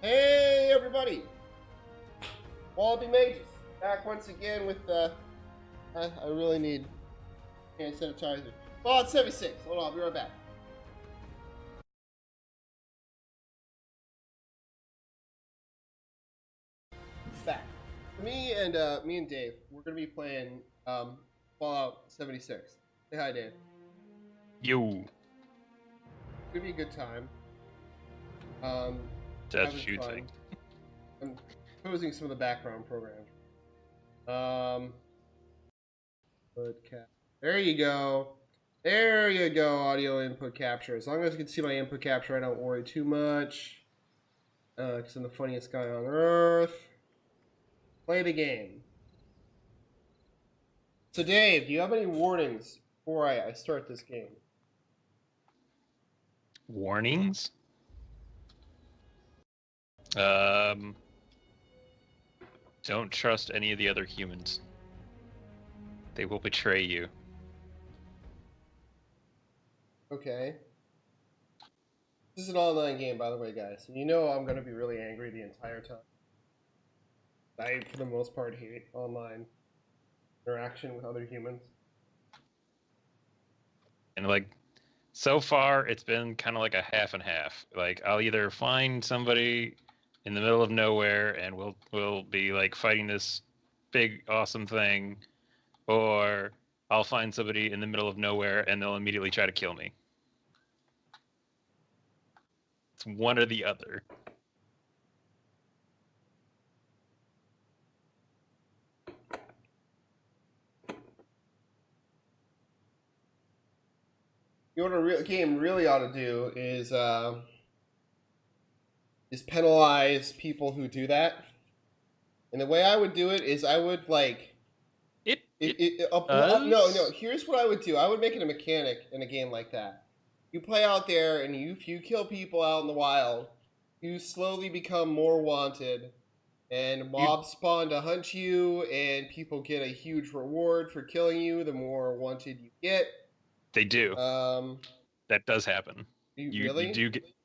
Hey everybody! Wallaby Mages back once again with I really need hand sanitizer. Oh, it's 76. Hold on, I'll be right back. Back. Me and Dave, we're gonna be playing Fallout 76. Say hi, Dave. Yo, It's gonna be a good time. Um, that's having fun. shooting. I'm composing some of the background programs. There you go. There you go, audio input capture. As long as you can see my input capture, I don't worry too much. Because I'm the funniest guy on earth. Play the game. So, Dave, do you have any warnings before I start this game? Warnings? Don't trust any of the other humans. They will betray you. Okay. This is an online game, by the way, guys. And you know I'm going to be really angry the entire time. I, for the most part, hate online interaction with other humans. And like, so far, it's been kind of like a half and half. Like, I'll either find somebody in the middle of nowhere and we'll be like fighting this big awesome thing, or I'll find somebody in the middle of nowhere and they'll immediately try to kill me. It's one or the other. You know what a game really ought to do is penalize people who do that. And the way I would do it is I would like no. Here's what I would do. I would make it a mechanic in a game like that. You play out there, and you kill people out in the wild. You slowly become more wanted, and mobs spawn to hunt you, and people get a huge reward for killing you. The more wanted you get, They do. um, That does happen. really?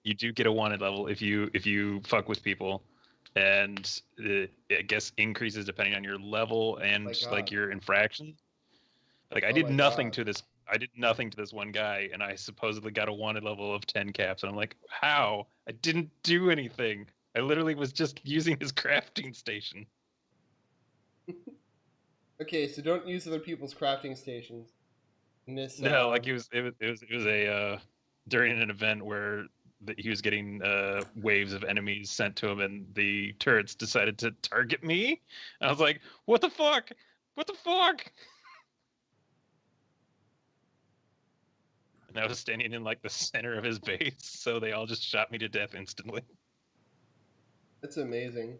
You do get a wanted level if you fuck with people, and it, I guess increases depending on your level and My like God. your infraction. Like Oh my God. I did nothing to this one guy, and I supposedly got a wanted level of 10 caps, and I'm like, how? I didn't do anything. I literally was just using his crafting station. Okay, so don't use other people's crafting stations in this. No, like it was a during an event where he was getting waves of enemies sent to him, and the turrets decided to target me. I was like, "What the fuck? What the fuck?" And I was standing in like the center of his base, so they all just shot me to death instantly. That's amazing.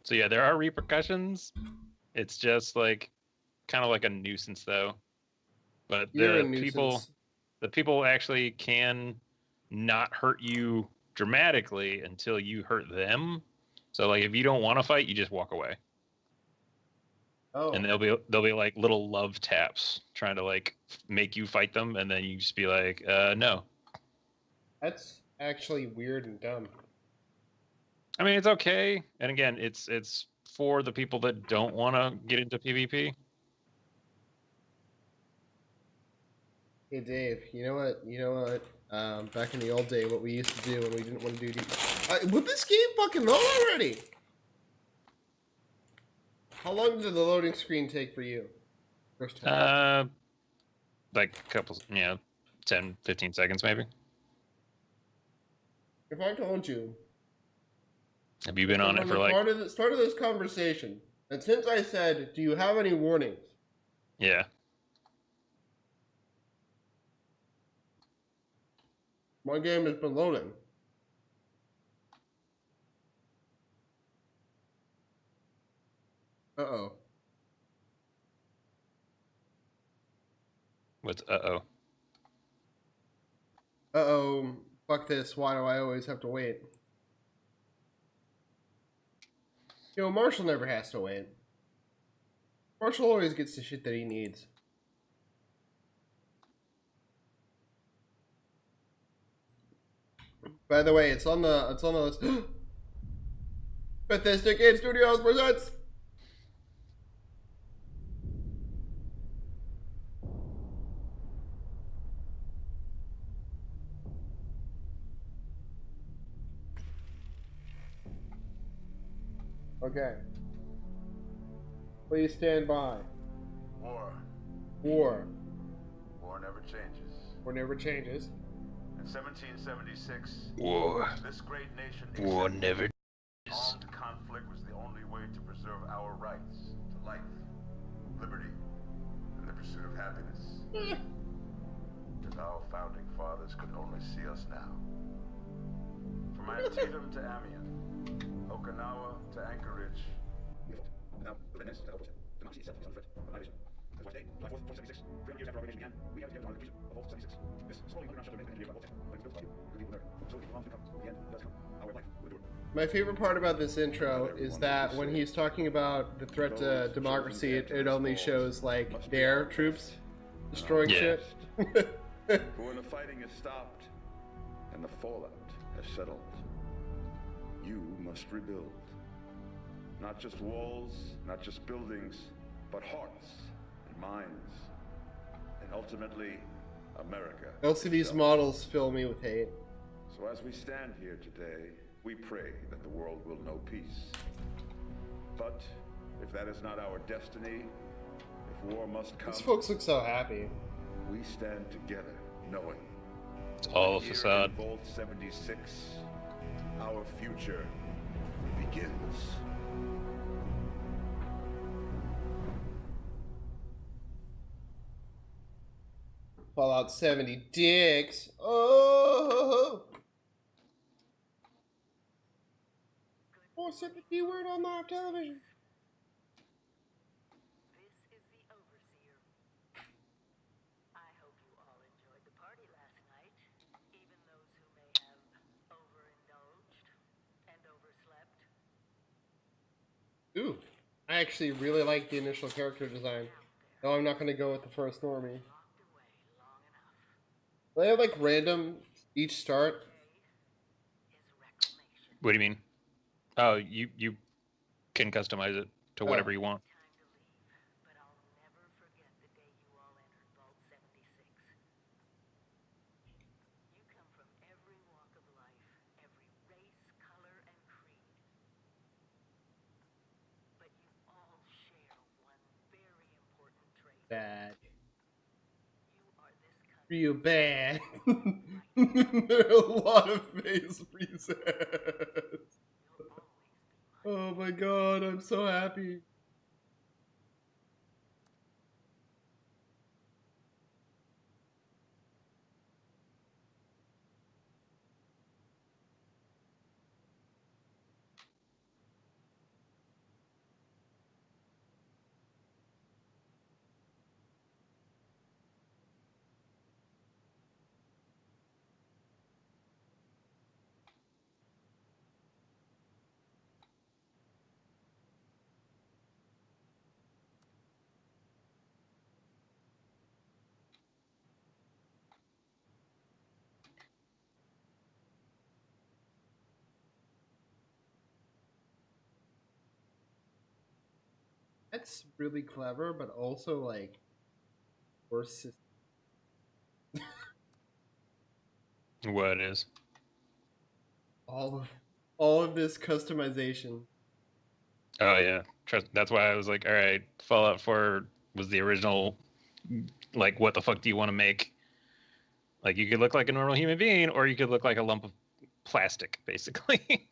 So yeah, there are repercussions. It's just like kind of like a nuisance though. But You're a nuisance. the people actually can not hurt you dramatically until you hurt them. So like if you don't want to fight, you just walk away. And Oh, they'll be like little love taps trying to like make you fight them, and then you just be like, no. that's actually weird and dumb. I mean, it's okay. And again, it's for the people that don't want to get into PvP. Hey Dave, you know what? You know what? Back in the old day, what we used to do when we didn't want to do. Would this game fucking load already? How long did the loading screen take for you? First time. Like a couple, 10, 15 seconds maybe. If I told you, Have you been on it from for the like? start of this conversation, and since I said, "Do you have any warnings?" Yeah. My game has been loading. Uh-oh. What's uh-oh? Uh-oh. Fuck this. Why do I always have to wait? You know, Marshall never has to wait. Marshall always gets the shit that he needs. By the way, it's on the list. Bethesda Game Studios presents. Okay. Please stand by. War. War. War never changes. War never changes. In 1776, War. this great nation War accepted never armed conflict was the only way to preserve our rights to life, liberty, and the pursuit of happiness. If our founding fathers could only see us now. From Antietam to Amiens, Okinawa to Anchorage. Now, with the democracy itself is on foot. That's why today, July 4th, 1976, 300 years after our revolution began, we have together on the completion of Vault 76. This slowly underground shelter made the engineer of Vault 10, but it was built by you, the people of America. So if long to come, the end does come. Our life will endure. My favorite part about this intro is that when he's talking about the threat to democracy, it only shows like their troops destroying shit. For when the fighting is stopped and the fallout has settled, you must rebuild. Not just walls, not just buildings, but hearts and minds, and ultimately, America. LCD's itself. models fill me with hate. So as we stand here today, we pray that the world will know peace. But if that is not our destiny, if war must come, These folks look so happy. we stand together, knowing It's all a here facade. in Vault 76, our future begins. Fallout 70 dicks. Oh! Oh, said the D word on live television. This is the Overseer. I hope you all enjoyed the party last night, even those who may have overindulged and overslept. Ooh, I actually really like the initial character design. No, I'm not going to go with the first normie. Locked away long enough. They have like random each start. Today is reclamation. What do you mean? Oh, you can customize it to whatever you want. Time to leave, but I'll never forget the day you all entered Vault 76. You come from every walk of life, every race, color, and creed. But you all share one very important trait. Bad. You are this country. Real bad. There are a lot of face presets. You'll always be mine. Oh my god, I'm so happy. That's really clever, but also like worse. What is? All of this customization. Oh yeah, trust. That's why I was like, all right, Fallout 4 was the original. Like, what the fuck do you want to make? Like, you could look like a normal human being, or you could look like a lump of plastic, basically.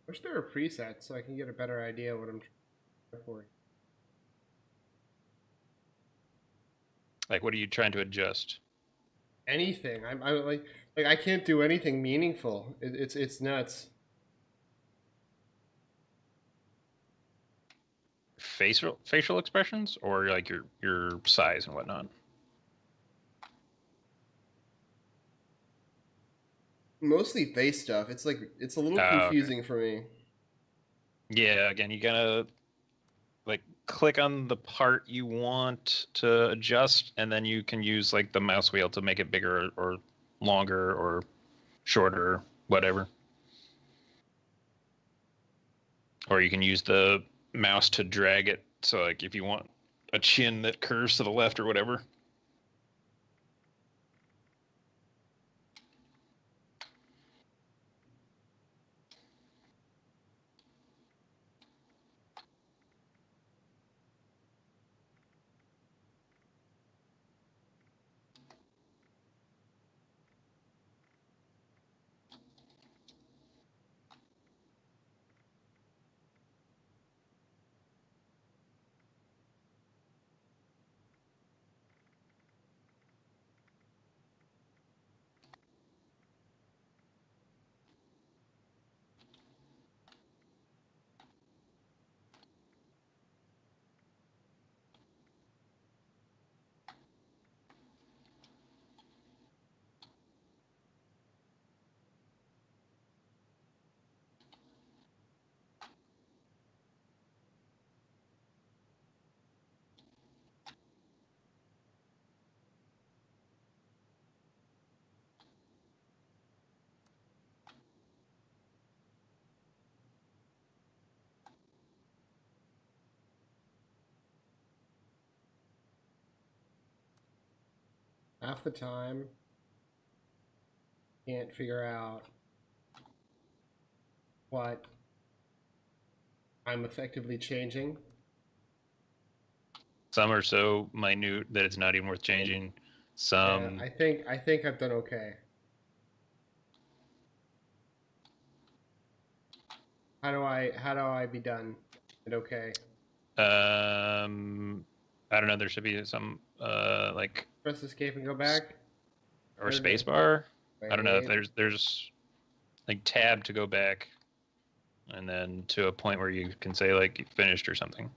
Wish there were presets so I can get a better idea what I'm trying for. Like, what are you trying to adjust? Anything. I'm like I can't do anything meaningful. It's nuts. Facial expressions, or like your size and whatnot. Mostly face stuff. It's like it's a little Okay. confusing for me. Yeah, again, you gotta like click on the part you want to adjust, and then you can use like the mouse wheel to make it bigger or longer or shorter, whatever. Or you can use the mouse to drag it. So like if you want a chin that curves to the left or whatever. Half the time, can't figure out what I'm effectively changing. Some are so minute that it's not even worth changing. Yeah, Some I think I've done okay. How do I be done and okay? I don't know, there should be some like Press escape and go back. or Or no, spacebar. I don't know if wait. there's like tab to go back and then to a point where you can say like you finished or something.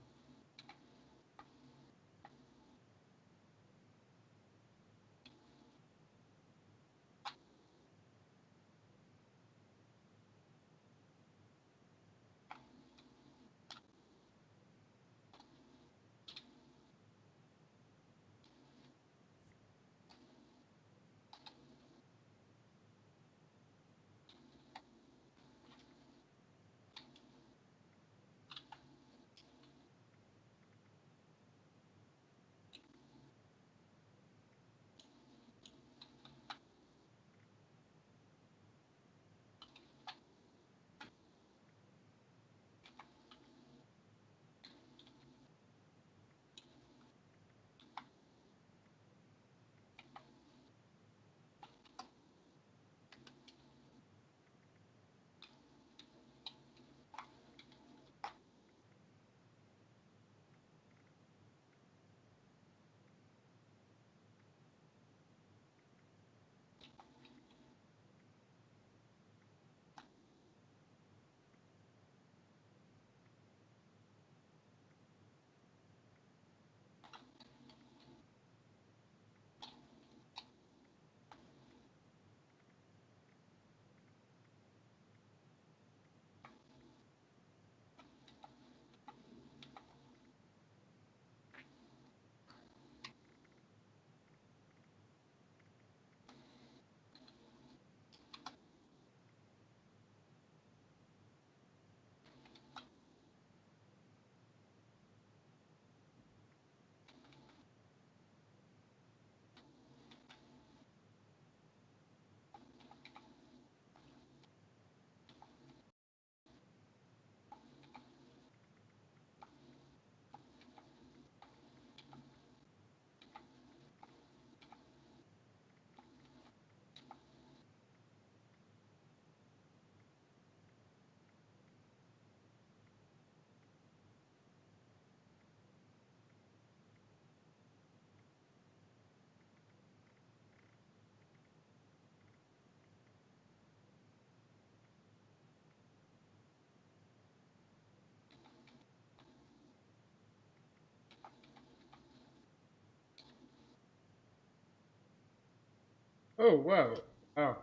Oh, whoa. Oh.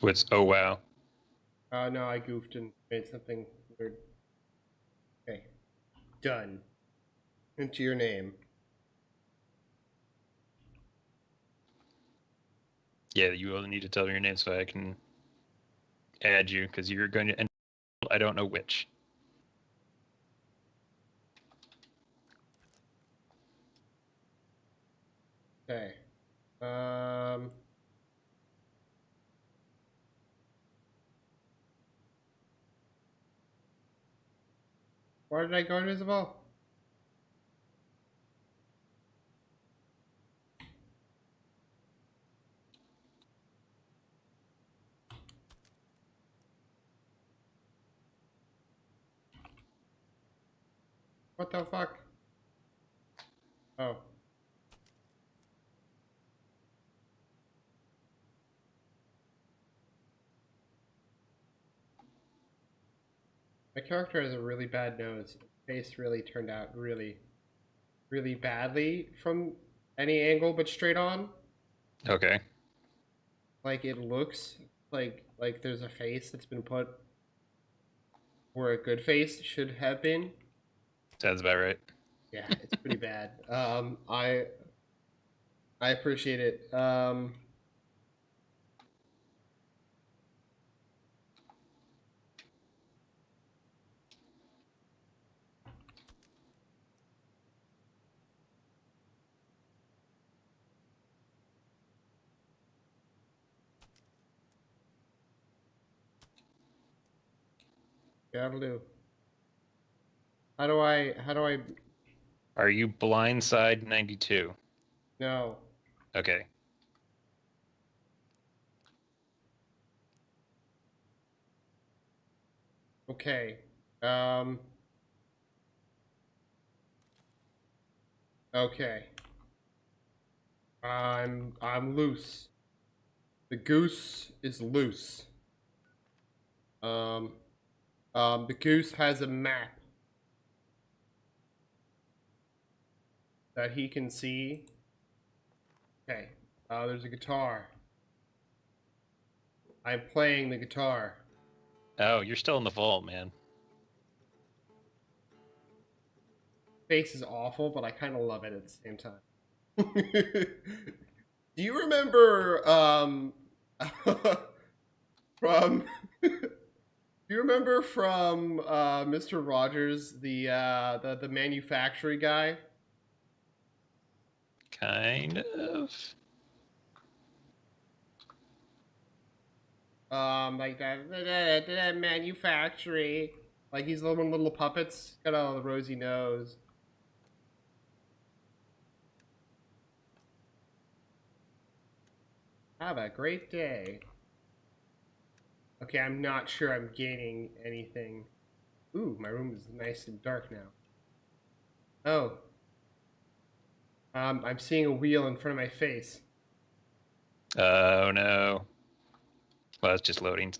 What's oh wow? No, I goofed and made something weird. Okay. Done. Enter your name. Yeah, you will need to tell me your name so I can add you because you're going to enter. I don't know which. Okay. Why did I go invisible? What the fuck? Oh. My character has a really bad nose. His face really turned out really, really badly from any angle but straight on. Okay. Like it looks like there's a face that's been put where a good face should have been. Sounds about right. Yeah, it's pretty bad. I appreciate it. Yeah, that'll do. How do I Are you blindside 92? no. Okay. Okay. Okay. I'm loose. The goose is loose. Um the goose has a map that he can see. Okay. There's a guitar. I'm playing the guitar. Oh, you're still in the vault, man. Face is awful, but I kind of love it at the same time. Do you remember from do you remember from Mr. Rogers the manufacturing guy? Kind of. Like that manufacturing, like he's little puppets, got a rosy nose. Have a great day. Okay, I'm not sure I'm gaining anything. Ooh, my room is nice and dark now. Oh. I'm seeing a wheel in front of my face. Oh no. Well, it's just loading.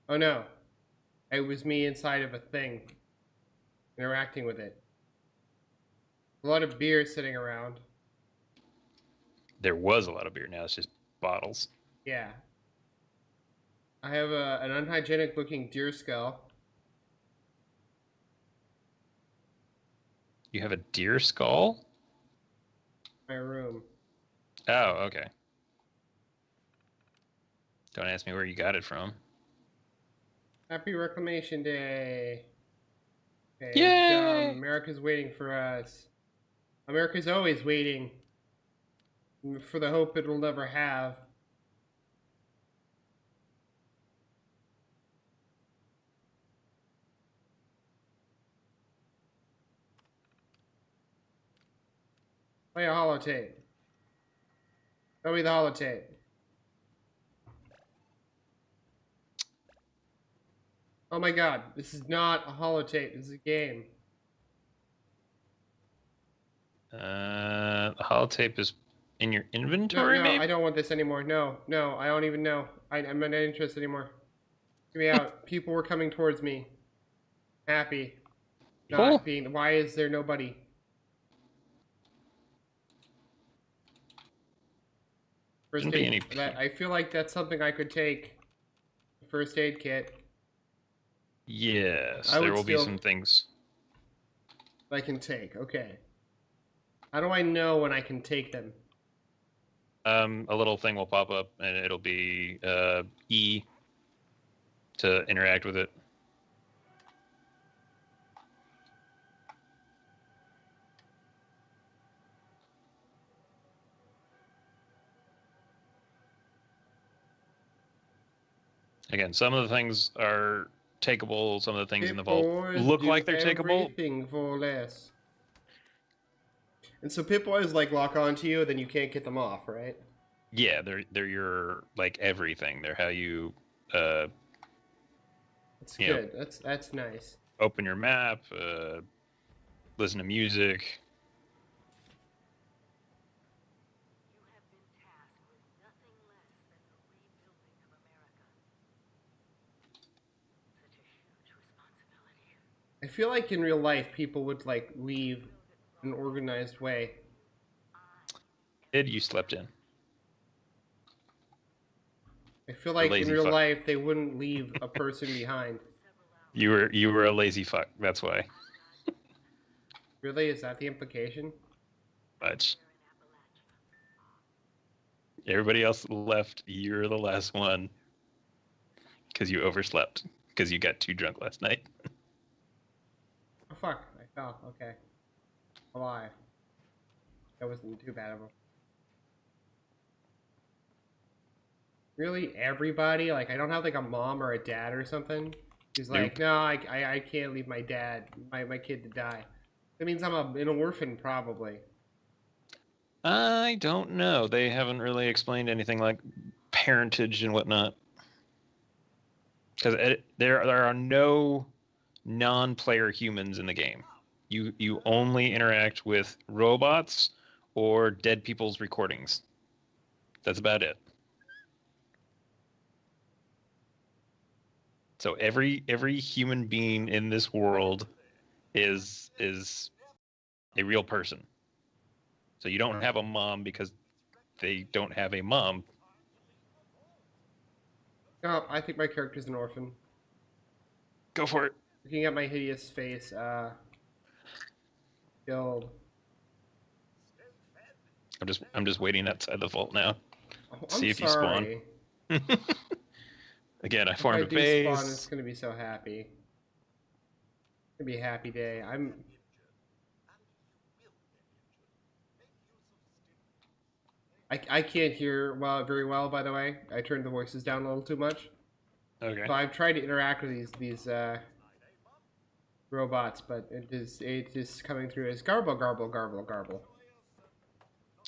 Oh no. It was me inside of a thing, interacting with it. A lot of beer sitting around. There was a lot of beer. Now it's just bottles. Yeah. I have an unhygienic looking deer skull. You have a deer skull? In my room. Oh, okay. Don't ask me where you got it from. Happy Reclamation Day. Okay, Yay! America's waiting for us. America's always waiting for the hope it will never have. Play a holotape. Show me the holotape. Oh my god, this is not a holotape, this is a game. The holotape is in your No, inventory, no, maybe? I don't want this anymore. No, no, I don't even know. I'm not interested anymore. Get me out. People were coming towards me. Happy. People? Not being. Why is there nobody? First Shouldn't be aid. any. I feel like that's something I could take. First aid kit. Yes, I there would will be still- some things. I can take. Okay. How do I know when I can take them? A little thing will pop up, and it'll be E to interact with it. Again, some of the things are takeable. Some of the things in the vault Pip-Boys look do like they're takeable. everything for less. And so Pip-Boys like lock onto you, then you can't get them off, right? Yeah, they're your like everything. They're how you That's you know, good. That's nice. open your map, listen to music. You have been tasked with nothing less than the rebuilding of America. Such a huge responsibility. I feel like in real life people would like leave in an organized way. Kid, you slept in. I feel like in lazy real fuck. life they wouldn't leave a person behind. You were a lazy fuck. That's why. Really? Is that the implication? But everybody else left. You're the last one because you overslept because you got too drunk last night. Oh fuck, I fell. Okay. Alive. That wasn't too bad of a... Really? Everybody? Like, I don't have like a mom or a dad or something? He's like, Nope. no, I can't leave my dad, my kid to die. That means I'm an orphan, probably. I don't know. They haven't really explained anything like parentage and whatnot. Because there are no non-player humans in the game. You only interact with robots or dead people's recordings. That's about it. So every human being in this world is a real person. So you don't have a mom because they don't have a mom. Oh, I think my character's an orphan. Go for it. Looking at my hideous face, killed. I'm just waiting outside the vault now. Oh, See I'm if you spawn. sorry. Again, I If formed I a do base. spawn, it's gonna be so happy. It's gonna be a happy day. I can't hear very well, by the way. I turned the voices down a little too much. Okay. So I've tried to interact with these robots, but it is coming through as garble, garble, garble, garble.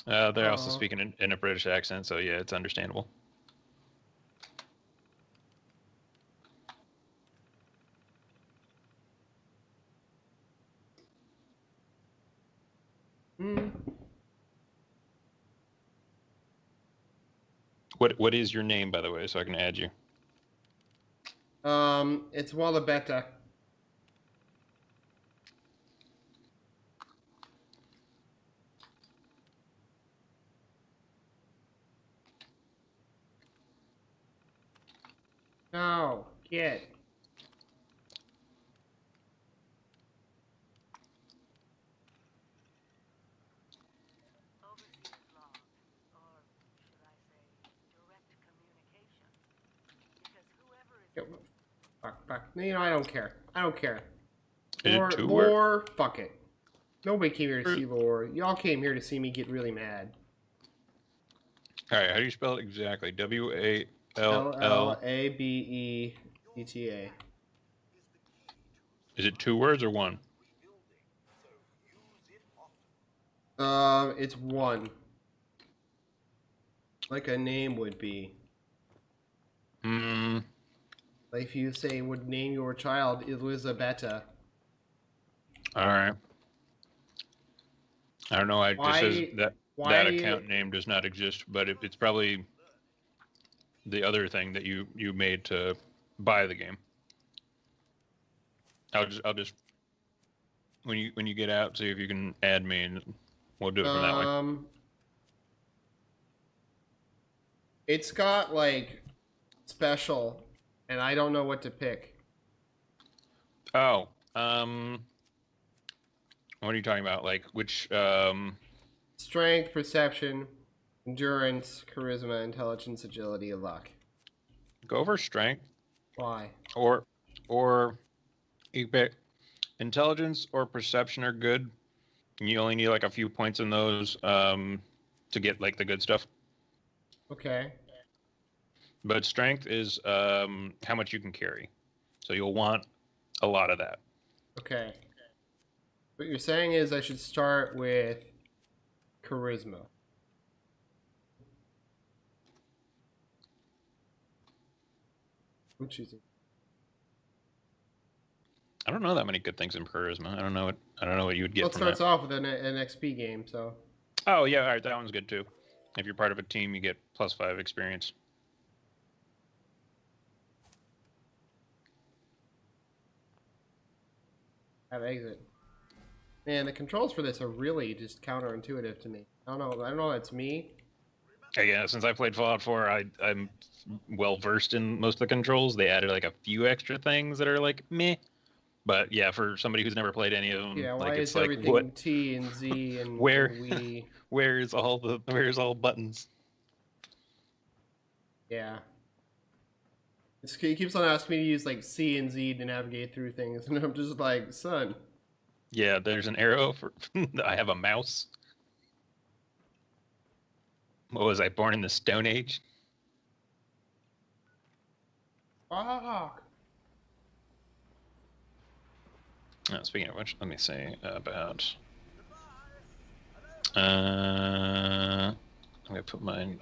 They're also Aw. speaking in a British accent, so yeah, it's understandable. Mm. What is your name, by the way, so I can add you? It's Wallabetta. No, get. Overseer's log, or should I say, direct communication. Because whoever is Fuck. You know, I don't care. I don't care. Is Lore, it two word? lore, fuck it. Nobody came here to see lore. Y'all came here to see me get really mad. All right, how do you spell it exactly? W-A-L-L. Labetta. Is it two words or one? It's one. Like a name would be. Hmm. Like if you say would name your child Elizabetta. All right. I don't know. It just says that why- account name does not exist, but it's probably the other thing that you made to buy the game. I'll just when you get out, see if you can add me, and we'll do it from that way. It's got like special, and I don't know what to pick. Oh, what are you talking about? Like which? Strength, perception, endurance, charisma, intelligence, agility, and luck. Go over strength, Why? or you pick intelligence or perception are good. You only need like a few points in those to get like the good stuff. Okay. But strength is how much you can carry. So you'll want a lot of that. Okay. What you're saying is I should start with charisma. I'm choosing. I don't know that many good things in charisma. I don't know what you would get Well, it from starts that. off with an XP game, so. Oh yeah, all right, that one's good too. If you're part of a team, you get +5 experience. Have exit. Man, the controls for this are really just counterintuitive to me. I don't know. I don't know. That's me. Yeah, since I played Fallout 4, I'm well versed in most of the controls. They added like a few extra things that are like meh. But yeah, for somebody who's never played any of them, Yeah. Why like it's is like everything what, T and Z and where, we? where's all buttons? Yeah. He keeps on asking me to use like C and Z to navigate through things, and I'm just like, son. Yeah, there's an arrow for. I have a mouse. What was I born in the Stone Age? Fuck. Oh, speaking of which, let me say about. I'm gonna put mine.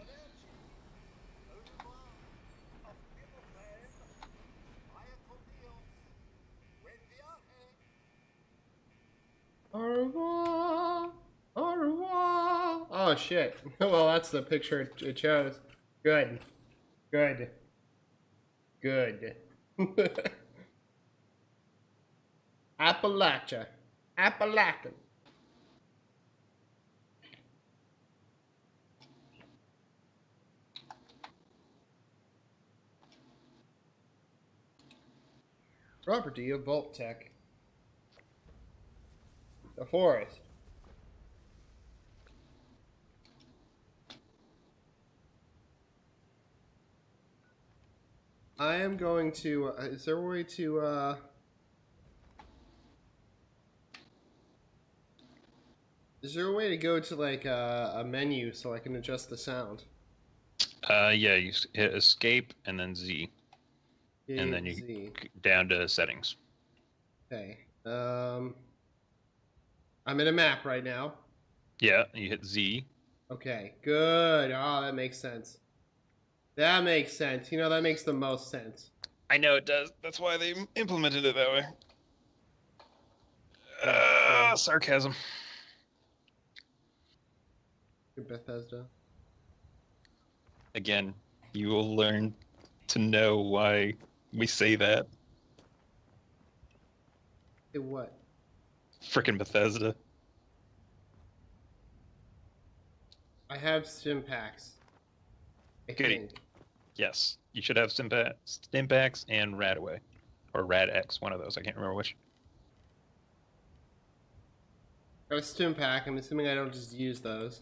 Au revoir. Au revoir. Oh shit. Well, that's the picture it shows. Good. Good. Good. Appalachia. Appalachian. Property of Vault Tech. The forest. I am going to. Is there a way to? Is there a way to go to like a menu so I can adjust the sound? Yeah, you hit escape and then Z, and then you Z. down to settings. Okay. I'm in a map right now. Yeah, you hit Z. Okay. Good. Oh, that makes sense. That makes sense. You know, that makes the most sense. I know it does. That's why they implemented it that way. Sarcasm. Bethesda. Again, you will learn to know why we say that. Hey, what? Frickin' Bethesda. I have stim packs. I Goody. think. Yes, you should have Stimpaks and Radaway, or RadX, one of those. I can't remember which. Got a stim pack. I'm assuming I don't just use those.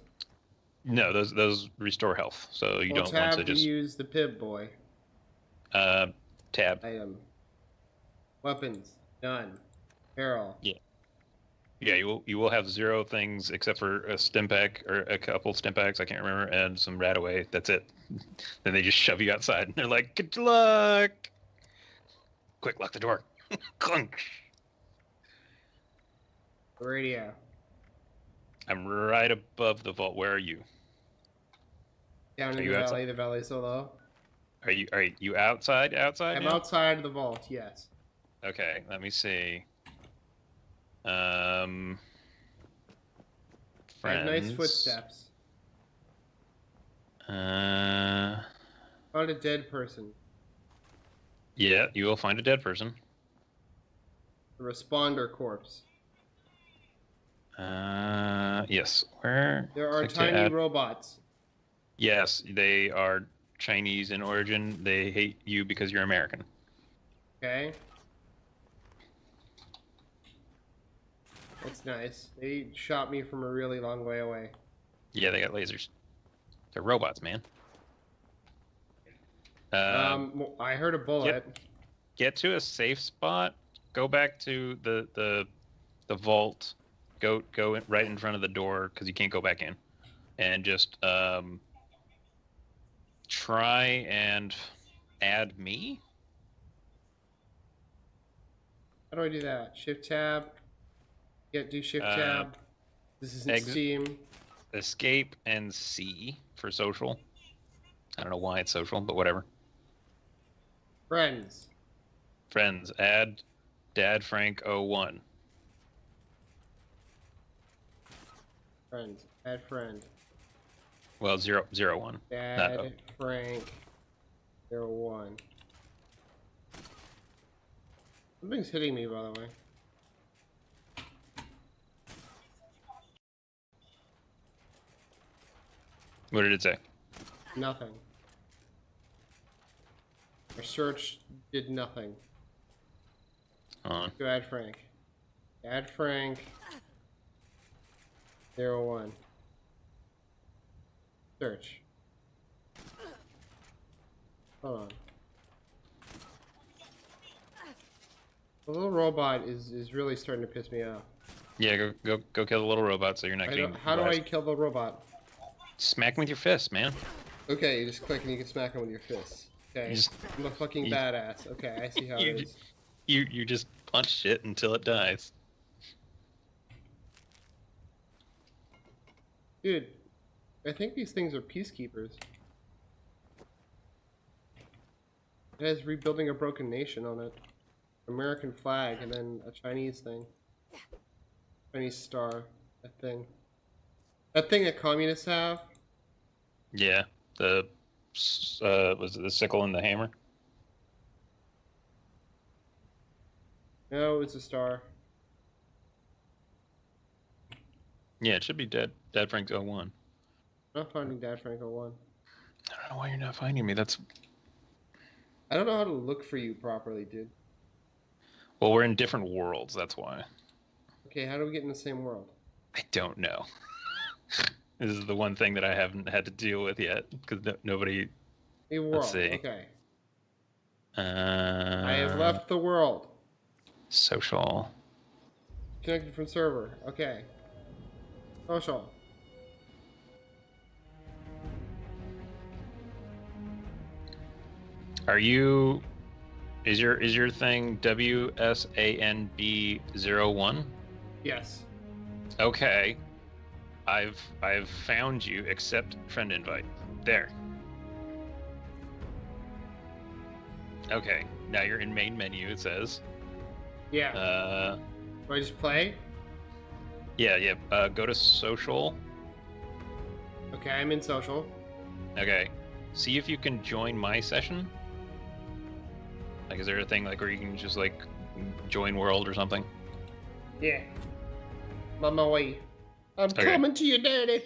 No, those restore health, so you Well, don't want tab to to just use the Pip Boy. tab. Item. Weapons. None. Barrel. Yeah. Yeah, you will have 0 things except for a Stimpak or a couple Stimpaks, I can't remember, and some Radaway. That's it. Then they just shove you outside, and they're like, "Good luck!" Quick, lock the door. Clunk. Radio. I'm right above the vault. Where are you? Down Are in you the outside? valley. The valley's so low. Are you outside? Outside? I'm now? outside of the vault. Yes. Okay, let me see. I have nice Friends. footsteps. Uh, Found a dead person. yeah, you will find a dead person. The responder corpse. Yes. Where? There are Click to tiny add. robots. Yes, they are Chinese in origin. They hate you because you're American. Okay. That's nice. They shot me from a really long way away. Yeah, they got lasers. They're robots, man. I heard a bullet. Get to a safe spot. Go back to the vault. Go right in front of the door because you can't go back in. And just try and add me. How do I do that? Shift tab. Do shift tab. This isn't Exit. Steam. Escape and C for social. I don't know why it's social, but whatever. Friends. Friends. Add Dad Frank 01. Friends. Add friend. Well, 001. Dad Frank 01. Something's hitting me, by the way. What did it say? Nothing. Our search did nothing. Hold on. To add Frank. Add Frank 01. Search. Hold on. The little robot is really starting to piss me off. Yeah, go kill the little robot so you're not getting. How do I kill the robot? Smack him with your fist, man. Okay, you just click and you can smack him with your fists. Okay, I'm a fucking badass. Okay, I see how it is. You just punch it until it dies. Dude, I think these things are peacekeepers. It has rebuilding a broken nation on it. American flag and then a Chinese thing. Chinese star. That thing. That thing that communists have? Yeah, was it the sickle and the hammer? No, it's a star. Yeah, it should be Dad Frank 01. I'm not finding Dad Frank 01. I don't know why you're not finding me. That's. I don't know how to look for you properly, dude. Well, we're in different worlds. That's why. Okay, how do we get in the same world? I don't know. This is the one thing that I haven't had to deal with yet because nobody. A world. Let's see. Okay. I have left the world. Social. Connected from server. Okay. Social. Are you? Is your thing WSANB01? Yes. Okay. I've found you. Accept friend invite. There. Okay. Now you're in main menu. It says. Yeah. Do I just play? Yeah. Go to social. Okay, I'm in social. Okay. See if you can join my session. Like, is there a thing like where you can just like join world or something? Yeah. I'm on my way. I'm coming to you, daddy.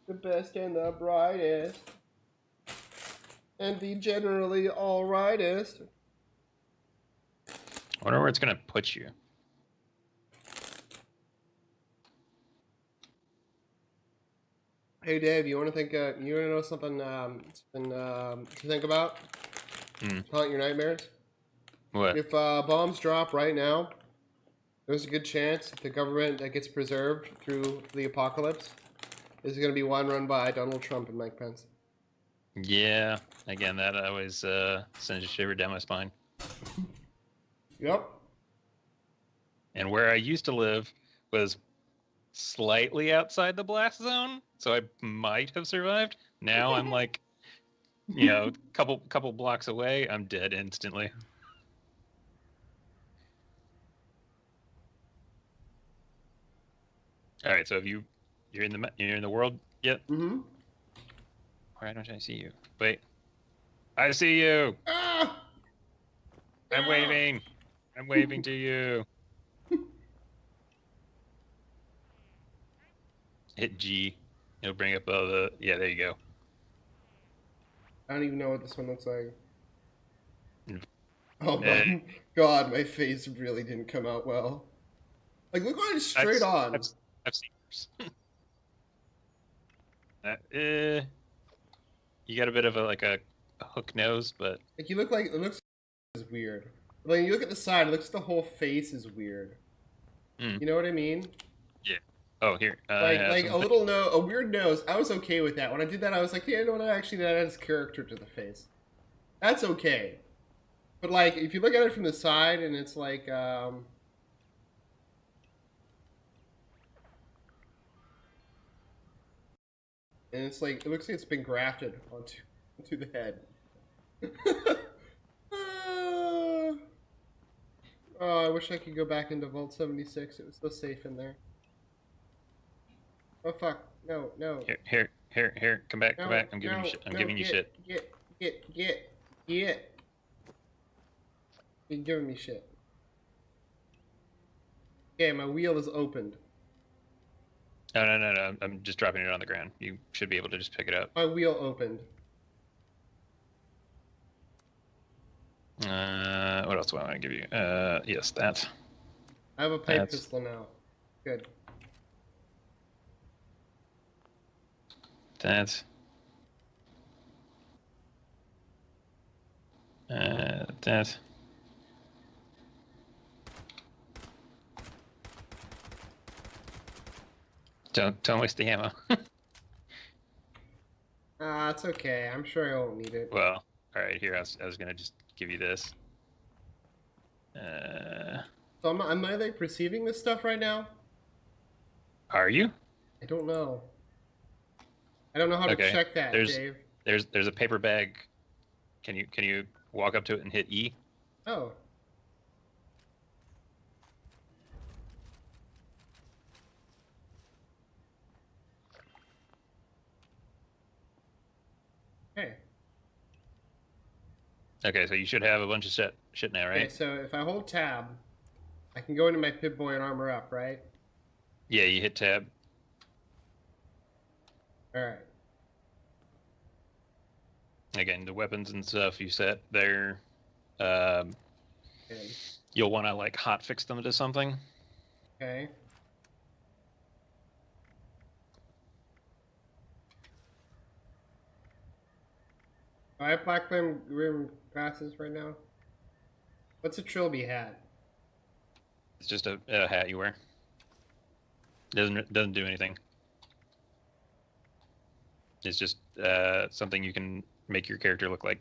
The best and the brightest. And the generally alrightest. I wonder where it's gonna put you. Hey Dave, you want to think? You want to know something? To think about? Haunt your nightmares. What? If bombs drop right now, there's a good chance the government that gets preserved through the apocalypse is going to be one run by Donald Trump and Mike Pence. Yeah. Again, that always sends a shiver down my spine. Yep. And where I used to live was slightly outside the blast zone, so I might have survived. Now I'm like, couple blocks away, I'm dead instantly. All right, so you're in the world yet? Mm-hmm. Why don't I see you? Wait, I see you. Ah! I'm waving. I'm waving to you. Hit G. It'll bring up all the. Yeah, there you go. I don't even know what this one looks like. Mm. Oh my god, my face really didn't come out well. Like, look at it straight on. I've seen yours. You got a bit of a hook nose, but Like, you look like it looks is weird. But when you look at the side, it looks the whole face is weird. You know what I mean? yeah. Oh, here. Like a little a weird nose. I was okay with that. When I did that, I was like, yeah, you know what? Actually, that adds character to the face. That's okay. But like, if you look at it from the side, and it's like, and it's like it looks like it's been grafted onto the head. Oh, I wish I could go back into Vault 76. It was so safe in there. Oh fuck! No, no. Here. Come back. No, Come back. I'm giving you shit. I'm giving you shit. Get. You're giving me shit. Okay, my wheel is opened. No. I'm just dropping it on the ground. You should be able to just pick it up. My wheel opened. What else do I want to give you? Yes, that. I have a pipe pistol now. Good. That. That. Don't waste the ammo. It's okay. I'm sure I won't need it. Well, all right. Here, I was gonna just give you this. So am I like perceiving this stuff right now? Are you? I don't know. I don't know how to check that, Dave. There's a paper bag. Can you walk up to it and hit E? Oh. Okay. Okay, so you should have a bunch of shit now, right? Okay, so if I hold tab, I can go into my Pip-Boy and armor up, right? Yeah, you hit tab. Alright. Again, the weapons and stuff you set there. You'll want to like hot fix them to something. Okay. Do I have black rim glasses right now? What's a trilby hat? It's just a hat you wear. Doesn't do anything. It's just something you can make your character look like.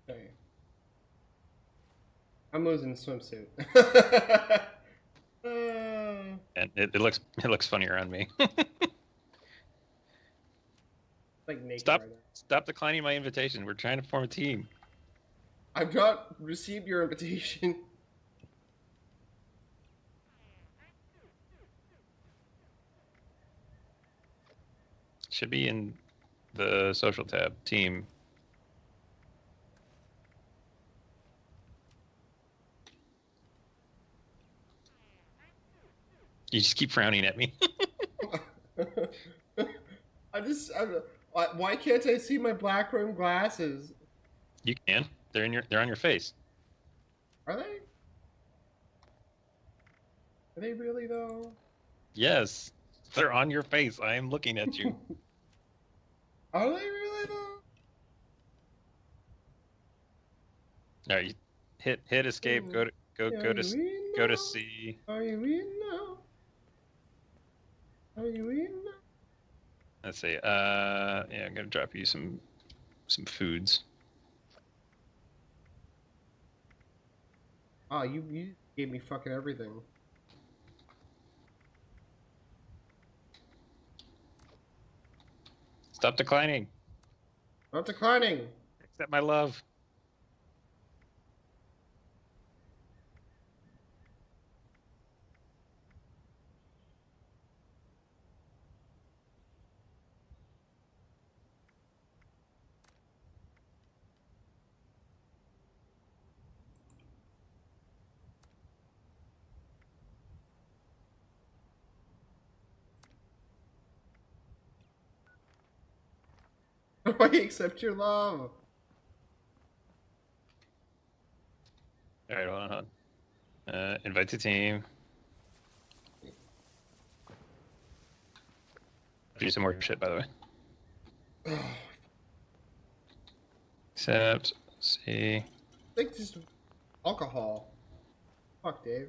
Okay. I'm losing the swimsuit. And it looks funnier on me. Like naked Stop right now. Stop declining my invitation. We're trying to form a team. I've not received your invitation. Should be in the social tab. Team. You just keep frowning at me. Why can't I see my black rim glasses? You can. They're on your face. Are they? Are they really though? Yes. They're on your face. I am looking at you. Are they really though? All right, hit escape. Go to C. Are you in now? Are you in now? Let's see. Yeah, I'm gonna drop you some foods. Oh, you gave me fucking everything. Stop declining. Not declining. Accept my love. How do I accept your love? All right, hold on. Invite to team. Do some more shit, by the way. Accept. See. Like just alcohol. Fuck, Dave.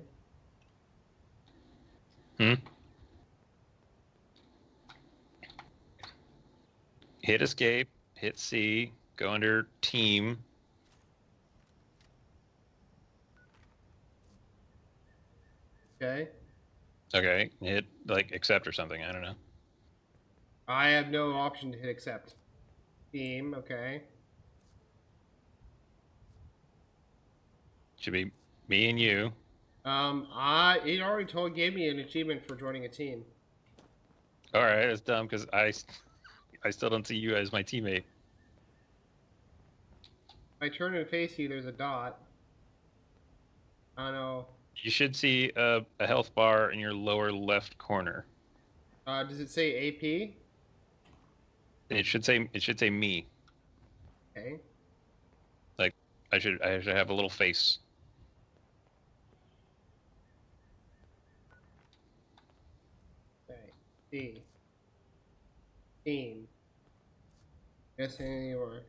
Hit escape. Hit C. Go under team. Okay. Okay. Hit like accept or something. I don't know. I have no option to hit accept. Team, okay. Should be me and you. It already gave me an achievement for joining a team. All right, that's dumb because I still don't see you as my teammate. If I turn and face you, there's a dot. I don't know. You should see a health bar in your lower left corner. Does it say AP? It should say me. Okay. Like I should have a little face. Okay. D. Team. Yes, anymore.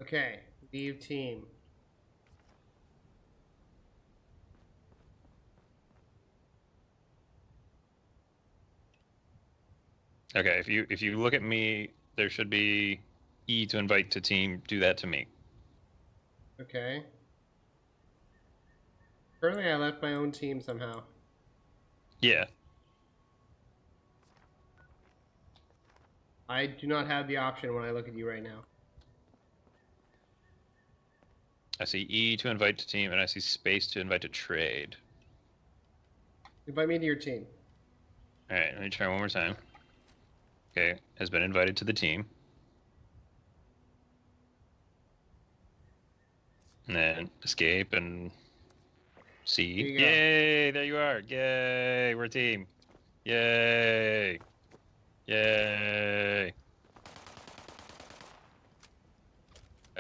Okay. Leave team. Okay, if you look at me, there should be E to invite to team. Do that to me. Okay. Currently, I left my own team somehow. Yeah. I do not have the option when I look at you right now. I see E to invite to team, and I see space to invite to trade. Invite me to your team. All right, let me try one more time. Okay, has been invited to the team. And then escape and C. There you go. Yay! There you are. Yay! We're a team. Yay! Yay!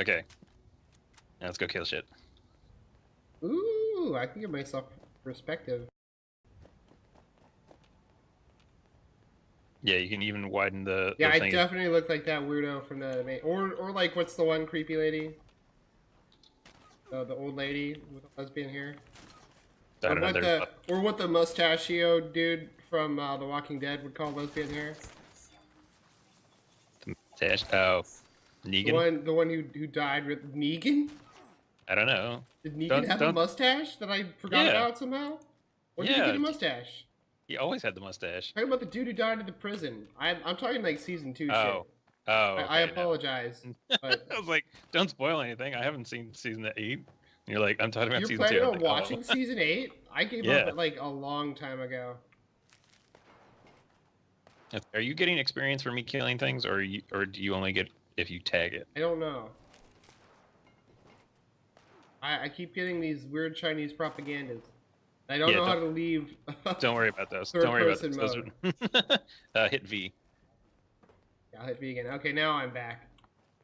Okay. Now let's go kill shit. Ooh, I can give myself perspective. Yeah, you can even widen the. Yeah, the I thing. definitely look like that weirdo from the or like what's the one creepy lady? The old lady with the lesbian hair. I don't know. Or what the mustachio dude from The Walking Dead would call lesbian hair. Oh, Negan. The one who died with Negan. I don't know. Did Negan have a mustache that I forgot about somehow? When did he get a mustache? He always had the mustache. I'm talking about the dude who died in the prison. I'm talking like season 2 shit. Oh, okay, I apologize. But I was like, don't spoil anything. I haven't seen season 8. And you're like, I'm talking about you're season 2. planning on watching season 8? I gave up Yeah. like a long time ago. Are you getting experience for me killing things, or do you only get if you tag it? I don't know. I keep getting these weird Chinese propagandas. I don't know how to leave. Don't worry about those. Don't worry about those. Mode. Hit V. Yeah, I'll hit V again. Okay, now I'm back.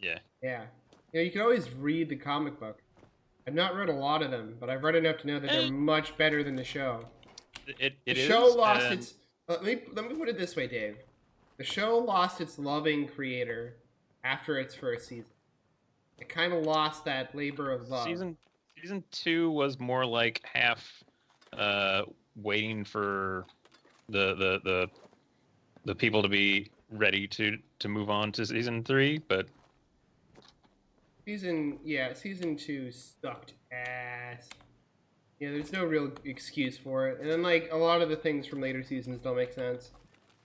Yeah. Yeah. You know, you can always read the comic book. I've not read a lot of them, but I've read enough to know that they're much better than the show. The show lost its... Let me put it this way, Dave. The show lost its loving creator after its first season. It kind of lost that labor of love. Season 2 was more like half waiting for the people to be ready to move on to season 3, but season 2 sucked ass. Yeah, there's no real excuse for it. And then like a lot of the things from later seasons don't make sense.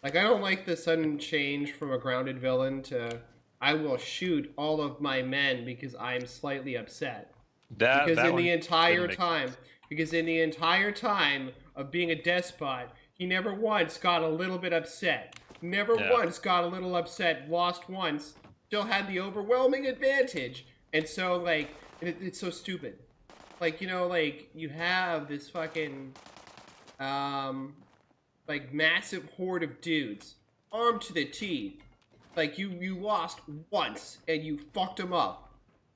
Like I don't like the sudden change from a grounded villain to I will shoot all of my men because I'm slightly upset. Because in the entire time of being a despot, he never once got a little bit upset. Never once got a little upset, lost once, still had the overwhelming advantage. And so, like, it's so stupid. Like, you know, like, you have this fucking, like, massive horde of dudes, armed to the teeth, Like you lost once and you fucked them up.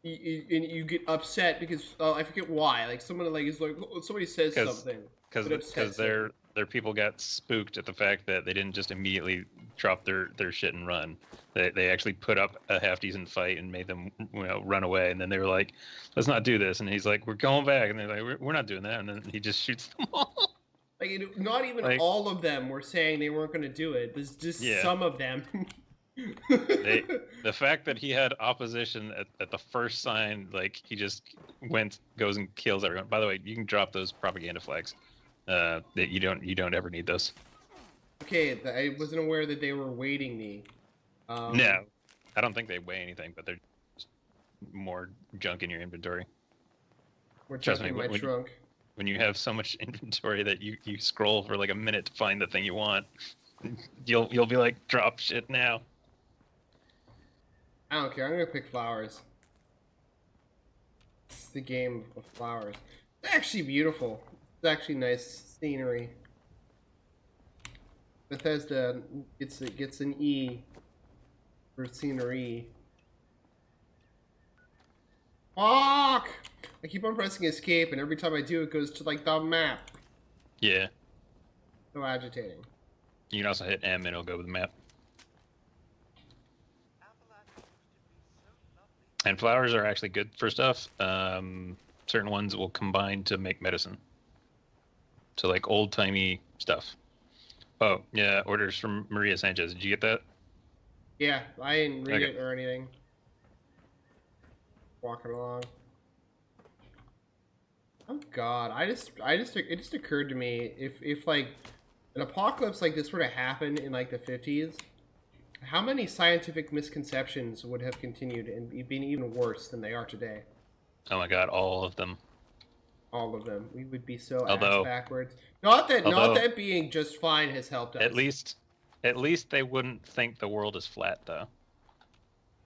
And you get upset because I forget why. Like someone like is like somebody says something. That Because upsets him. their people got spooked at the fact that they didn't just immediately drop their shit and run. They actually put up a half decent fight and made them run away. And then they were like, "Let's not do this." And he's like, "We're going back." And they're like, "We're not doing that." And then he just shoots them all. Like not even Like, all of them were saying they weren't going to do it. There's just Yeah. some of them. the fact that he had opposition at the first sign, like he just goes and kills everyone. By the way, you can drop those propaganda flags. That you don't ever need those. Okay, I wasn't aware that they were waiting me. No, I don't think they weigh anything, but they're just more junk in your inventory. We're Trust checking me, my trunk. When you have so much inventory that you scroll for like a minute to find the thing you want, you'll be like, drop shit now. I don't care. I'm gonna pick flowers. It's the game of flowers. It's actually beautiful. It's actually nice scenery. Bethesda, it gets an E for scenery. Fuck! I keep on pressing escape, and every time I do, it goes to like the map. Yeah. So agitating. You can also hit M and it'll go with the map. And flowers are actually good for stuff. Certain ones will combine to make medicine. So like old timey stuff. Oh yeah, orders from Maria Sanchez. Did you get that? Yeah, I didn't read Okay. it or anything. Walking along. Oh God, it just occurred to me if like an apocalypse like this were to happen in like the 50s, how many scientific misconceptions would have continued and been even worse than they are today? Oh my God, all of them. All of them. We would be so Although- ass backwards. Not although- that being just fine has helped us. At least they wouldn't think the world is flat though.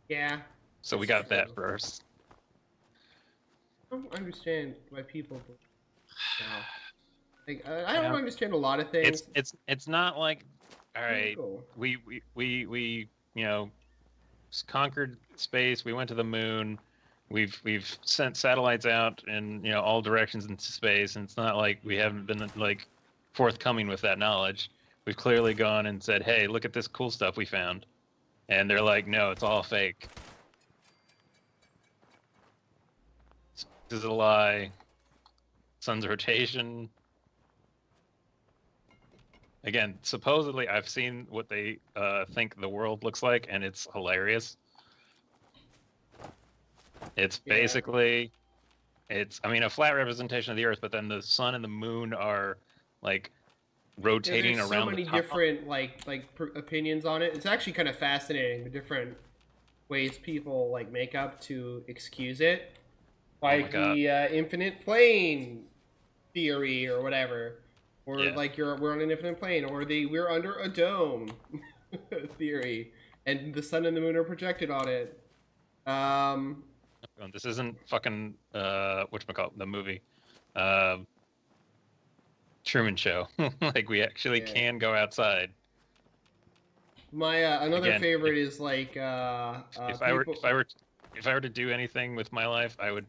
Yeah. So we That's got that true. first. I don't understand why people believe now. Like I don't Yeah. understand a lot of things. It's not like, all right, Cool. we conquered space. We went to the moon. We've sent satellites out in all directions into space, and it's not like we haven't been like forthcoming with that knowledge. We've clearly gone and said, "Hey, look at this cool stuff we found," and they're like, "No, it's all fake. This is a lie. Sun's rotation." Again, supposedly, I've seen what they think the world looks like, and it's hilarious. It's Yeah. basically, a flat representation of the Earth, but then the sun and the moon are like rotating There's around so many the top. different opinions on it. It's actually kind of fascinating the different ways people like make up to excuse it, like God. the infinite plane theory or whatever, or Yeah. like we're on an infinite plane, or we're under a dome theory, and the sun and the moon are projected on it. This isn't fucking whatchamacallit, the movie, Truman Show. Like we actually Yeah. can go outside. My another Again, favorite is like If I were to do anything with my life, I would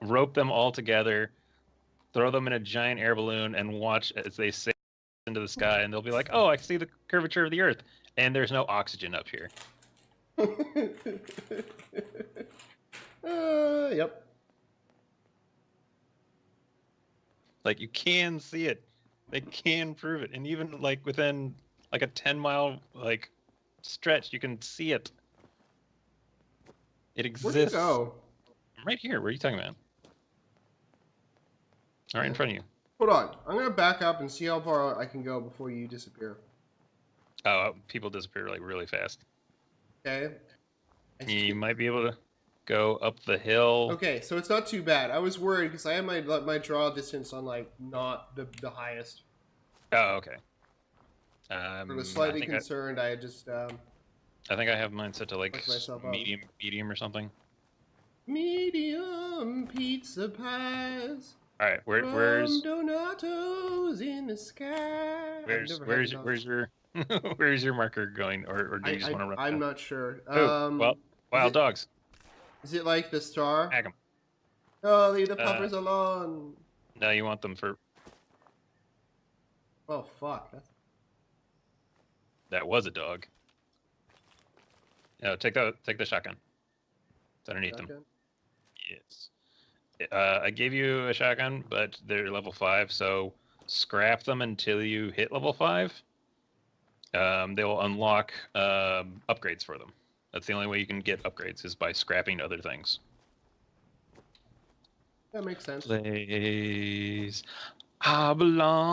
rope them all together, throw them in a giant air balloon, and watch as they sail into the sky, and they'll be like, "Oh, I see the curvature of the Earth, and there's no oxygen up here." Yep. Like you can see it, they can prove it, and even like within like a 10-mile like stretch, you can see it. It exists. Where'd you go? I'm right here. What are you talking about? All right in front of you. Hold on. I'm gonna back up and see how far I can go before you disappear. Oh, people disappear like really fast. Okay. You might be able to go up the hill. Okay, so it's not too bad. I was worried because I had my draw distance on like not the highest. Oh, okay. I was slightly concerned. I had just I think I have mine set to like Fucked myself up. medium or something. medium pizza pies. All right, From where's Donato's in the sky. I've never had where's Where's your marker going, or do you just want to run? I'm down? not sure. Oh, well, wild dogs. Is it like the star? Tag 'em. Oh, leave the puppers alone. No, you want them for. Oh fuck. That was a dog. No, take the shotgun. It's underneath them. Shotgun? Yes. I gave you a shotgun, but they're level 5, so scrap them until you hit level 5. They will unlock upgrades for them. That's the only way you can get upgrades is by scrapping other things. That makes sense. Place I belong,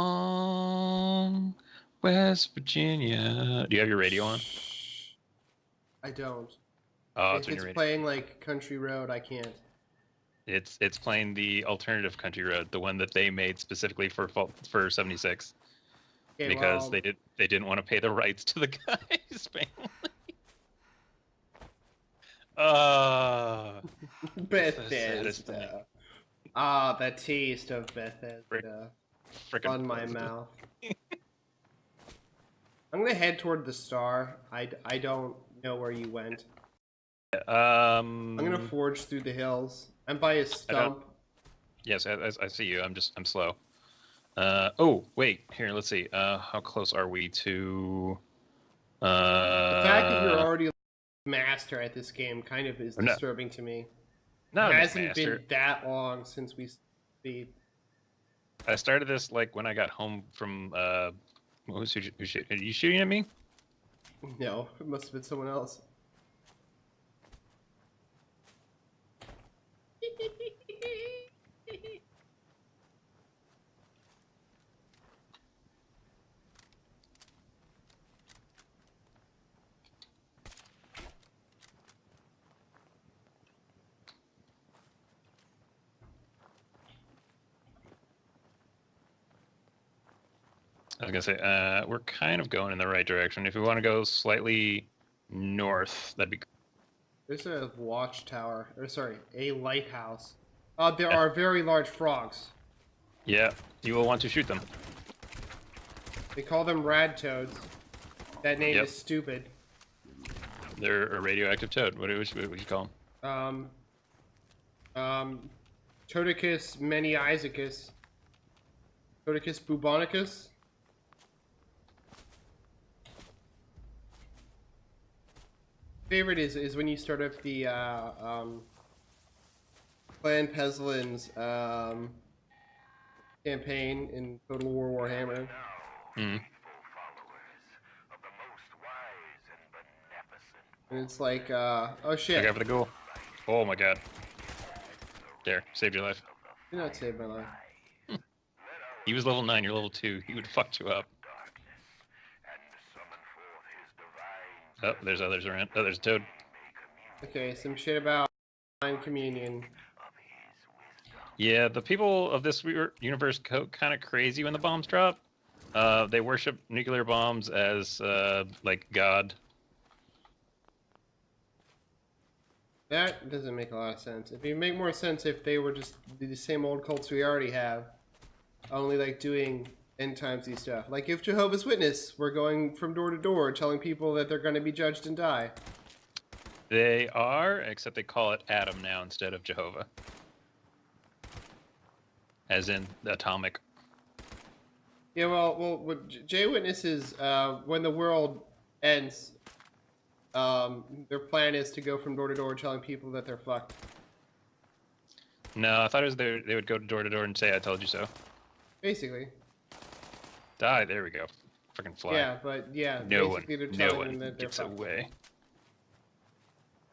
West Virginia. Do you have your radio on? I don't. Oh, If it's radio. playing like Country Road, I can't. It's playing the alternative country road, the one that they made specifically for 76, Okay, because well, they didn't want to pay the rights to the guy's family. Bethesda. Ah, the taste of Bethesda Frickin' on my Bethesda. mouth. I'm gonna head toward the star. I don't know where you went. I'm gonna forge through the hills. I'm by a stump. Yes, I see you. I'm slow. Oh wait, here. Let's see. How close are we to? The fact that you're already master at this game kind of is disturbing to me. No, It hasn't been that long since we beat. I started this like when I got home from. Who are you shooting at me? No, it must have been someone else. I was gonna say, we're kind of going in the right direction. If we want to go slightly north, that'd be. There's a watchtower, or sorry, a lighthouse. There are very large frogs. Yeah, you will want to shoot them. They call them rad toads. That name is stupid. They're a radioactive toad. What would you call them? Todicus meniisicus. Todicus bubonicus. Favorite is when you start up the Clan Peslin's campaign in Total War Warhammer. Hmm. And it's like, oh shit. Look out for the ghoul. Oh my god. There, saved your life. Did not save my life. He was level 9, you're level 2. He would have fucked you up. Oh, there's others around. Oh, there's a toad. Okay, some shit about Divine Communion. Yeah, the people of this universe go kind of crazy when the bombs drop. They worship nuclear bombs as, like, God. That doesn't make a lot of sense. It'd make more sense if they were just the same old cults we already have. Only, like, doing end-timesy stuff. Like, if Jehovah's Witness were going from door to door telling people that they're going to be judged and die. They are, except they call it Adam now instead of Jehovah. As in the atomic. Yeah, well, J Witness is, when the world ends, their plan is to go from door to door telling people that they're fucked. No, I thought it was they would go door to door and say, I told you so. Basically. Die, there we go. Freaking fly. Yeah, but yeah, No one, basically they're no telling them one that they're gets fucked. away.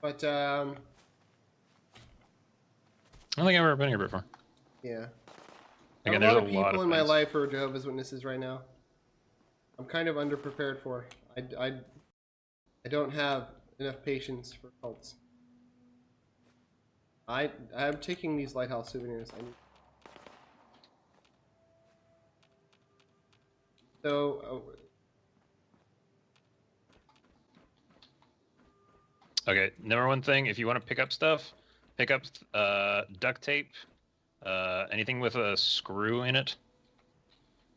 But, I don't think I've ever been here before. yeah. Again, a there's lot of people in my things. life are Jehovah's Witnesses right now. I'm kind of underprepared for. I don't have enough patience for cults. I'm taking these lighthouse souvenirs. Okay, number one thing, if you want to pick up stuff, pick up duct tape, anything with a screw in it,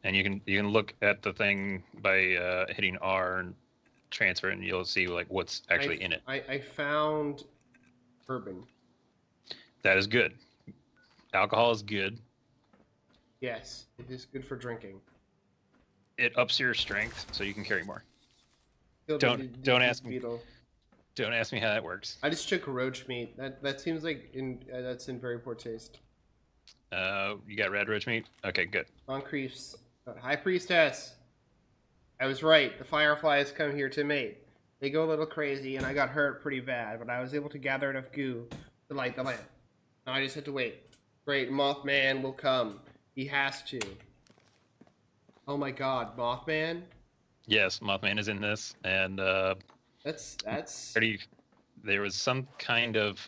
and you can look at the thing by hitting R and transfer, and you'll see like what's actually in it. I found bourbon. That is good. Alcohol is good. Yes, it is good for drinking. It ups your strength, so you can carry more. Killed Don't the ask me. beetle. Don't ask me how that works. I just took roach meat. That seems like that's in very poor taste. You got red roach meat? Okay, good. Moncrief's High Priestess. I was right. The fireflies come here to mate. They go a little crazy, and I got hurt pretty bad, but I was able to gather enough goo to light the lamp. Now I just have to wait. Great, Mothman will come. He has to. Oh my God, Mothman. Yes, Mothman is in this, and That's. there was some kind of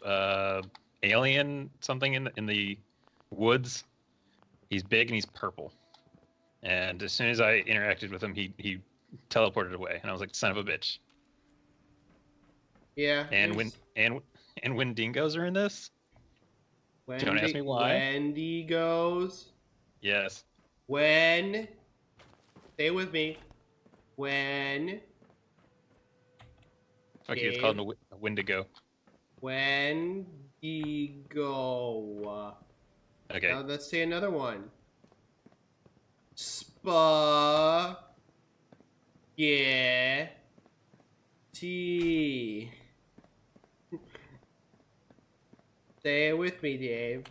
alien something in the woods. He's big and he's purple. And as soon as I interacted with him, he teleported away, and I was like, "Son of a bitch!" Yeah. And when dingoes are in this, don't ask me why. Wendy goes. Yes. When. Stay with me. When. Fuck you! It's called a Wendigo. Wendigo. Okay. Now let's say another one. Spa. Yeah. T. Stay with me, Dave.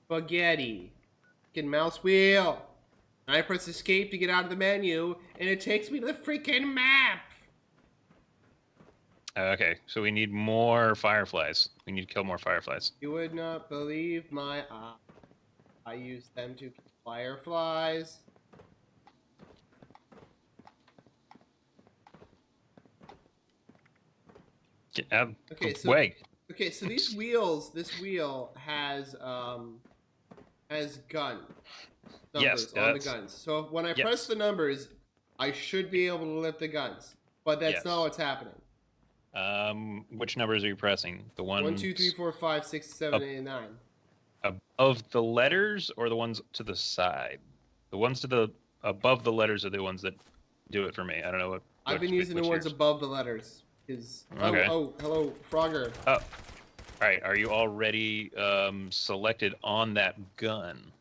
Spaghetti. Freaking mouse wheel. I press escape to get out of the menu, and it takes me to the freaking map. Okay, so we need more fireflies. We need to kill more fireflies. You would not believe my eyes. I used them to kill fireflies. Get out of Okay, the so way. okay, so these wheels, this wheel has gun numbers Yes, on the guns. So when I press the numbers, I should be able to lift the guns, but that's not what's happening. Which numbers are you pressing? The ones 1, 2, 3, 4, 5, 6, 7, 8, and 9. above the letters, or the ones to the side? The ones to the above the letters are the ones that do it for me. I don't know what. I've been using the ones above the letters. Okay. Oh, hello, Frogger. Oh, all right. Are you already selected on that gun?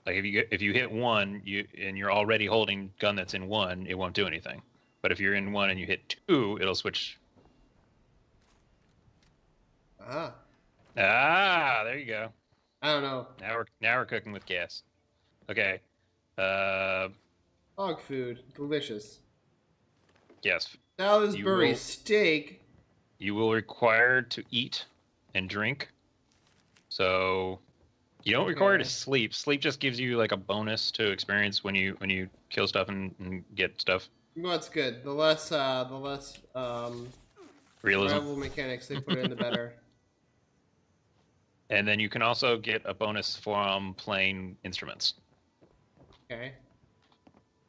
Like if you hit one, and you're already holding gun that's in one, it won't do anything. But if you're in one and you hit two, it'll switch. Ah, There you go. I don't know. Now we're cooking with gas. Okay. Dog food, delicious. Yes. Salisbury steak. You will require to eat and drink. So you don't require to sleep. Sleep just gives you like a bonus to experience when you kill stuff and get stuff. Well, that's good. The less Realism. survival mechanics they put in, the better. And then you can also get a bonus from playing instruments. Okay.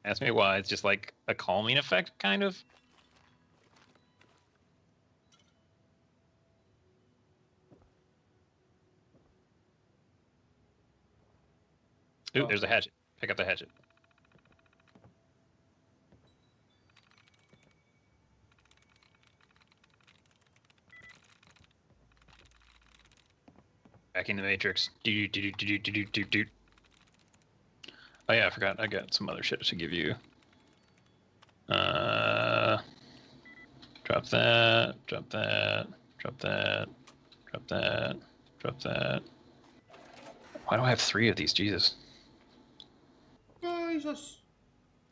Ask me why. It's just like a calming effect, kind of. Ooh, there's a hatchet. Pick up the hatchet. Back in the Matrix. Do. Oh yeah, I forgot. I got some other shit to give you. Drop that. Drop that. Drop that. Drop that. Drop that. Why do I have 3 of these? Jesus. Jesus.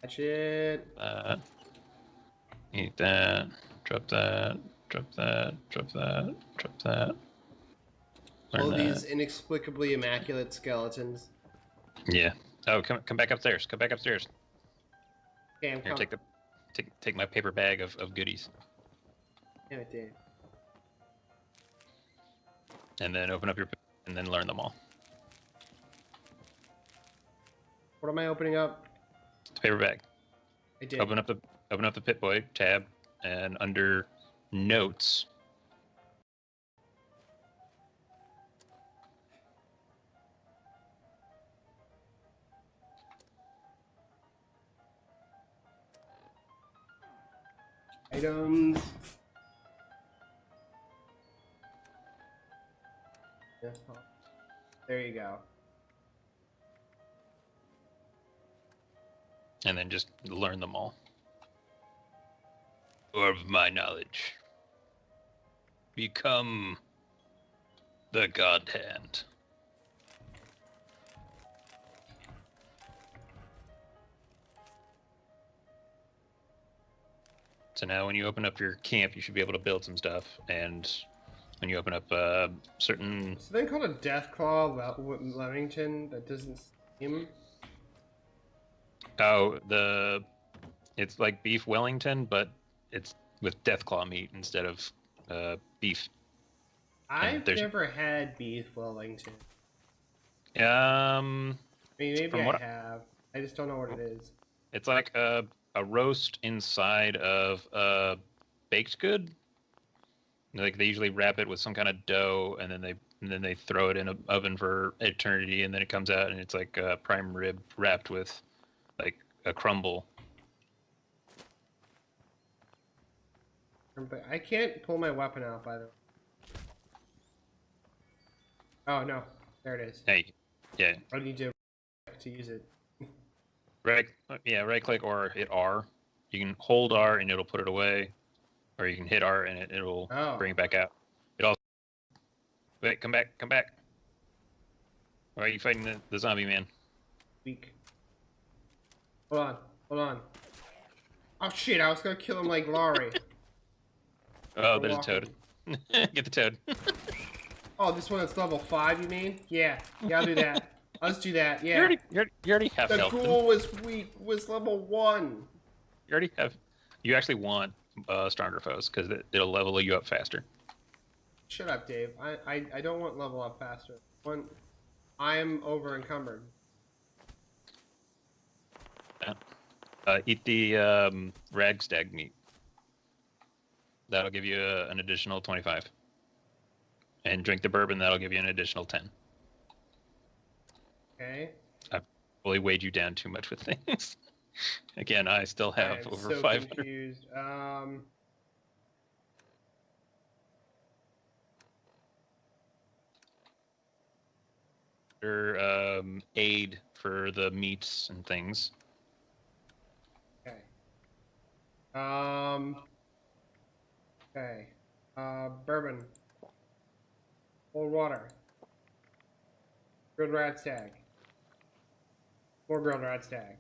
Hatchet. Eat that. Drop that. Drop that. Drop that. Drop that. All these inexplicably immaculate skeletons. Yeah. Oh, come back upstairs. Come back upstairs. Okay, I'm Here, coming. take my paper bag of goodies. Damn it, Dave. And then open up your and then learn them all. What am I opening up? The paper bag. I did. Open up the Pit Boy tab, and under notes. Items. There you go. And then just learn them all. Orb of my knowledge. Become the God Hand. So now when you open up your camp, you should be able to build some stuff. And when you open up certain... Something called a Deathclaw Leamington that doesn't seem... Oh, it's like beef Wellington, but it's with Deathclaw meat instead of beef. I've never had beef Wellington. I mean, maybe I have. I just don't know what it is. It's like a roast inside of a baked good. Like they usually wrap it with some kind of dough, and then they throw it in an oven for eternity, and then it comes out, and it's like a prime rib wrapped with like a crumble. But I can't pull my weapon out, by the way. Oh no, there it is. Hey, yeah. I need to use it. Right click or hit R. You can hold R and it'll put it away, or you can hit R and it'll bring it back out. It also wait, come back. Why are you fighting the zombie man? Weak. Hold on. Oh shit! I was gonna kill him like Laurie. Oh, there's a toad. Get the toad. Oh, this one is level 5, you mean? Yeah, I'll do that. Let's do that, yeah. You already have the health. The ghoul was weak, was level 1. You actually want stronger foes, because it'll level you up faster. Shut up, Dave. I don't want level up faster. I'm over encumbered. Yeah. Eat the ragstag meat. That'll give you an additional 25. And drink the bourbon, that'll give you an additional 10. Okay. I've probably weighed you down too much with things. Again, I still have over so 500. Confused. Aid for the meats and things. Okay. Okay. Bourbon. Cold water. Grilled rat stag. More grilled rat stag.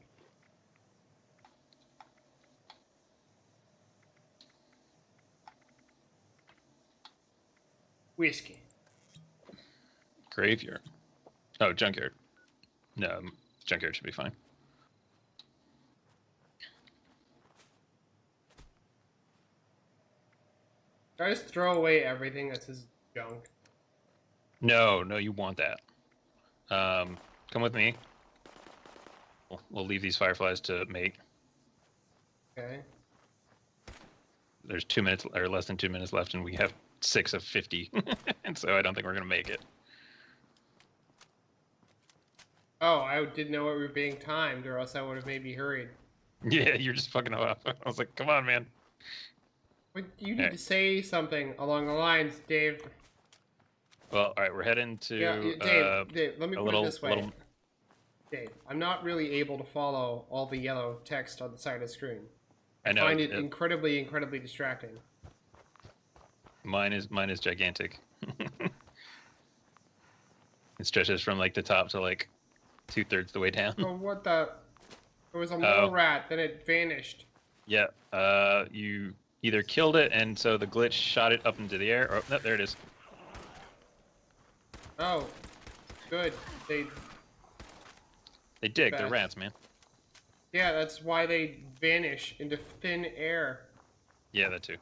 Whiskey. Graveyard. Oh, junkyard. No, junkyard should be fine. Should I just throw away everything that says junk? No, you want that. Come with me. We'll leave these fireflies to mate. Okay. There's 2 minutes, or less than 2 minutes left, and we have 6 of 50. And so I don't think we're going to make it. Oh, I didn't know we were being timed, or else I would have maybe hurried. Yeah, you're just fucking off. I was like, come on, man. But you need to say something along the lines, Dave. Well, all right, we're heading to Dave, let me put it this way. Dave, I'm not really able to follow all the yellow text on the side of the screen. I find it incredibly distracting. Mine is gigantic. It stretches from like the top to like 2/3 the way down. Oh, what the? It was a mole rat, then it vanished. Yeah, you either killed it, and so the glitch shot it up into the air, or no, there it is. Oh, good. They dig. They're rats, man. Yeah, that's why they vanish into thin air. Yeah, that too.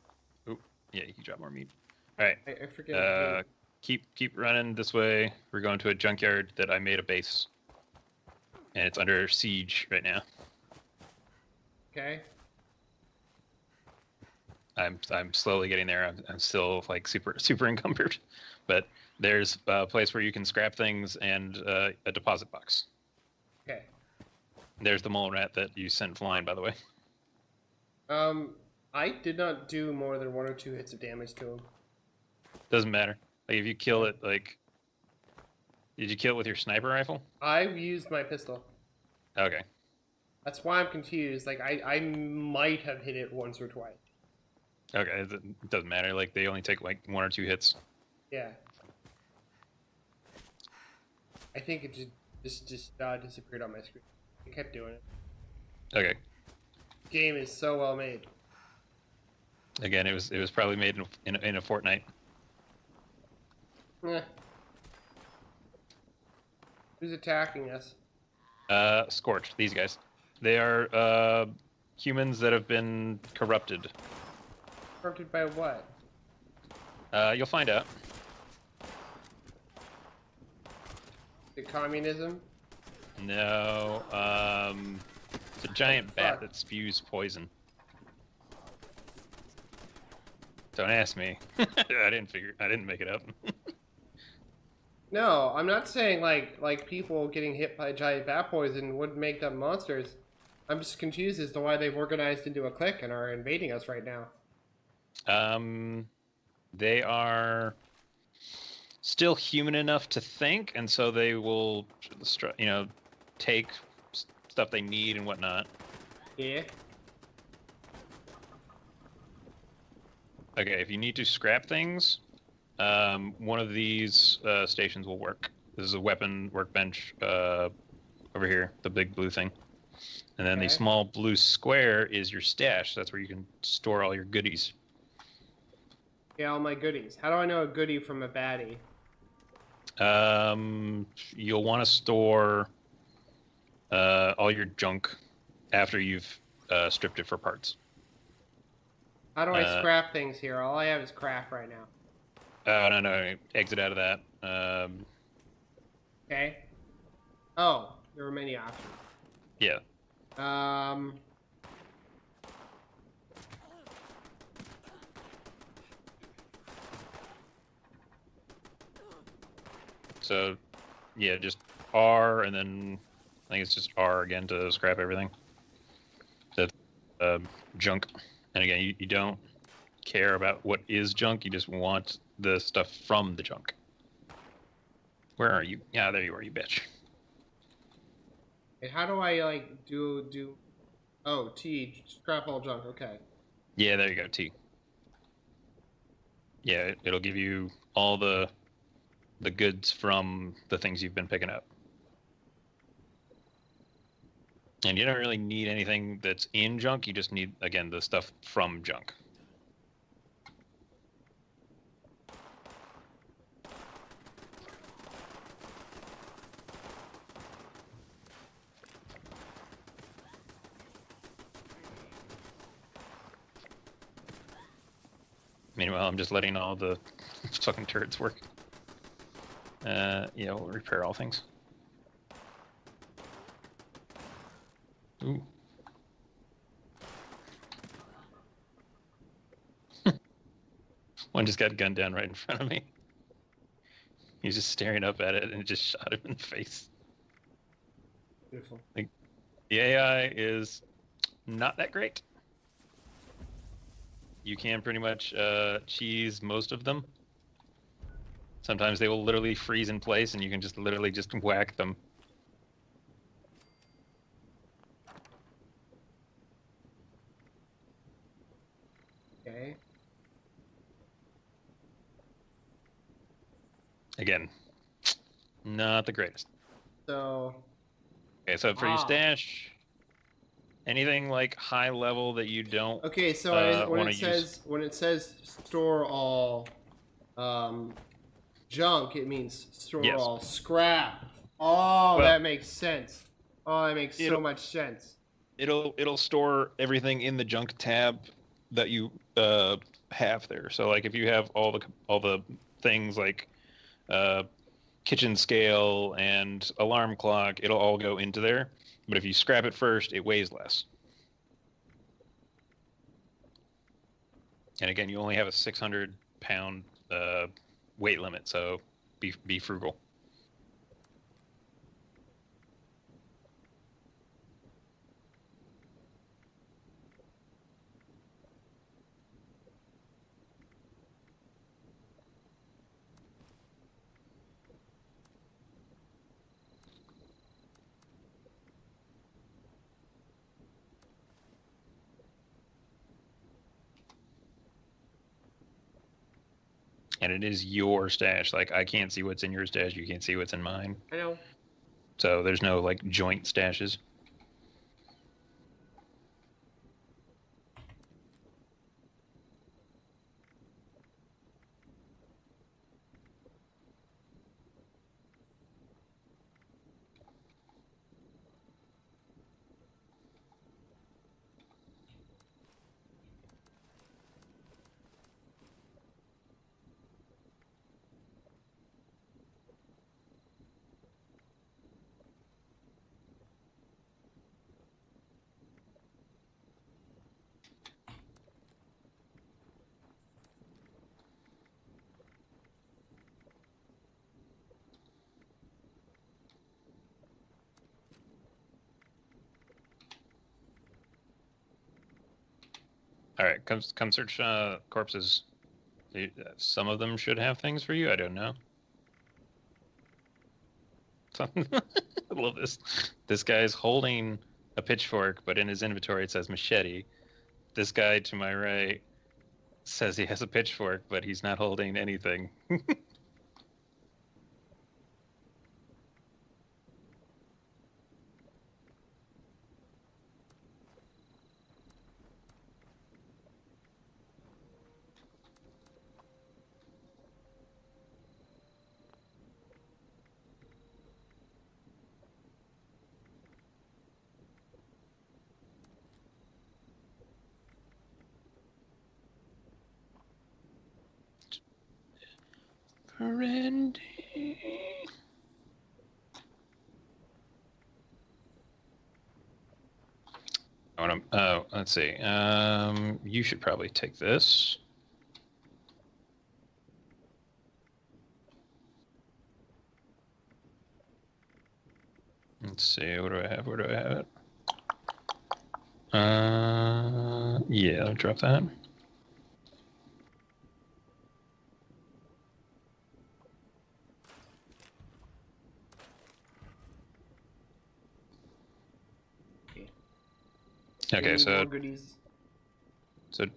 Oop. Yeah, you can drop more meat. All right. I forget. Keep running this way. We're going to a junkyard that I made a base, and it's under siege right now. Okay. I'm slowly getting there. I'm still like super encumbered, but there's a place where you can scrap things and a deposit box. Okay. There's the mole rat that you sent flying, by the way. I did not do more than 1 or 2 hits of damage to him. Doesn't matter. Like if you kill it, like, did you kill it with your sniper rifle? I used my pistol. Okay. That's why I'm confused. Like, I might have hit it once or twice. Okay, it doesn't matter. Like they only take like 1 or 2 hits. Yeah. I think it just disappeared on my screen. I kept doing it. Okay. Game is so well made. Again, it was probably made in a fortnight. Eh. Who's attacking us? Scorch. These guys. They are humans that have been corrupted. Corrupted by what? You'll find out. The communism? No. It's a giant bat Fuck. that spews poison. Don't ask me. I didn't make it up. No, I'm not saying like people getting hit by giant bat poison would make them monsters. I'm just confused as to why they've organized into a clique and are invading us right now. They are still human enough to think, and so they will, take stuff they need and whatnot. Yeah. Okay, if you need to scrap things, one of these stations will work. This is a weapon workbench over here, the big blue thing. And then the Okay. small blue square is your stash. That's where you can store all your goodies. Yeah, all my goodies. How do I know a goodie from a baddie? You'll want to store all your junk after you've stripped it for parts. How do I scrap things here? All I have is craft right now. No. Exit out of that. Okay. Oh, there were many options. Yeah. So, yeah, just R, and then I think it's just R again to scrap everything. That's junk. And again, you don't care about what is junk, you just want the stuff from the junk. Where are you? Yeah, there you are, you bitch. And how do I like do? Oh, T scrap all junk. Okay. Yeah, there you go, T. Yeah, it'll give you all the goods from the things you've been picking up. And you don't really need anything that's in junk, you just need, again, the stuff from junk. Meanwhile, I'm just letting all the fucking turrets work. Yeah, we'll repair all things. Ooh. One just got gunned down right in front of me. He's just staring up at it and it just shot him in the face. Beautiful. The AI is not that great. You can pretty much cheese most of them. Sometimes they will literally freeze in place and you can just literally just whack them. Okay. Again, not the greatest. So. Okay, so for your stash, anything like high level that you don't Okay, so when it says store all junk, it means store all scrap. Oh, well, that makes sense. Oh, that makes so much sense. It'll store everything in the junk tab that you have there. So like if you have all the things like kitchen scale and alarm clock, it'll all go into there. But if you scrap it first, it weighs less. And again, you only have a 600-pound weight limit, so be frugal. And it is your stash. Like, I can't see what's in your stash. You can't see what's in mine. I know. So there's no, like, joint stashes. All right, come search corpses. Some of them should have things for you. I don't know. I love this. This guy's holding a pitchfork, but in his inventory it says machete. This guy to my right says he has a pitchfork, but he's not holding anything. Randy. Let's see. You should probably take this. Let's see. What do I have? Where do I have it? Yeah, I'll drop that. Okay, Any so more goodies?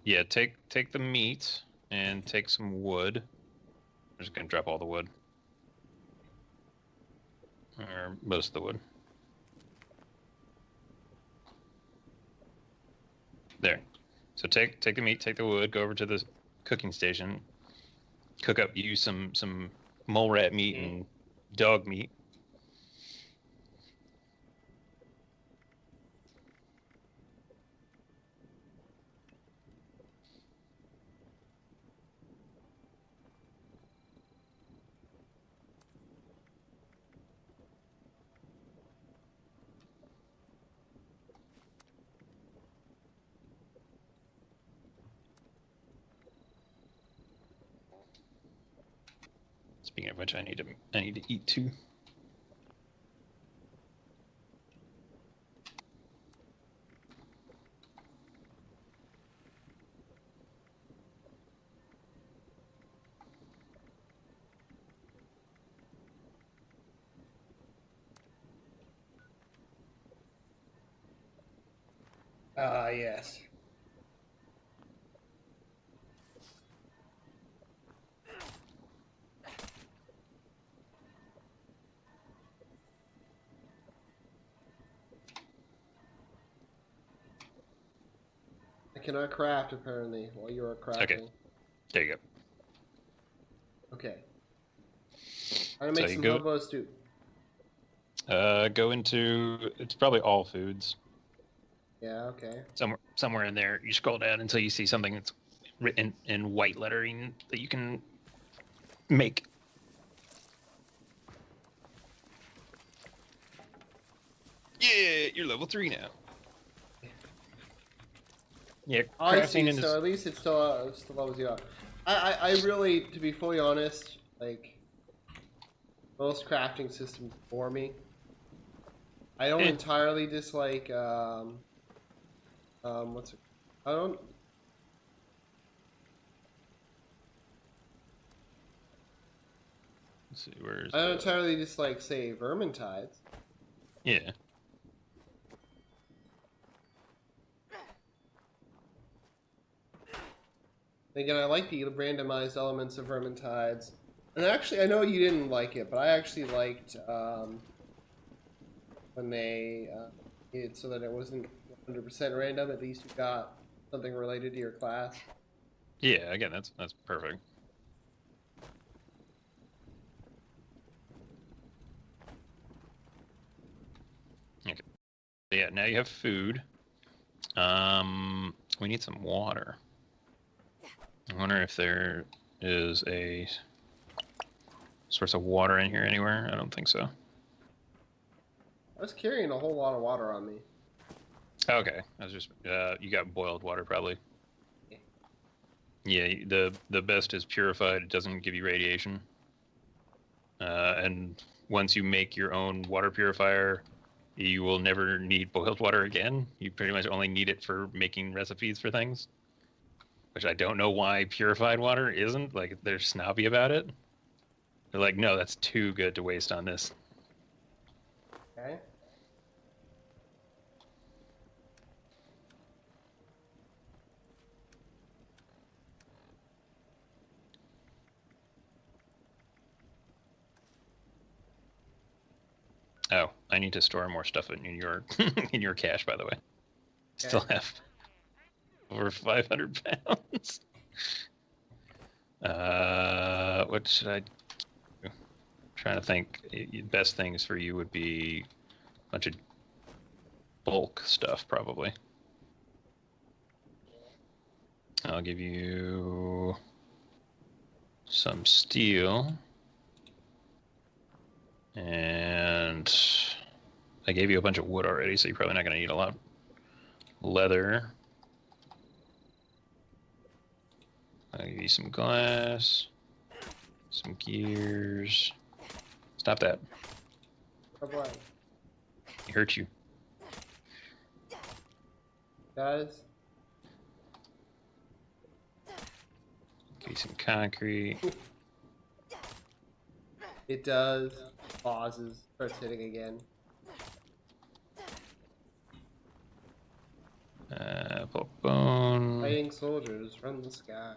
yeah, take the meat and take some wood. I'm just gonna drop all the wood, or most of the wood. There. So take the meat, take the wood, go over to the cooking station, cook up you some mole rat meat and dog meat. Speaking of which, I need to eat too. Yes. I cannot craft, apparently, while you are crafting. Okay. There you go. Okay. I'm gonna make some hobo stew. Go into, it's probably all foods. Yeah, okay. Somewhere in there. You scroll down until you see something that's written in white lettering that you can make. Yeah, you're level 3 now. Yeah, I crafting see. So at least it's still levels you up. I really, to be fully honest, like most crafting systems bore me. I don't entirely dislike what's it? I don't. Let's see, where's I don't entirely dislike, say, Vermintides. Yeah. And again, I like the randomized elements of Vermintides. And actually, I know you didn't like it, but I actually liked when they made it so that it wasn't 100% random. At least you got something related to your class. Yeah, again, that's perfect. Okay. Yeah, now you have food. We need some water. I wonder if there is a source of water in here anywhere. I don't think so. I was carrying a whole lot of water on me. Okay, I was just you got boiled water probably. Yeah, the best is purified. It doesn't give you radiation. And once you make your own water purifier, you will never need boiled water again. You pretty much only need it for making recipes for things. Which I don't know why purified water isn't. Like, they're snobby about it. They're like, no, that's too good to waste on this. Okay. Oh, I need to store more stuff in your in your cache, by the way. Still Okay. have over 500 pounds. What should I do? I'm trying to think. Best things for you would be a bunch of bulk stuff, probably. I'll give you some steel. And I gave you a bunch of wood already, so you're probably not going to need a lot. Leather. I'll give you some glass. Some gears. Stop that. Oh boy. It hurt you. Guys. Give you some concrete. It does. Pauses. Starts hitting again. Bulk bone. Fighting soldiers from the sky.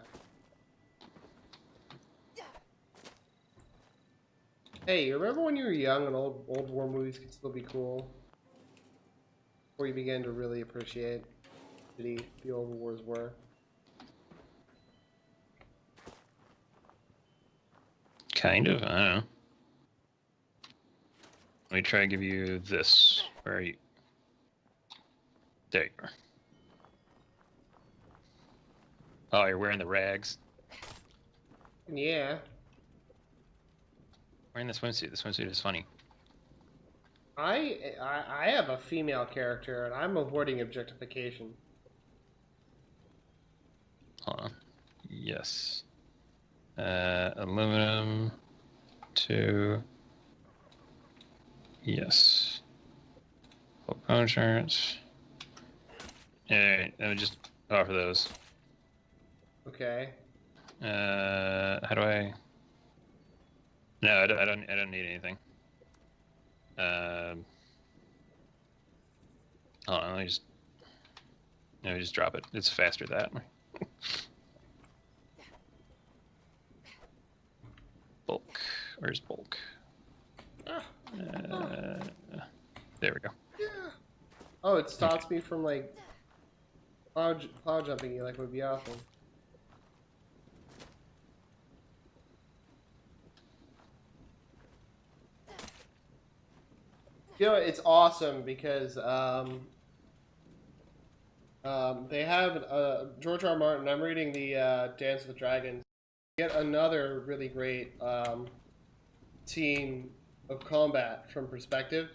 Hey, you remember when you were young and old war movies could still be cool? Before you began to really appreciate the old wars were? Kind of. I don't know. Let me try to give you this. Where are you? There you are. Oh, you're wearing the rags. Yeah. Wearing the swimsuit. The swimsuit is funny. I have a female character and I'm avoiding objectification. Hold on. Yes. Aluminum. 2. Yes. Full bone insurance. Alright, let me just offer those. Okay. How do I? No, I don't need anything. Hold on, let me just drop it. It's faster that way. Bulk. Where's bulk? There we go. Yeah. Oh, it stops me from like cloud jumping you like would be awesome. You know, it's awesome because they have George R. R. Martin. I'm reading the Dance with Dragons. Yet another really great scene of combat from perspective.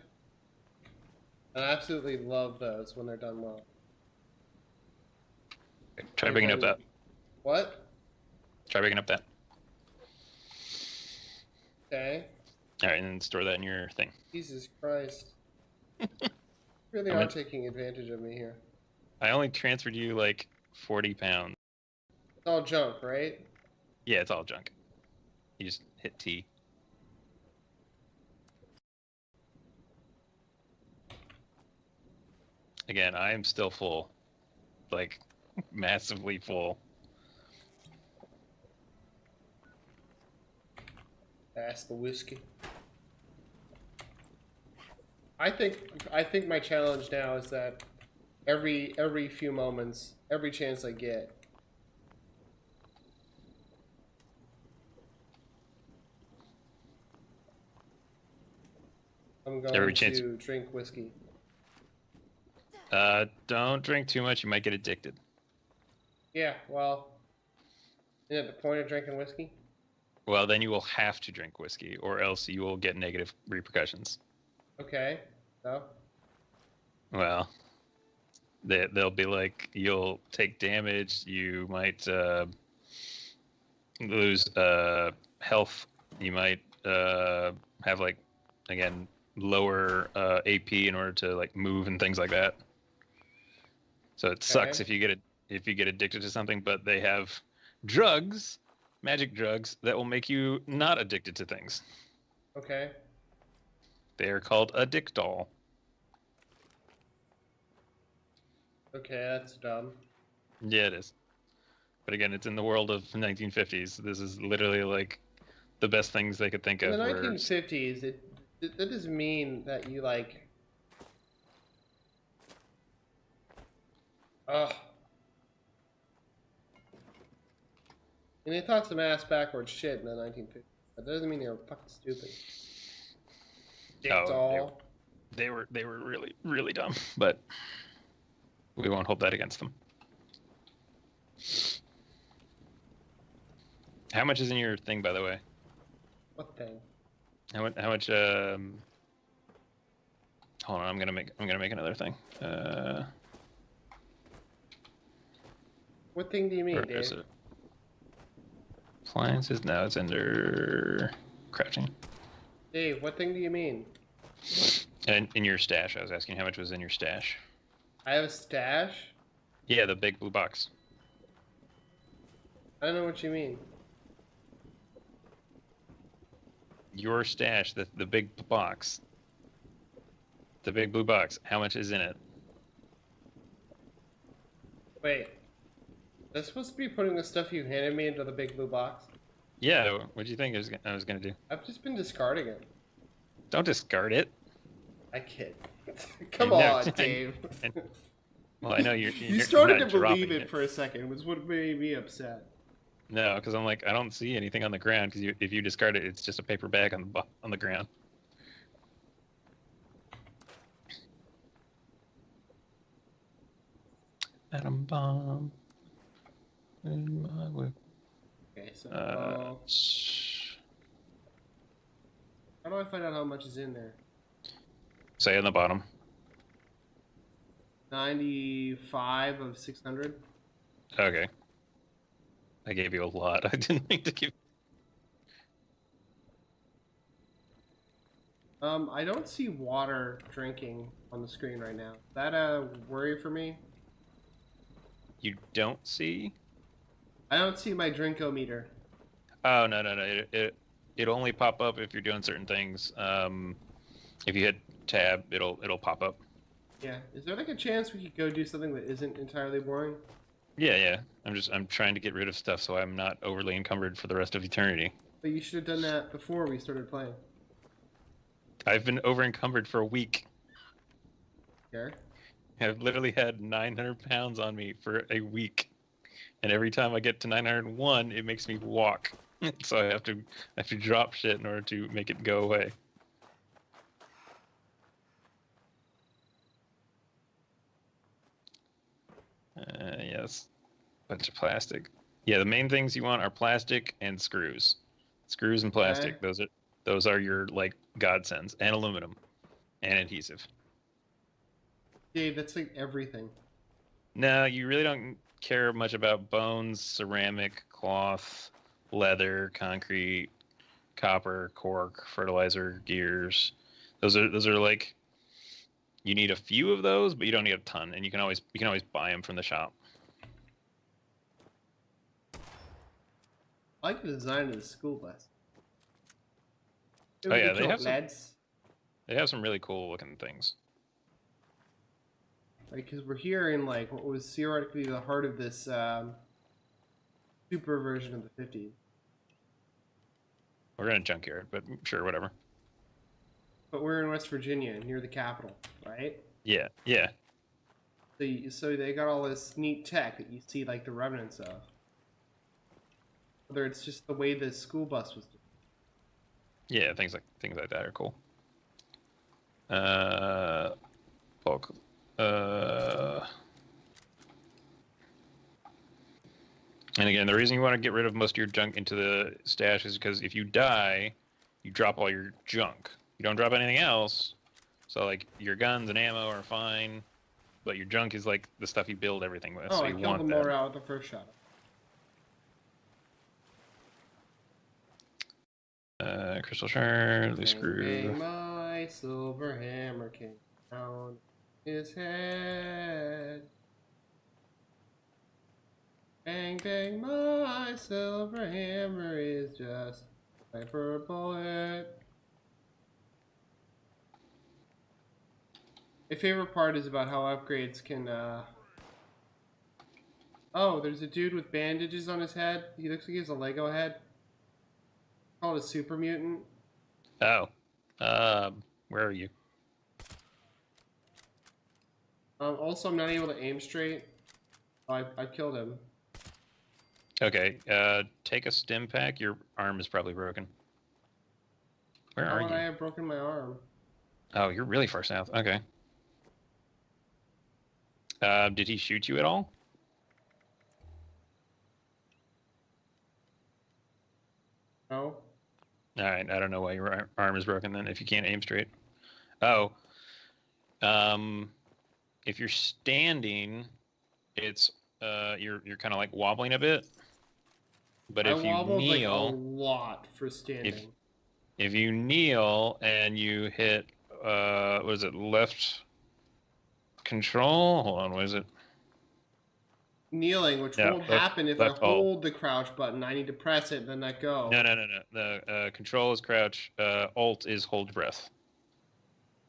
And I absolutely love those when they're done well. Try bringing up that. What? Try bringing up that. Okay. All right, and then store that in your thing. Jesus Christ. Really are taking advantage of me here. I only transferred you like 40 pounds. It's all junk, right? Yeah, it's all junk. You just hit T. Again, I am still full. Like, massively full. That's the whiskey. I think my challenge now is that every few moments, every chance I get, I'm Every going chance. to drink whiskey. Don't drink too much. You might get addicted. Yeah, well, isn't that the point of drinking whiskey? Well, then you will have to drink whiskey, or else you will get negative repercussions. Okay, so Well, they'll be like, you'll take damage. You might lose health. You might have like, again, lower AP in order to like move and things like that. So it sucks Okay. if you get addicted to something, but they have drugs, magic drugs that will make you not addicted to things. Okay. They are called Addictol. Okay, that's dumb. Yeah, it is. But again, it's in the world of 1950s. This is literally like the best things they could think In of. the Were 1950s, that doesn't mean that you like. Ugh. And they taught some ass backwards shit in the 1950s. That doesn't mean they were fucking stupid. Oh, they were really really dumb. But we won't hold that against them. How much is in your thing, by the way? What thing? How much? Hold on, I'm gonna make another thing. What thing do you mean, Where is Dave? it? Appliances. No, it's under crafting. Dave, what thing do you mean? And in your stash, I was asking how much was in your stash. I have a stash? Yeah, the big blue box. I don't know what you mean. Your stash, the big box. The big blue box. How much is in it? Wait. That's supposed to be putting the stuff you handed me into the big blue box? Yeah, what do you think I was gonna do? I've just been discarding it. Don't discard it. I kid. Come I know, on, Dave. Well, I know you're. You you're started not to believe dropping it for a second, was what made me upset. No, because I'm like, I don't see anything on the ground. Because if you discard it, it's just a paper bag on the ground. Atom bomb. In my whip. Okay, so how do I find out how much is in there? Say on the bottom. 95 of 600. Okay. I gave you a lot. I didn't mean to give. I don't see water drinking on the screen right now. Is that a worry for me? You don't see? I don't see my drinkometer. Oh no. It only pop up if you're doing certain things. If you hit tab, it'll pop up. Yeah. Is there like a chance we could go do something that isn't entirely boring? Yeah. I'm trying to get rid of stuff so I'm not overly encumbered for the rest of eternity. But you should have done that before we started playing. I've been over encumbered for a week. Okay. I've literally had 900 pounds on me for a week, and every time I get to 901, it makes me walk. So I have to drop shit in order to make it go away. Yes, bunch of plastic. Yeah, the main things you want are plastic and screws. Screws and plastic. Okay. Those are your like godsends, and aluminum, and adhesive. Dave, that's like everything. No, you really don't care much about bones, ceramic, cloth, leather, concrete, copper, cork, fertilizer, gears. Those are like, you need a few of those, but you don't need a ton, and you can always buy them from the shop. I like the design of the school bus. Oh yeah, they have lads. They have some really cool looking things. Like, because we're here in like what was theoretically the heart of this super version of the 50s. We're in a junkyard, but sure, whatever. But we're in West Virginia, near the capital, right? Yeah, yeah. So they got all this neat tech that you see like the remnants of. Whether it's just the way the school bus was. Yeah, things like that are cool. Bulk. And again, the reason you want to get rid of most of your junk into the stash is because if you die, you drop all your junk. You don't drop anything else, so like your guns and ammo are fine, but your junk is like the stuff you build everything with. Oh, so I you killed want them that. more out with the first shot. Crystal shard, loose Bang, screw. bang, my silver hammer came down his head. Bang, bang, my silver hammer is just a sniper bullet. My favorite part is about how upgrades can, Oh, there's a dude with bandages on his head. He looks like he has a Lego head. Called a super mutant. Oh, where are you? Also, I'm not able to aim straight. I killed him. Okay, take a stim pack. Your arm is probably broken. Where How are would you? I have broken my arm? Oh, you're really far south. Okay. Did he shoot you at all? No. All right, I don't know why your arm is broken then if you can't aim straight. Oh, if you're standing, it's you're kind of like wobbling a bit. But I if you wobbled like a kneel, lot for standing. if you kneel and you hit what is it, left control? Hold on, what is it? Kneeling, which No, won't left- happen if I left alt. hold the crouch button. I need to press it, then let go. No. The control is crouch. Alt is hold breath.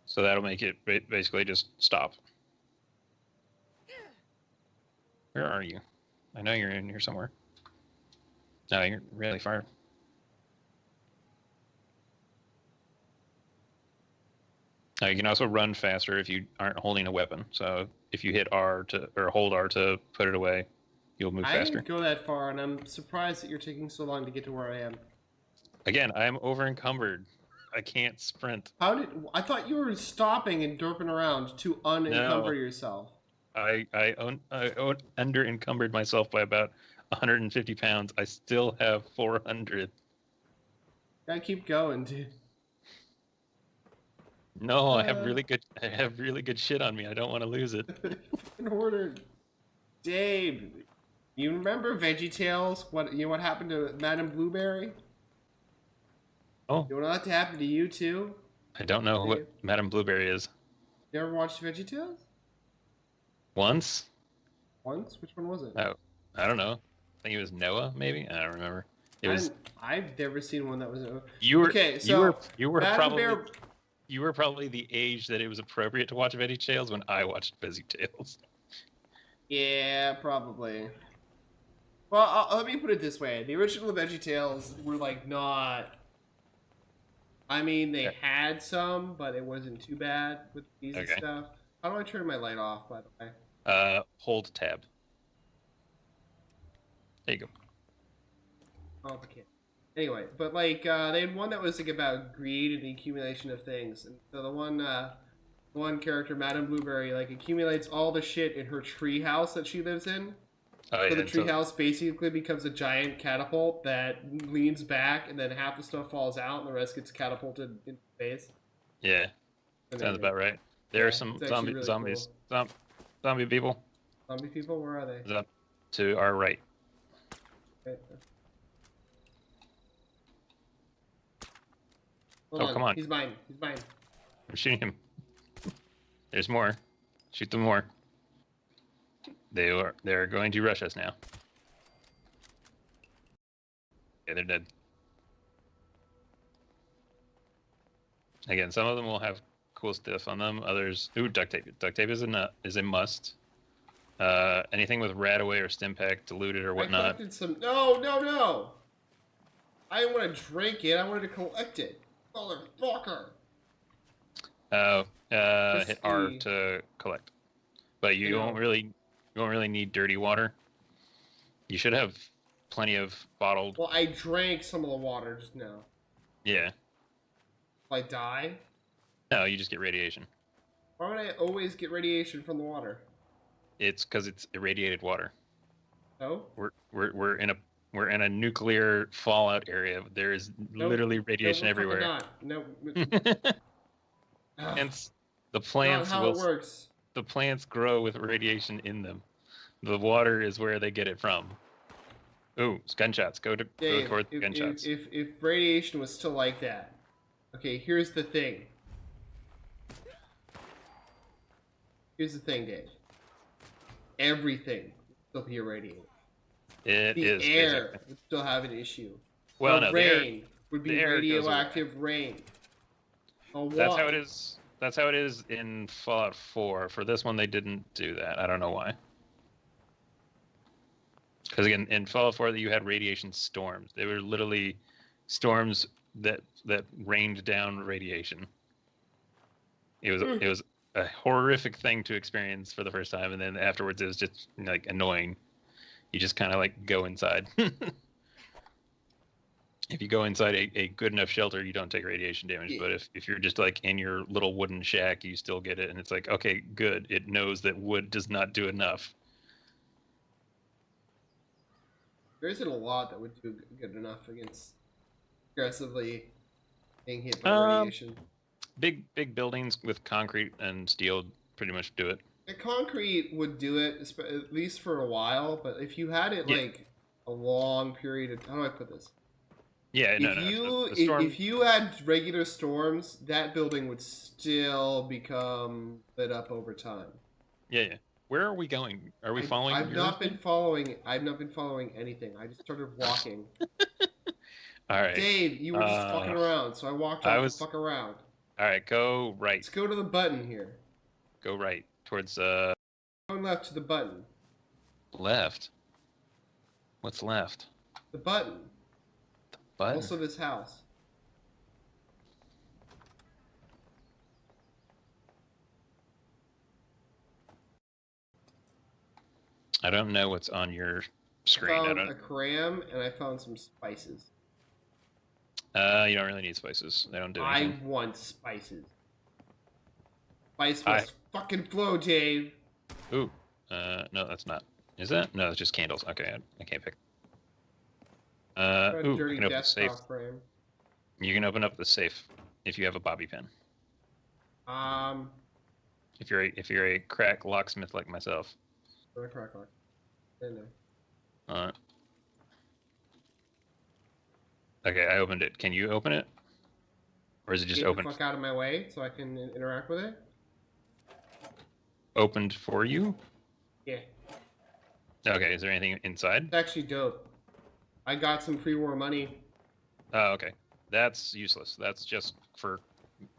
So that'll make it basically just stop. Where are you? I know you're in here somewhere. No, you're really far. You can also run faster if you aren't holding a weapon. So if you hit R to or hold R to put it away, you'll move I faster. didn't go that far, and I'm surprised that you're taking so long to get to where I am. Again, I'm over encumbered. I can't sprint. I thought you were stopping and derping around to unencumber No. yourself. I under encumbered myself by about 150 pounds. I still have 400. Gotta keep going, dude. No, I have really good shit on me. I don't want to lose it. In order, Dave. You remember VeggieTales? What happened to Madame Blueberry? Oh, You want that to happen to you too? I don't know what Madame Blueberry is. You ever watched VeggieTales? Once? Once? Which one was it? Oh, I don't know. I think it was Noah, maybe. I don't remember. It was. I've never seen one that was. You were. Okay, so you were Madame probably. Bear... You were probably the age that it was appropriate to watch VeggieTales when I watched VeggieTales. Yeah, probably. Well, let me put it this way: the original VeggieTales were like not. I mean, they had some, but it wasn't too bad with the easy stuff. How do I turn my light off, by the way? Hold tab. There you go. Oh, okay. Anyway, but like they had one that was like about greed and the accumulation of things, and so the one character, Madame Blueberry, like accumulates all the shit in her tree house that she lives in. Oh, So the treehouse basically becomes a giant catapult that leans back, and then half the stuff falls out, and the rest gets catapulted into space. Yeah, sounds about right. There are some zombie really zombies, cool. zombie people. Zombie people, where are they? Up to our right. Okay. Oh, come on! He's mine. He's mine. I'm shooting him. There's more. Shoot them more. They're going to rush us now. Yeah, they're dead. Again, some of them will have cool stuff on them. Others, duct tape. Duct tape is a must. Anything with Radaway or Stimpack, diluted or whatnot. I collected some. No. I didn't want to drink it. I wanted to collect it. Motherfucker. Oh, Let's hit R see. to collect. But You you know. won't really need dirty water. You should have plenty of bottled. Well, I drank some of the water just now. Yeah. Will I die? No, you just get radiation. Why would I always get radiation from the water? It's because it's irradiated water. No? We're in a nuclear fallout area. There is Nope. literally No, radiation we're fucking everywhere. not. No. Hence, the Not plants how it works. the plants grow with radiation in them. The water is where they get it from. Ooh, it's gunshots. Go Dave, towards the gunshots. if radiation was still like that, okay, here's the thing. Here's the thing, Dave. Everything would still be irradiated. It The is air basically. would still have an issue. Well, the no, rain would be the air goes away. radioactive rain. That's how it is. That's how it is in Fallout 4. For this one, they didn't do that. I don't know why. Because again, in Fallout 4, you had radiation storms. They were literally storms that rained down radiation. It was a horrific thing to experience for the first time, and then afterwards, it was just like annoying. You just kind of like go inside. If you go inside a good enough shelter, you don't take radiation damage. Yeah. But if you're just like in your little wooden shack, you still get it. And it's like, okay, good. It knows that wood does not do enough. There isn't a lot that would do good enough against aggressively being hit by radiation. Big buildings with concrete and steel pretty much do it. The concrete would do it, at least for a while. But if you had it Yeah. like a long period of, how do I put this? Yeah, no. The storm, If you had regular storms, that building would still become lit up over time. yeah. Where are we going? Are we following? I've not been following anything. I just started walking. All right. Dave, you were just fucking around, so I walked off to fuck around. All right, go right. Let's go to the button here. Go right towards Going left to the button. left. What's left? The button. Button. Also this house. I don't know what's on your screen. I found a cram and I found some spices. You don't really need spices. They don't do anything. I want spices. Spice must fucking flow, Dave. Ooh. No, that's not. Is that? No, it's just candles. Okay, I can't pick. Ooh, Dirty you can open the safe. desktop frame. You can open up the safe if you have a bobby pin. If you're a crack locksmith like myself. Where the crack lock? In there. Okay, I opened it. Can you open it? Or is it just Get open? the fuck out of my way so I can interact with it? Opened for you? Yeah. Okay, is there anything inside? It's actually dope. I got some pre-war money. Oh, okay. That's useless. That's just for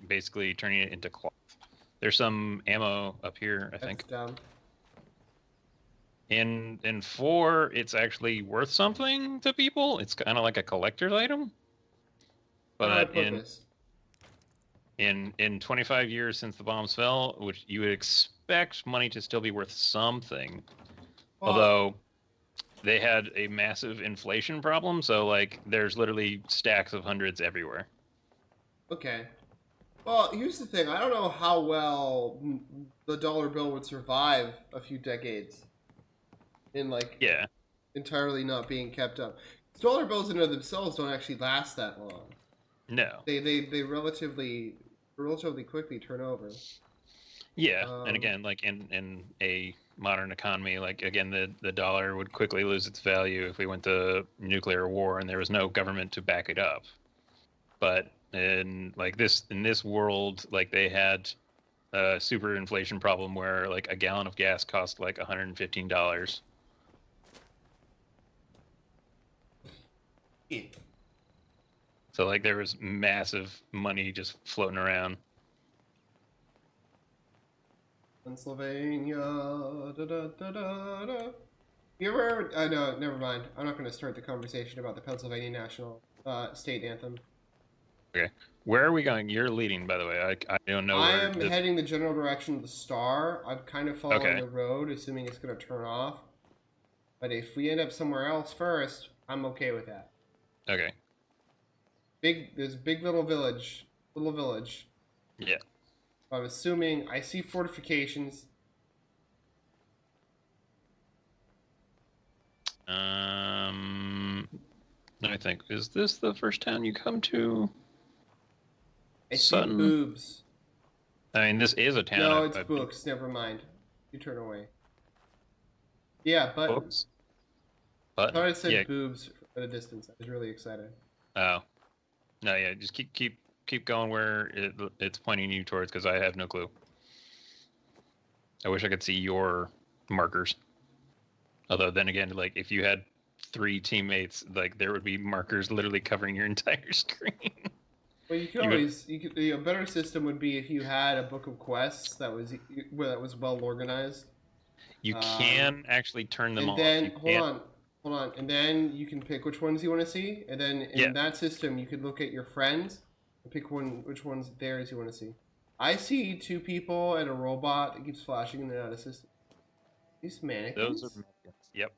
basically turning it into cloth. There's some ammo up here, I think. That's dumb. In 4, it's actually worth something to people. It's kind of like a collector's item. But in 25 years since the bombs fell, which you would expect money to still be worth something, although they had a massive inflation problem, so like there's literally stacks of hundreds everywhere. Okay. Well, here's the thing. I don't know how well the dollar bill would survive a few decades in entirely not being kept up. Dollar bills in and of themselves don't actually last that long. No. They relatively quickly turn over. Yeah, and again, like in a modern economy, like again, the dollar would quickly lose its value if we went to nuclear war and there was no government to back it up. But in this world, like they had a super inflation problem where like a gallon of gas cost like $115. Yeah. So like there was massive money just floating around. Pennsylvania. Da, da, da, da, da. You ever? No, never mind. I'm not going to start the conversation about the Pennsylvania National state anthem. Okay. Where are we going? You're leading, by the way. I don't know I where am this... heading the general direction of the star. I'm kind of following Okay. the road, assuming it's going to turn off. But if we end up somewhere else first, I'm okay with that. Okay. There's a big little village. Little village. Yeah. I'm assuming I see fortifications. Let me think. Is this the first town you come to? I see Sutton? boobs. I mean, this is a town. No, it's books. Never mind. You turn away. Yeah, button. Books? I Button. thought it said Yeah. boobs at a distance. I was really excited. Oh. No, yeah. Just keep going where it's pointing you towards, because I have no clue. I wish I could see your markers. Although then again, like if you had 3 teammates, like there would be markers literally covering your entire screen. Well, you could always a better system would be if you had a book of quests that was well organized. You can actually turn them off. And then hold on, and then you can pick which ones you want to see, and then in that system you could look at your friends and pick which ones theirs you want to see. I see 2 people and a robot that keeps flashing in and out of system. These mannequins. Those are mannequins. Yep.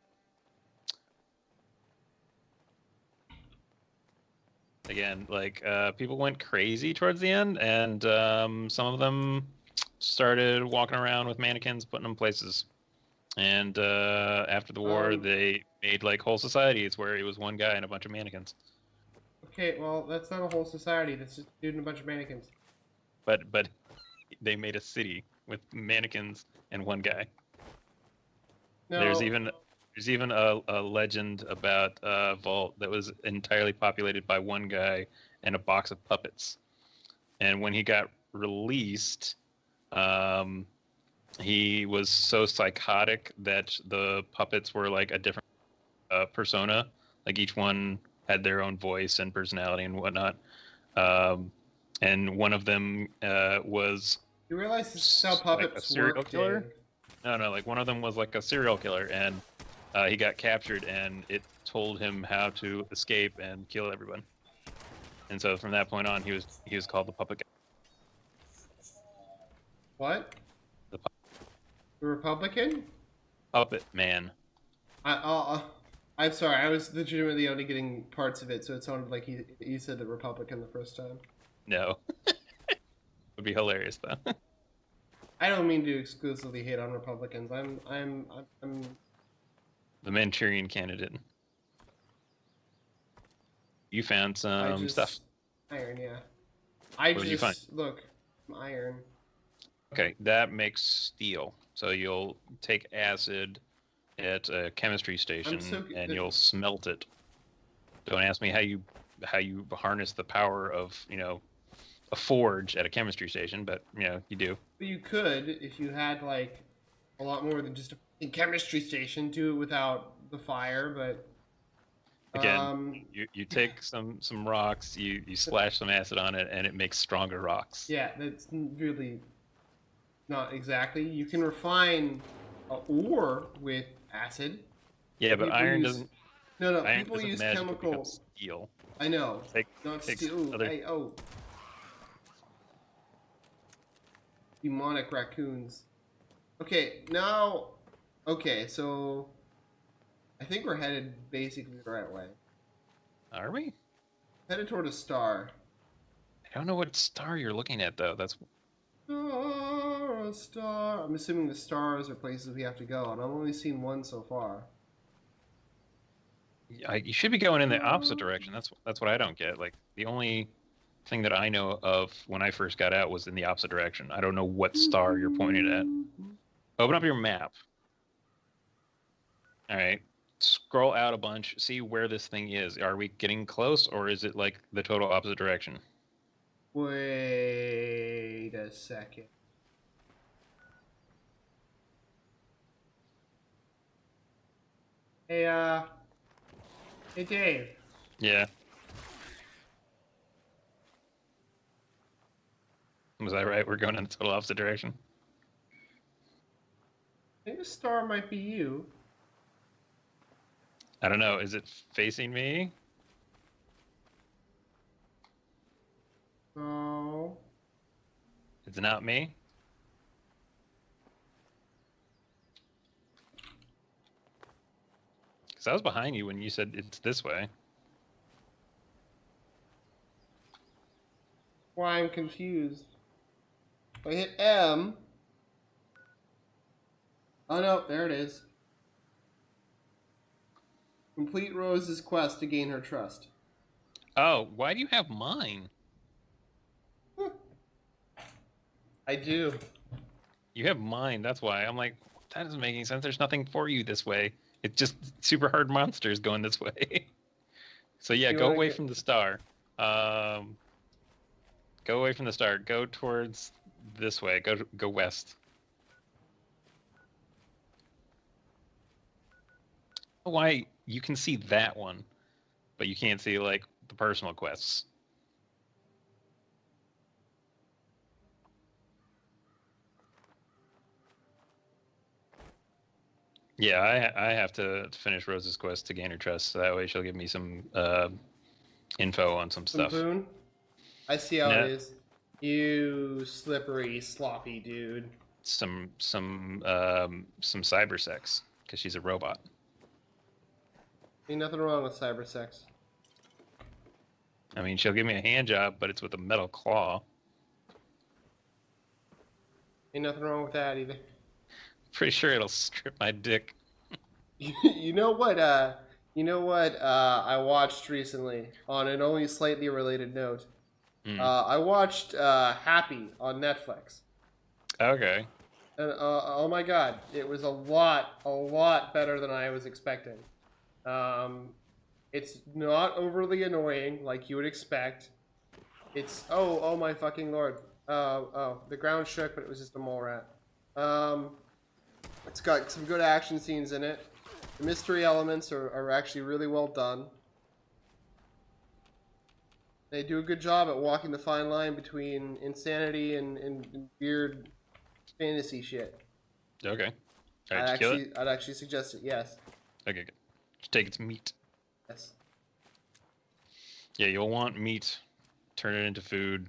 Again, like people went crazy towards the end, and some of them started walking around with mannequins, putting them places. And after the war, they made like whole societies where it was one guy and a bunch of mannequins. Okay, well that's not a whole society. That's just a dude and a bunch of mannequins. But they made a city with mannequins and one guy. No. There's even a legend about a vault that was entirely populated by one guy and a box of puppets. And when he got released, he was so psychotic that the puppets were like a different persona. Like each one had their own voice and personality and whatnot. And one of them was... You realize this is how puppets like a serial killer? Dave. No, like one of them was like a serial killer, and he got captured, and it told him how to escape and kill everyone. And so from that point on, he was called the Puppet Guy. What? The Republican? Puppet Man. I'm sorry. I was legitimately only getting parts of it, so it sounded like he said the Republican the first time. No. Would be hilarious though. I don't mean to exclusively hate on Republicans. I'm The Manchurian Candidate. You found some stuff. Iron, yeah. What did you find? Look, iron. Okay, that makes steel. So you'll take acid at a chemistry station and you'll smelt it. Don't ask me how you harness the power of, a forge at a chemistry station, but you do. But you could, if you had like a lot more than just a chemistry station, do it without the fire. But again, you take some rocks, you splash some acid on it, and it makes stronger rocks. Yeah, that's really not exactly. You can refine ore with acid. Yeah, but iron doesn't. No. Iron People use chemical chemical steel. I know. Not steel. Demonic raccoons. Okay, now... Okay, so... I think we're headed basically the right way. Are we? Headed toward a star. I don't know what star you're looking at, though. That's... Star. I'm assuming the stars are places we have to go, and I've only seen one so far. You should be going in the opposite direction. That's what I don't get. Like, the only thing that I know of when I first got out was in the opposite direction. I don't know what star you're pointing at. Open up your map. All right. Scroll out a bunch. See where this thing is. Are we getting close, or is it like the total opposite direction? Wait a second. Hey, hey Dave. Yeah. Was I right? We're going in the total opposite direction. I think the star might be you. I don't know. Is it facing me? It's not me. Because I was behind you when you said it's this way. Why I'm confused. If I hit M. Oh no, there it is. Complete Rose's quest to gain her trust. Oh, why do you have mine? I do. You have mine. That's why. I'm like, that doesn't make any sense. There's nothing for you this way. It's just super hard monsters going this way. So yeah, You go wanna away get- from the star. Go away from the star. Go towards this way. Go west. Why you can see that one, but you can't see like the personal quests. Yeah, I have to finish Rose's quest to gain her trust, so that way she'll give me some info on some Some stuff. boon? I see how Nah. it is. You slippery, sloppy dude. Some cyber sex because she's a robot. Ain't nothing wrong with cyber sex. I mean, she'll give me a hand job, but it's with a metal claw. Ain't nothing wrong with that either. Pretty sure it'll strip my dick. You know what? I watched recently on an only slightly related note. Mm. I watched Happy on Netflix, Okay. and oh my god, it was a lot better than I was expecting. It's not overly annoying like you would expect. It's oh my fucking lord. The ground shook, but it was just a mole rat. It's got some good action scenes in it. The mystery elements are actually really well done. They do a good job at walking the fine line between insanity and weird fantasy shit. Okay. All right, did you kill it? I'd actually suggest it, yes. Okay, good. Just take its meat. Yes. Yeah, you'll want meat. Turn it into food.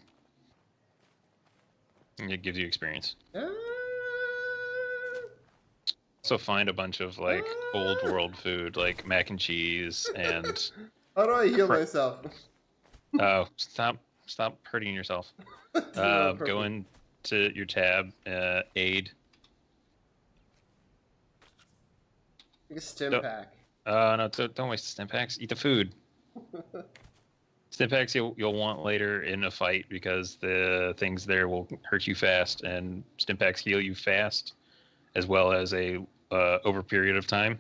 And it gives you experience. Also find a bunch of like old world food, like mac and cheese and How do I heal Cra- myself? oh, stop hurting yourself. Go into your tab, aid. Like a stim Don't- pack. No, don't waste stim packs. Eat the food. Stim packs you'll want later in a fight because the things there will hurt you fast, and stim packs heal you fast, as well as a over period of time.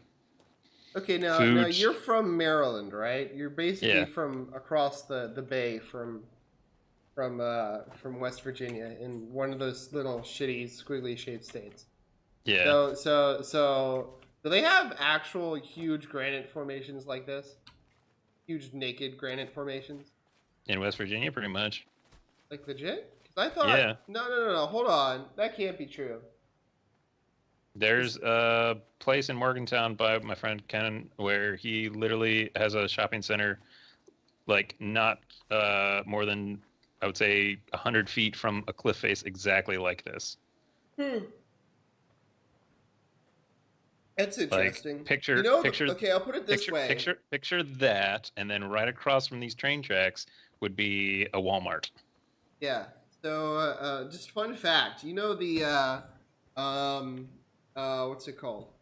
Okay, now Food. you're from Maryland, right? You're basically Yeah. from across the bay from West Virginia in one of those little shitty squiggly shaped states. Yeah. So do they have actual huge granite formations like this? Huge naked granite formations? In West Virginia, pretty much. Like legit? 'Cause I thought Yeah. No, hold on. That can't be true. There's a place in Morgantown by my friend Ken where he literally has a shopping center, like not more than I would say 100 feet from a cliff face, exactly like this. That's interesting. Like picture, okay, I'll put it this way. picture that, and then right across from these train tracks would be a Walmart. Yeah. So, just fun fact. You know the what's it called?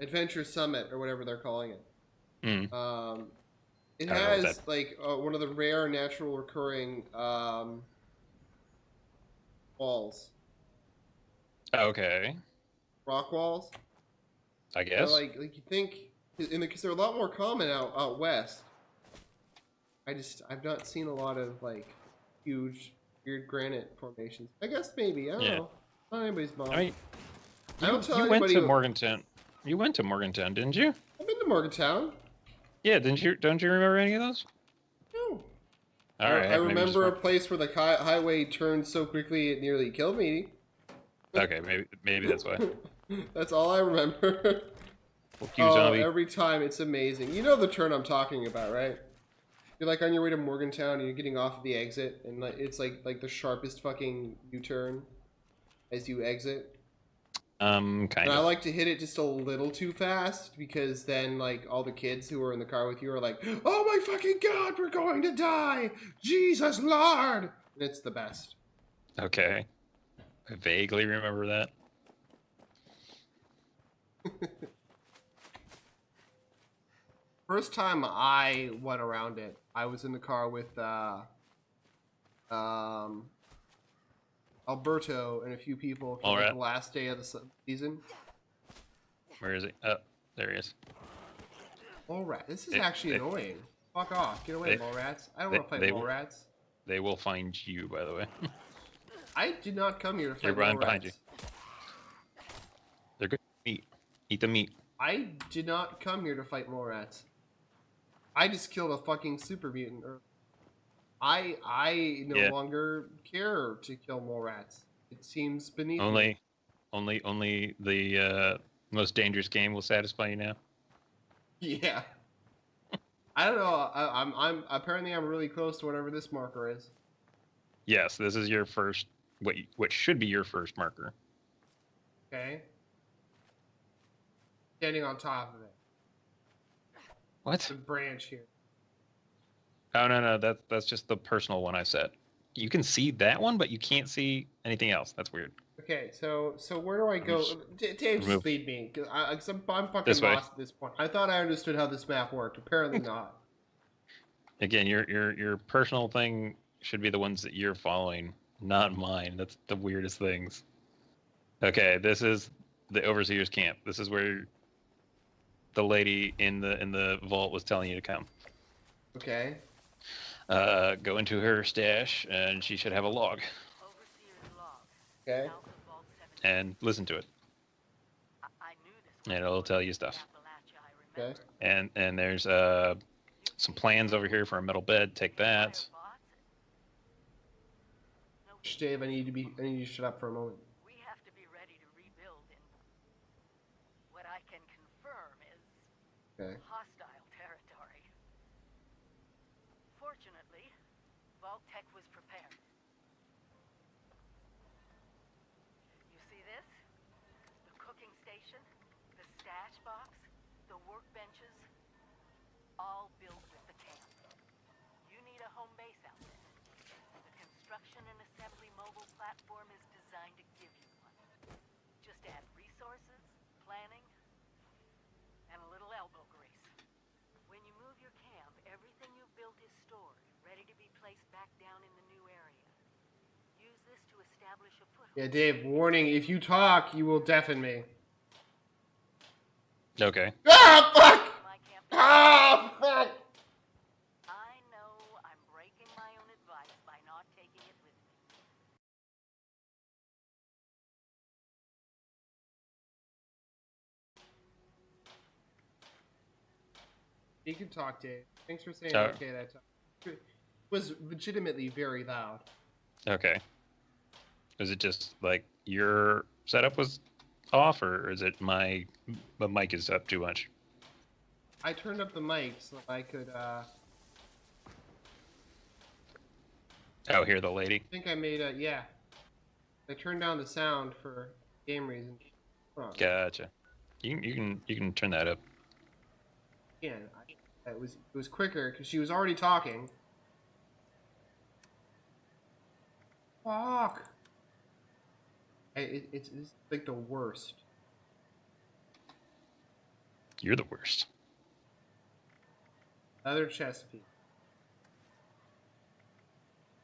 Adventure Summit or whatever they're calling it. Mm. It I don't know what has like one of the rare natural recurring walls, Okay, rock walls. I They're guess. like you think, because they're a lot more common out west. I've not seen a lot of like huge weird granite formations. I guess maybe I don't Yeah. know. Not anybody's mom. I mean, I don't tell you went anybody to who- Morgantown. You went to Morgantown, didn't you? I've been to Morgantown. Yeah, didn't you? Don't you remember any of those? No. All right. I maybe remember a just place where the highway turned so quickly it nearly killed me. okay, maybe that's why. That's all I remember. Huge zombie. Every time it's amazing. You know the turn I'm talking about, right? You're like on your way to Morgantown and you're getting off of the exit, and like it's like the sharpest fucking U-turn as you exit. Kind And I of. like to hit it just a little too fast because then like all the kids who are in the car with you are like, "Oh my fucking god, we're going to die! Jesus Lord!" And it's the best. Okay. I vaguely remember that. First time I went around it, I was in the car with um, Alberto and a few people for All like right. the last day of the season. Where is he? Oh, there he is. Mole rat. This is They- actually they- annoying. Fuck off. Get away, they- mole rats. I don't they- want to fight they mole will- rats. They will find you, by the way. I did not come here to They're fight mole behind rats. They're good meat. Eat the meat. I did not come here to fight mole rats. I just killed a fucking super mutant. I no Yeah. longer care to kill mole rats. It seems beneath me. Only the most dangerous game will satisfy you now. Yeah. I don't know. I'm apparently I'm really close to whatever this marker is. Yes, this is your first. What should be your first marker. Okay. Standing on top of it. What? The branch here. Oh no, that's just the personal one I set. You can see that one, but you can't see anything else. That's weird. Okay, so where do I go? Dave, just remove- lead me, because I'm fucking This way. lost at this point. I thought I understood how this map worked. Apparently not. Again, your personal thing should be the ones that you're following, not mine. That's the weirdest things. Okay, this is the overseer's camp. This is where the lady in the vault was telling you to come. Okay. Go into her stash, and she should have a log, Overseer's log. Okay. South of Vault 17. and listen to it, I knew this was and it'll tell you stuff. Appalachia, I remember. Okay. And there's some plans over here for a metal bed. Take that. No, Shh, Dave, I need you to shut up for a moment. we have to be ready to rebuild in what I can confirm is Okay. hostile territory. Fortunately, Vault Tech was prepared. You see this? The cooking station, the stash box, the workbenches, all built with the camp. You need a home base out there. The construction and assembly mobile platform is designed to give you one. Just add resources, planning, and a little elbow grease. When you move your camp, everything you've built is stored, ready to be placed back down in the new area. Use this to establish a foothold. Yeah, Dave. Warning: if you talk, you will deafen me. Okay. Ah, fuck! My camp. Ah, fuck! I know I'm breaking my own advice by not taking it with me. You can talk, Dave. Thanks for saying Oh. okay that time. It was legitimately very loud. Okay. Is it just like your setup was off, or is it my mic is up too much? I turned up the mic so I could, Oh, here the lady. I think I made a, yeah. I turned down the sound for game reasons. Huh. Gotcha. You can turn that up. Again, it was quicker because she was already talking. Fuck. It's like the worst. You're the worst. Other chest piece.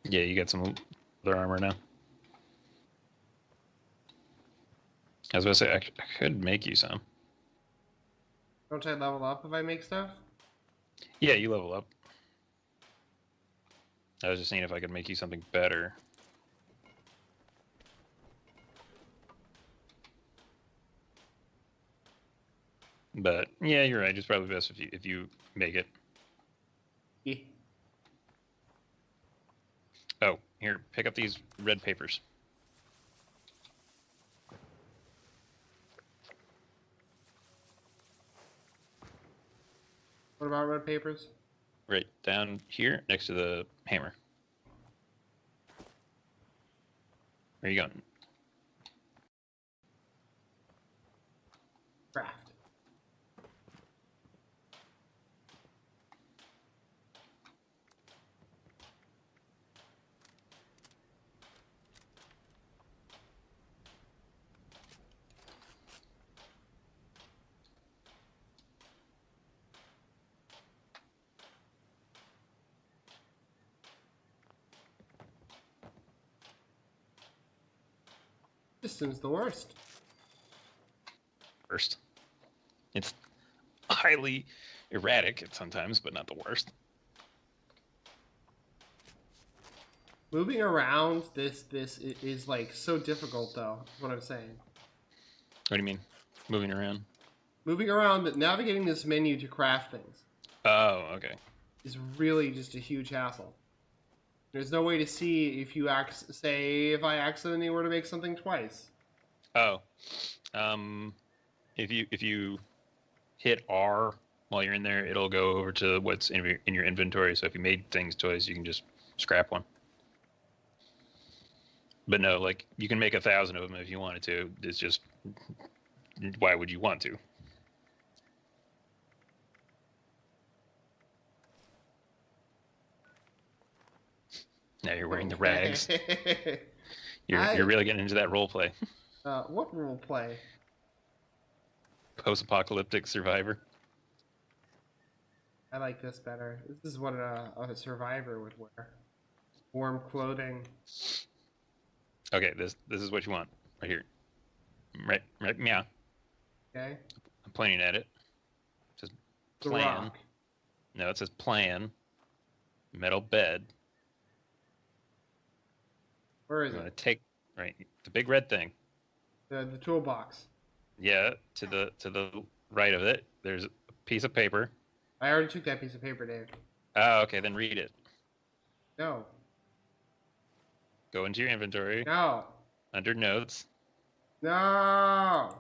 Yeah, you got some other armor now. I was about to say I could make you some. Don't I level up if I make stuff? Yeah, you level up. I was just seeing if I could make you something better. But yeah, you're right. It's probably best if you make it. Yeah. Oh, here, pick up these red papers. What about red papers? Right down here next to the hammer. Where are you going? Craft. System's the worst. Worst. It's highly erratic at sometimes, but not the worst. Moving around this is like so difficult though. Is what I'm saying. What do you mean? Moving around? Moving around, navigating this menu to craft things Oh, okay. is really just a huge hassle. There's no way to see if you say if I accidentally were to make something twice. Oh, if you hit R while you're in there, it'll go over to what's in your inventory. So if you made things twice, you can just scrap one. But no, like you can make 1,000 of them if you wanted to. It's just, why would you want to? Now you're wearing the rags. You're really getting into that role play. What role play? Post-apocalyptic survivor. I like this better. This is what a survivor would wear. Warm clothing. Okay, this is what you want right here. Right, yeah. Okay. I'm pointing at it. It says The plan. rock. No, it says plan. Metal bed. Where is I'm gonna it? take right the big red thing. The toolbox. Yeah, to the right of it, there's a piece of paper. I already took that piece of paper, Dave. Oh, okay, then read it. No. Go into your inventory. No. Under notes. No.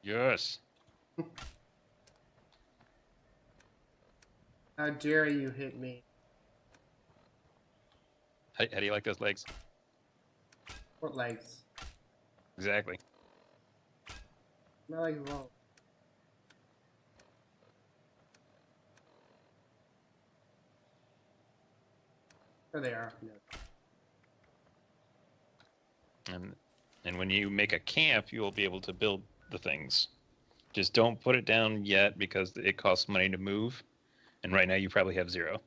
Yes. How dare you hit me? How do you like those legs? What legs? Exactly. My legs long. There they are. No. And when you make a camp, you will be able to build the things. Just don't put it down yet because it costs money to move. And right now you probably have 0.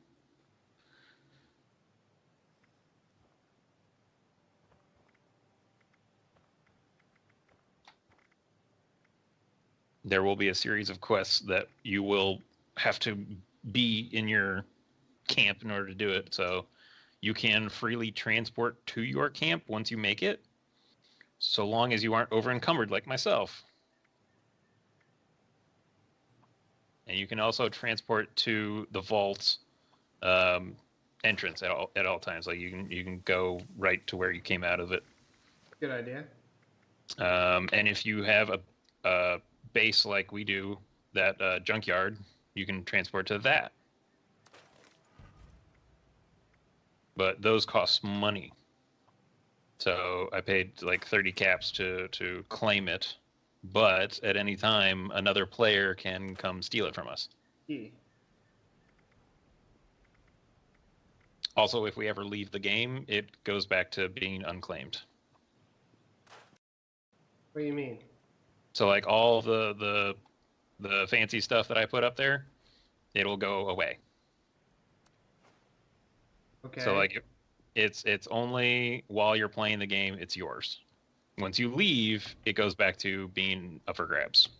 There will be a series of quests that you will have to be in your camp in order to do it. So you can freely transport to your camp once you make it, so long as you aren't over encumbered like myself. And you can also transport to the vault's entrance at all times. Like you can go right to where you came out of it. Good idea. And if you have a base like we do, that junkyard, you can transport to that. But those cost money. So I paid like 30 caps to claim it, but at any time another player can come steal it from us. Key. Also, if we ever leave the game, it goes back to being unclaimed. What do you mean? So like all the fancy stuff that I put up there, it'll go away. Okay. So like it's only while you're playing the game, it's yours. Once you leave, it goes back to being up for grabs.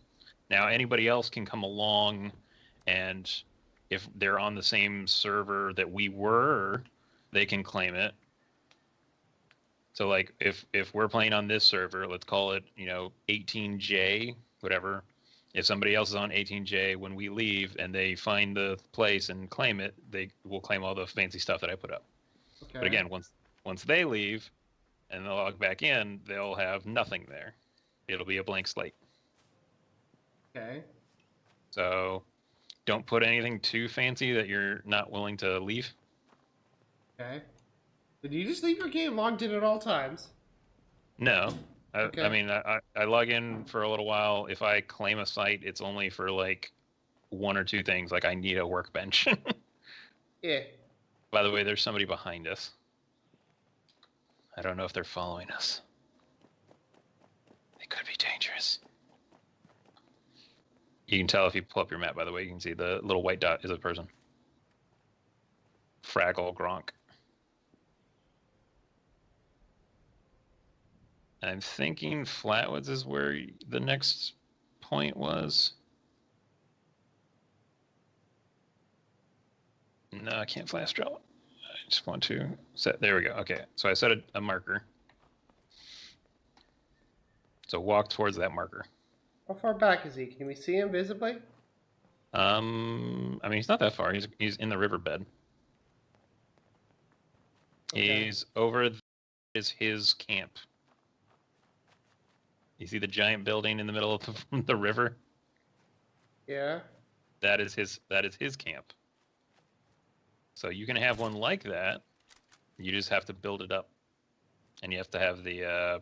Now anybody else can come along, and if they're on the same server that we were, they can claim it. So like if we're playing on this server, let's call it 18J, whatever. If somebody else is on 18J when we leave and they find the place and claim it, they will claim all the fancy stuff that I put up. Okay. But again, once they leave and they'll log back in, they'll have nothing there. It'll be a blank slate. Okay. So don't put anything too fancy that you're not willing to leave. Okay. Did you just leave your game logged in at all times? No. I Okay. mean, I log in for a little while. If I claim a site, it's only for like one or two things. Like I need a workbench. Yeah. By the way, there's somebody behind us. I don't know if they're following us. They could be dangerous. You can tell if you pull up your map, by the way. You can see the little white dot is a person. Fraggle Gronk. I'm thinking Flatwoods is where the next point was. No, I can't flash draw. I just want to set. There we go. Okay, so I set a marker. So walk towards that marker. How far back is he? Can we see him visibly? I mean, he's not that far. He's in the riverbed. Okay. He's over. Is his camp. You see the giant building in the middle of the river? Yeah. That is his camp. So you can have one like that. You just have to build it up, and you have to have the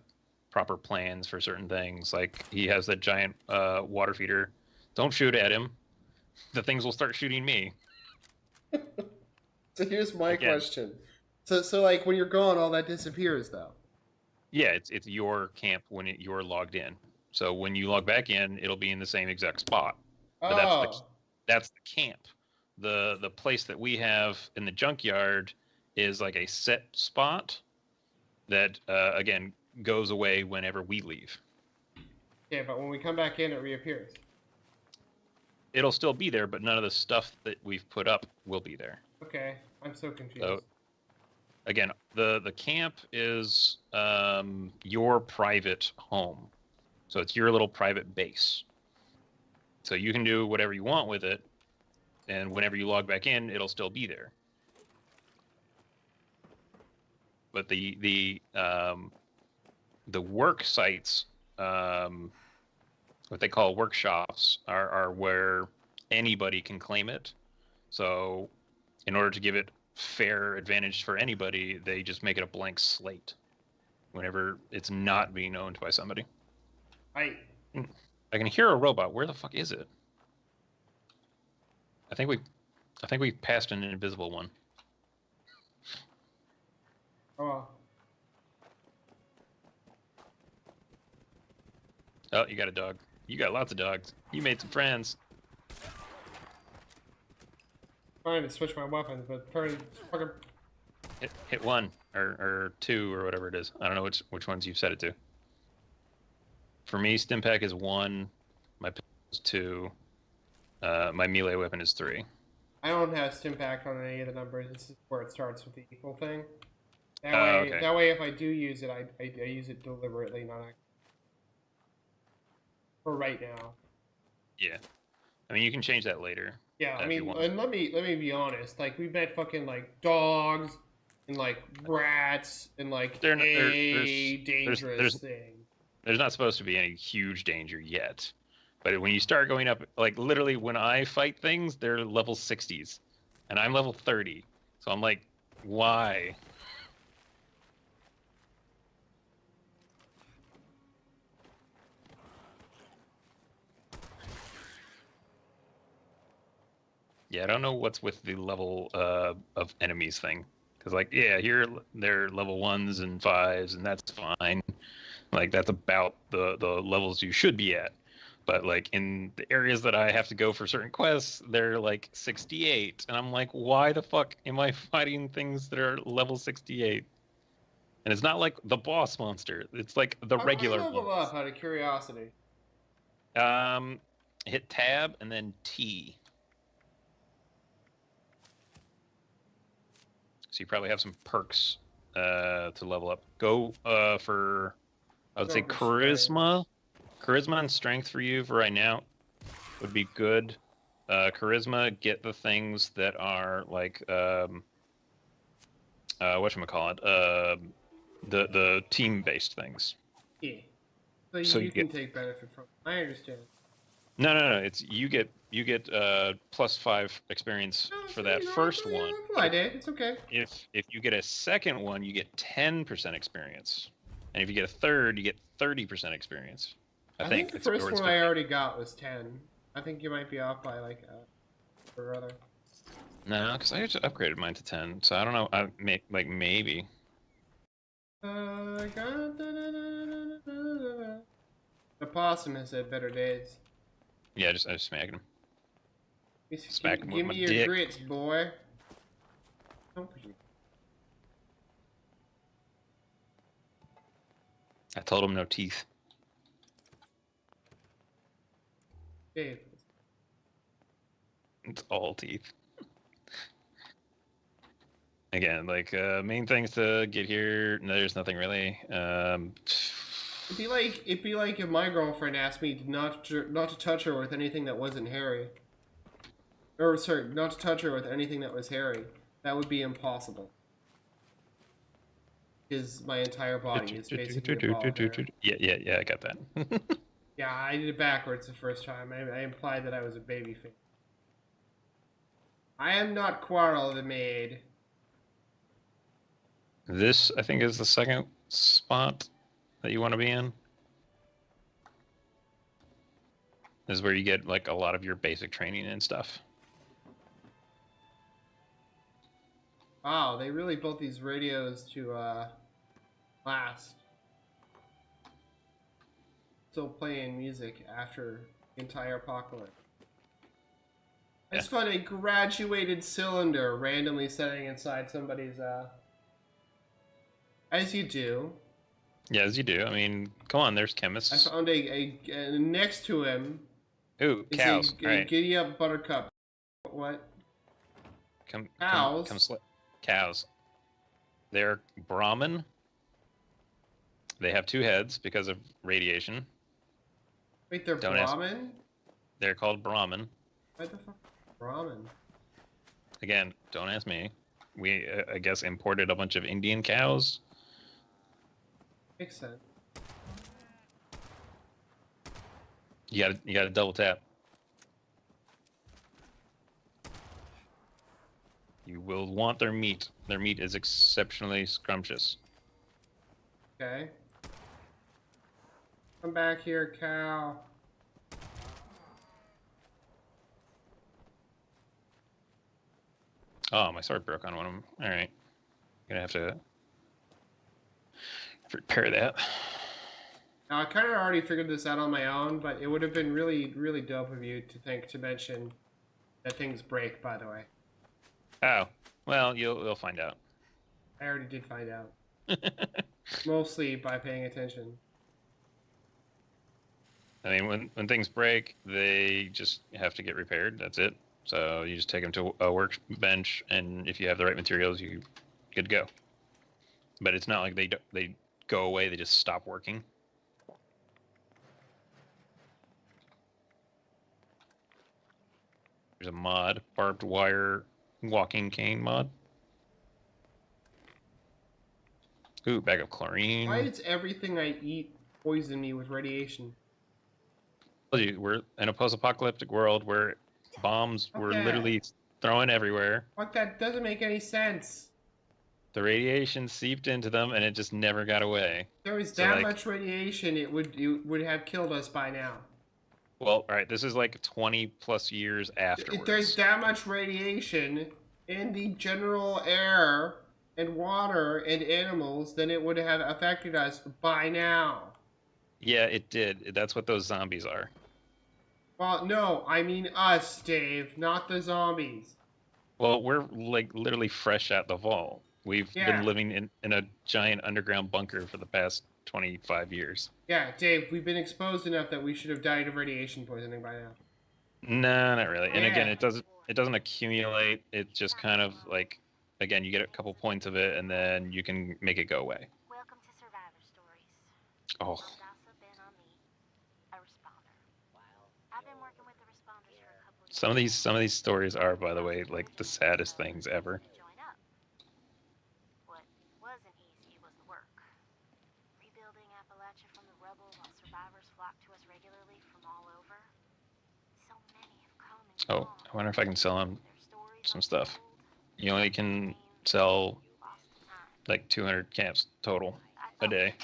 proper plans for certain things. Like he has that giant water feeder. Don't shoot at him. The things will start shooting me. So here's my Again. question. So like when you're gone, all that disappears though. Yeah, it's your camp when you're logged in. So when you log back in, it'll be in the same exact spot. But Oh. that's the camp. The place that we have in the junkyard is like a set spot that again goes away whenever we leave. Yeah, but when we come back in, it reappears. It'll still be there, but none of the stuff that we've put up will be there. Okay, I'm so confused. So again, the camp is your private home. So it's your little private base. So you can do whatever you want with it, and whenever you log back in, it'll still be there. But the work sites, what they call workshops, are where anybody can claim it. So in order to give it fair advantage for anybody, they just make it a blank slate whenever it's not being owned by somebody. I can hear a robot. Where the fuck is it? I think we passed an invisible one. Oh. Oh, you got a dog. You got lots of dogs. You made some friends. Trying to switch my weapons, but turning fucking. Hit one or two or whatever it is. I don't know which ones you've set it to. For me, Stimpack is 1. My pistol is 2. My melee weapon is 3. I don't have Stimpack on any of the numbers. This is where it starts with the equal thing. That Okay. That way, if I do use it, I use it deliberately, not for right now. Yeah. I mean, you can change that later. Yeah, I if you mean, want. and let me be honest. Like we met fucking like dogs and like rats and like dangerous thing. There's not supposed to be any huge danger yet. But when you start going up, like literally when I fight things, they're level 60s. And I'm level 30. So I'm like, why? Yeah, I don't know what's with the level of enemies thing. Because, like, yeah, here they're level 1s and 5s, and that's fine. Like, that's about the levels you should be at. But, like, in the areas that I have to go for certain quests, they're, like, 68. And I'm like, why the fuck am I fighting things that are level 68? And it's not like the boss monster. It's, like, the regular How do I level ones. up out of curiosity? Hit tab and then T. So you probably have some perks to level up. Go for, I would say, charisma. Charisma and strength for you for right now would be good. Charisma, get the things that are like, whatchamacallit, the team-based things. Yeah. So So you you can get- take benefit from it. I understand. No. It's you get +5 experience No, for so, that you know, first yeah, one. that's what I did. It's okay. If you get a second one, you get 10% experience, and if you get a third, you get 30% experience. I I think think the it's first or it's one I 15. already got was 10. I think you might be off by like or other. No, because I just upgraded mine to 10, so I don't know. Maybe. I got the possum has had better days. Yeah, I just smacked him. Smack him with Give my me your dick. grits, boy. Don't put your I told him no teeth. Dave. It's all teeth. Again, like main things to get here. No, there's nothing really. It'd be like if my girlfriend asked me not to touch her with anything that wasn't hairy. Or sorry, not to touch her with anything that was hairy. That would be impossible. Because my entire body is basically a ball of hair. Yeah. I got that. Yeah, I did it backwards the first time. I implied that I was a baby face. I am not Quarrel the maid. This, I think, is the second spot that you want to be in. This is where you get like a lot of your basic training and stuff. Wow, they really built these radios to last. Still playing music after the entire apocalypse. I just found a graduated cylinder randomly sitting inside somebody's as you do. Yeah, as you do. I mean, come on, there's I chemists. found a next to him Ooh, is cows. a All right, giddy up buttercup. What? come, Cows? cows. They're Brahmin. They have 2 heads because of radiation. Wait, they're Don't ask. Brahmin? They're called Brahmin. What the fuck? Brahmin. Again, don't ask me. We, I guess, imported a bunch of Indian cows. Makes sense. You gotta double tap. You will want their meat. Their meat is exceptionally scrumptious. Okay. Come back here, cow. Oh, my sword broke on one of them. All right, gonna have to repair that. Now, I kind of already figured this out on my own, but it would have been really, really dope of you to mention that things break, by the way. Oh, well, you'll find out. I already did find out. Mostly by paying attention. I mean, when things break, they just have to get repaired. That's it. So you just take them to a workbench, and if you have the right materials, you good to go. But it's not like they go away. They just stop working. There's a mod, barbed wire walking cane mod. Ooh, bag of chlorine. Why does everything I eat poison me with radiation? We're in a post-apocalyptic world where bombs were Okay. literally thrown everywhere. What? That doesn't make any sense. The radiation seeped into them, and it just never got away. If there was So, that like, much radiation, it would have killed us by now. well, all right, this is like 20 plus years afterwards. If there's that much radiation in the general air and water and animals, then it would have affected us by now. Yeah, it did. That's what those zombies are. Well, no, I mean us, Dave, not the zombies. Well, we're like literally fresh out the vault. We've Yeah. been living in a giant underground bunker for the past 25 years. Yeah, Dave, we've been exposed enough that we should have died of radiation poisoning by now. No, not really. And again, Yeah. it doesn't accumulate. It just kind of like, again, you get a couple points of it, and then you can make it go away. Welcome to Survivor Stories. Oh, Gossip and on me, a responder. I've been working with the responders for a couple of some of these stories are, by the way, like the saddest things ever. join up. What wasn't easy was the work. Rebuilding Appalachia from the rubble while survivors flocked to us regularly from all over. Oh, I wonder if I can sell him some stuff. You only can sell like 200 camps total a day.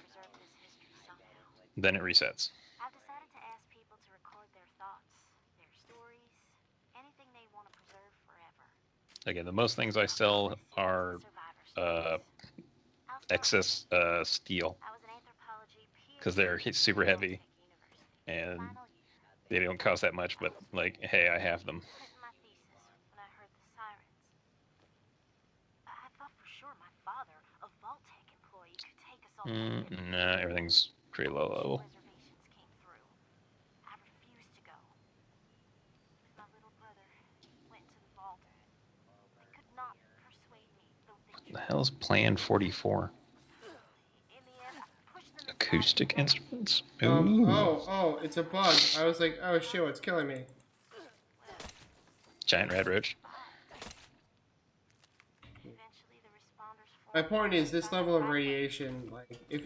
Then it resets. I've decided to ask people to record their thoughts, their stories, anything they want to preserve forever. Again, the most things I sell are excess steel I was an anthropology because they're super heavy and they don't cost that much. But like, hey, I have them. Written my thesis when I heard the sirens. I thought for sure my father, a Vault-Tec employee, could take us all with him. Nah, everything's pretty low level. Reservations came through. I refused to go. With my little brother, went to the vault. They could not persuade me, though they The hell's Plan 44? in the end, I pushed them aside. Acoustic instruments. Ooh. Oh, it's a bug. I was like, oh shit, what's killing me? Giant red roach. Eventually, the responders My formed point is, this level of back. radiation, like, if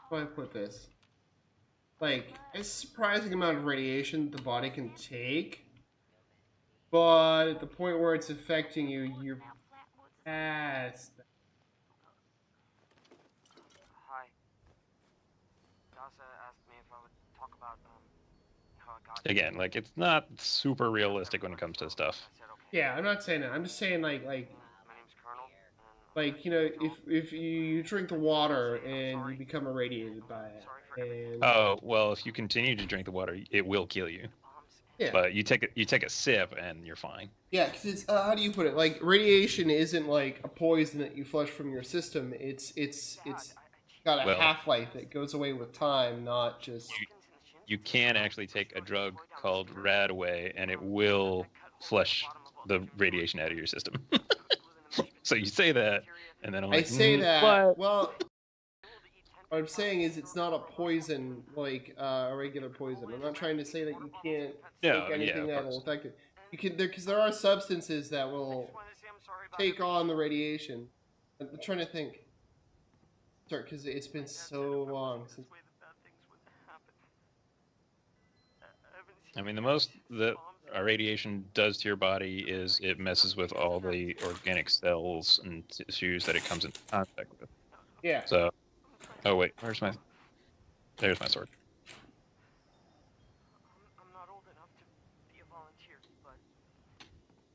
how do I put this? Like, a surprising amount of radiation the body can take, but at the point where it's affecting you, you're past that. Hi. Dasa asked me if I would talk about how I got Again, like it's not super realistic when it comes to stuff. I said okay. Yeah, I'm not saying that. I'm just saying, like, My name's Colonel. like, you know, if you drink the water and you become irradiated by it, and Oh well, if you continue to drink the water, it will kill you. yeah, But you take a sip and you're fine. yeah, because it's how do you put it? Like, radiation isn't like a poison that you flush from your system. It's got a Well- half-life that goes away with time, not just. You can actually take a drug called Radaway, and it will flush the radiation out of your system. So you say that, and then I'm I like, say that. What? Well, what I'm saying is it's not a poison like a regular poison. I'm not trying to say that you can't No, take anything yeah, of that will course. affect it. You can because there are substances that will take on the radiation. I'm trying to think. Sorry, because it's been so long since. I mean, the most that radiation does to your body is it messes with all the organic cells and tissues that it comes in contact with. Yeah. So, oh wait, there's my sword. I'm not old enough to be a volunteer, but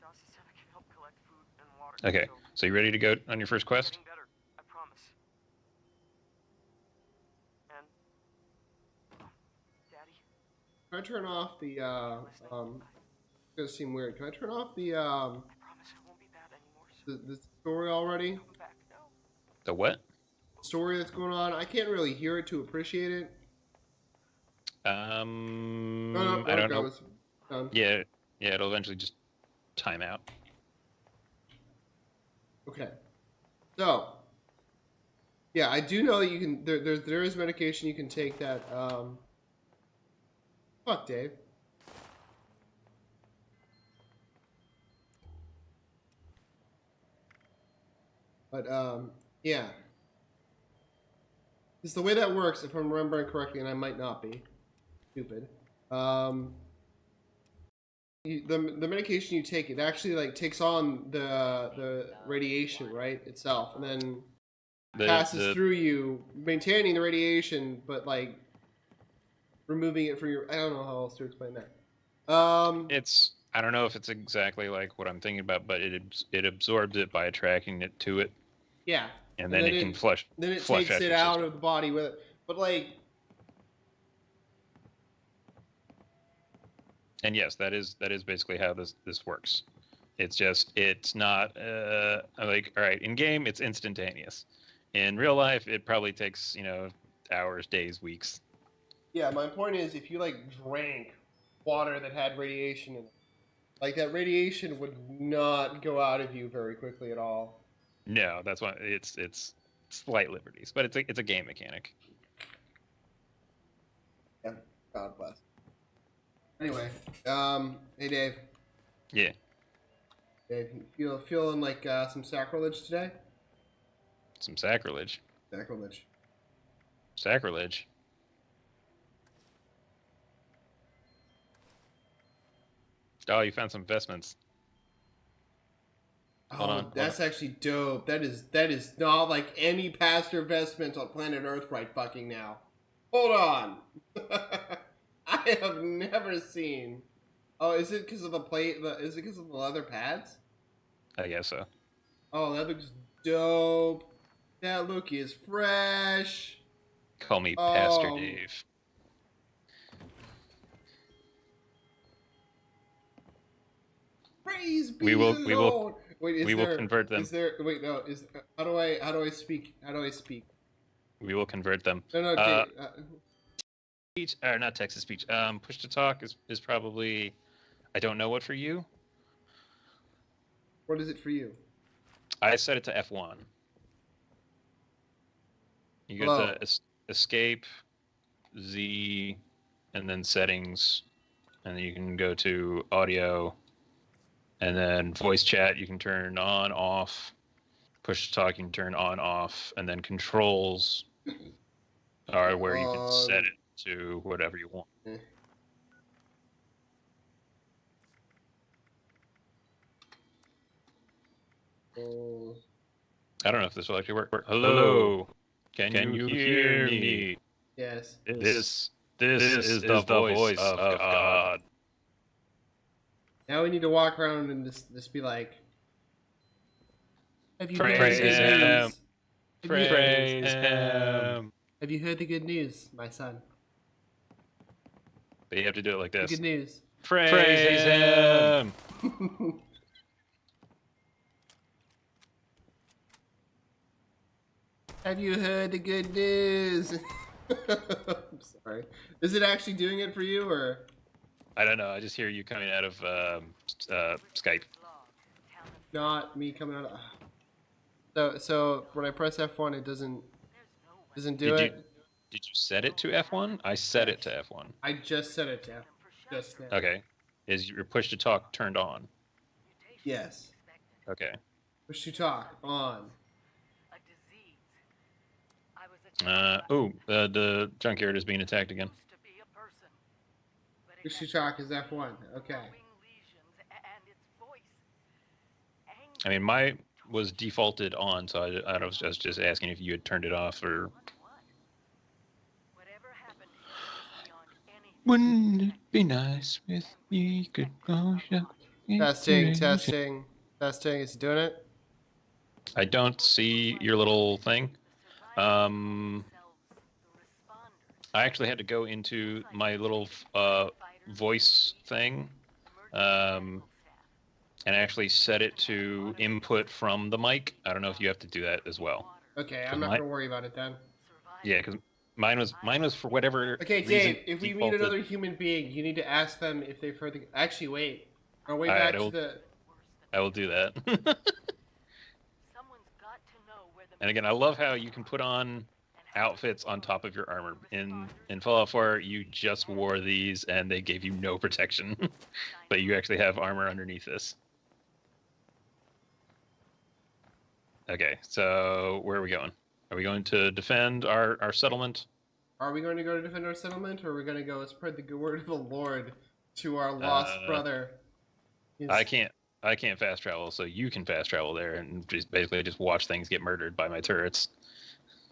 Dasa said I can help collect food and water. Okay, so you ready to go on your first quest? Getting better, I promise. And Daddy, Can I turn off the It's gonna seem weird. Can I turn off the I promise it won't be bad anymore. So the story already? come back. No. The what? Story that's going on. I can't really hear it to appreciate it. I There don't it know. goes. Done. Yeah, it'll eventually just time out. Okay. So, yeah, I do know that you can. There is medication you can take that. Fuck, Dave. But yeah. It's the way that works, if I'm remembering correctly, and I might not be. Stupid. The medication you take, it actually like takes on the radiation, right, itself, and then passes through you, maintaining the radiation, but like removing it from your. I don't know how else to explain that. It's I don't know if it's exactly like what I'm thinking about, but it absorbs it by attracting it to it, Yeah. and then it can flush. Then it flush takes it your out system. of the body with it. But like, And yes, that is basically how this works. It's not like all right in game it's instantaneous. In real life, it probably takes hours, days, weeks. yeah, my point is, if you like drank water that had radiation in it, like that radiation would not go out of you very quickly at all. No, that's why it's slight liberties, but it's a game mechanic. Yeah, God bless. Anyway, hey Dave. Yeah. Dave, you feeling like some sacrilege today? Some sacrilege. Sacrilege. Sacrilege. Oh, you found some vestments. Hold on, Oh, hold that's actually dope. That is not like any past investment on planet Earth right fucking now. Hold on. I have never seen. Oh, is it because of the plate? Is it because of the leather pads? I guess so. Oh, that looks dope. That look is fresh. Call me Pastor Oh, Dave. praise be We will. the We will. Lord. Wait, is We will there? convert them. Is there? Wait, no. Is how do I speak? How do I speak? We will convert them. No, no, Dave. Speech or not text to speech. Push to talk is probably. I don't know what for you. What is it for you? I set it to F1. You go Hello. to escape, Z, and then settings, and then you can go to audio, and then voice chat. You can turn on, off. Push to talk. You can turn on, off, and then controls are where you can set it to whatever you want. Eh. Oh. I don't know if this will actually work. Hello, can you hear me? Yes. This is the voice of God. Now we need to walk around and just be like, have you heard Praise the good him. news? Praise him. Have you heard the good news, my son? But you have to do it like The this. good news. Praise him. Have you heard the good news? I'm sorry. Is it actually doing it for you, or? I don't know. I just hear you coming out of Skype. Not me coming out of... So when I press F1, it doesn't do it? Did you set it to F1? I set it to F1. I just set it to F just now. Okay. Is your push to talk turned on? Yes. Okay. Push to talk on. The junkyard is being attacked again. Push to talk is F1. Okay. I mean, my was defaulted on, so I was just asking if you had turned it off or. Wouldn't it be nice if you could go Testing. Is it doing it? I don't see your little thing. I actually had to go into my little voice thing and actually set it to input from the mic. I don't know if you have to do that as well. Okay, I'm not gonna worry about it then. Yeah, because mine was for whatever. Okay, reason Dave. If we meet defaulted. another human being, you need to ask them if they've heard the. Actually, wait. Our way back to the. I will do that. And again, I love how you can put on outfits on top of your armor. In Fallout 4, you just wore these and they gave you no protection, but you actually have armor underneath this. Okay, so where are we going? Are we going to defend our settlement? Are we going to go to defend our settlement, or are we going to go spread the good word of the Lord to our lost brother? I can't fast travel, so you can fast travel there and just basically just watch things get murdered by my turrets.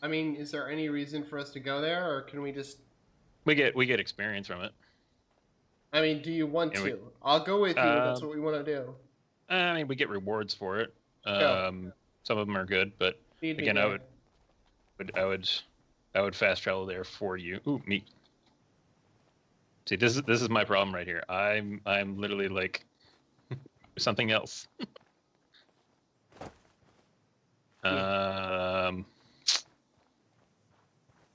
I mean, is there any reason for us to go there, or can we just? We get experience from it. I mean, do you want to? I'll go with you. That's what we want to do. I mean, we get rewards for it. Some of them are good, but again, I would fast travel there for you. Ooh, meat. See, this is my problem right here. I'm literally like something else.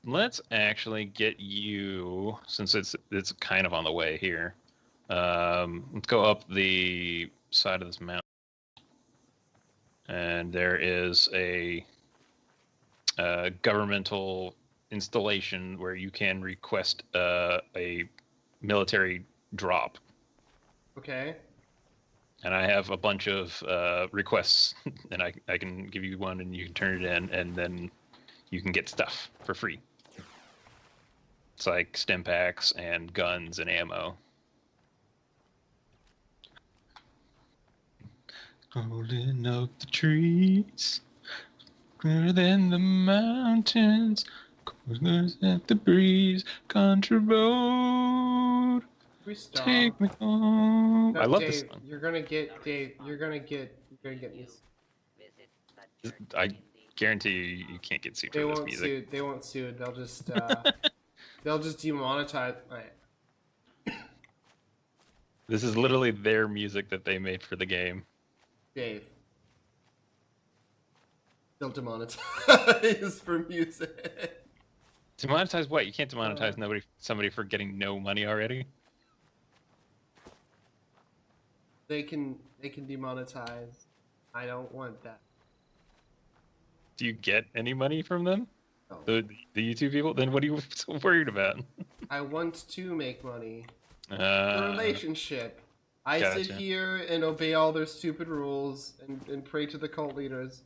Let's actually get you, since it's kind of on the way here. Let's go up the side of this mountain, and there is a governmental installation where you can request a military drop. Okay. And I have a bunch of requests, and I can give you one, and you can turn it in, and then you can get stuff for free. It's like stim packs and guns and ammo. Holding up the trees, clearer than the mountains, closer than the breeze, country road, We stop. take me home. No, I love Dave, this song. you're gonna get Dave. You're gonna get me. I guarantee you can't get sued for They this won't music. sue. They won't sue. They'll just demonetize. This is literally their music that they made for the game. Dave. They'll demonetize for music. Demonetize what? You can't demonetize somebody for getting no money already. They can demonetize. I don't want that. Do you get any money from them? No. The YouTube people? Then what are you so worried about? I want to make money. The relationship. I sit Gotcha. here and obey all their stupid rules and pray to the cult leaders,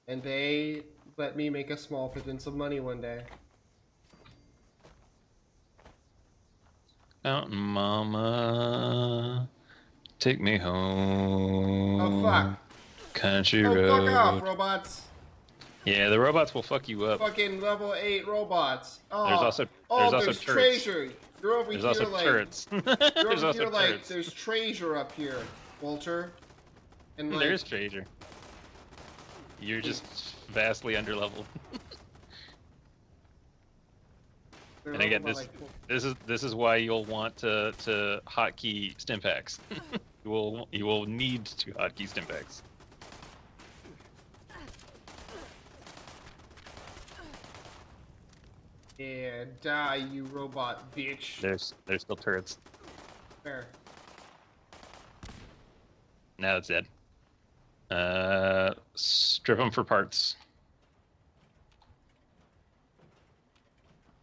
and they let me make a small pittance of money one day. Mountain Mama, take me home. Oh fuck! Country Oh road. fuck off, robots! Yeah, the robots will fuck you up. Fucking level 8 robots. Oh, There's also there's turrets. treasure. You're over There's here also like turrets. you're There's over also here like turrets. there's treasure up here, Walter. And like, There is treasure. You're just vastly underleveled. they're And again, leveled by, this is why you'll want to hotkey stim packs. you will need to hotkey stim packs. yeah, die, you robot bitch. There's still turrets. There. Now it's dead. Strip them for parts.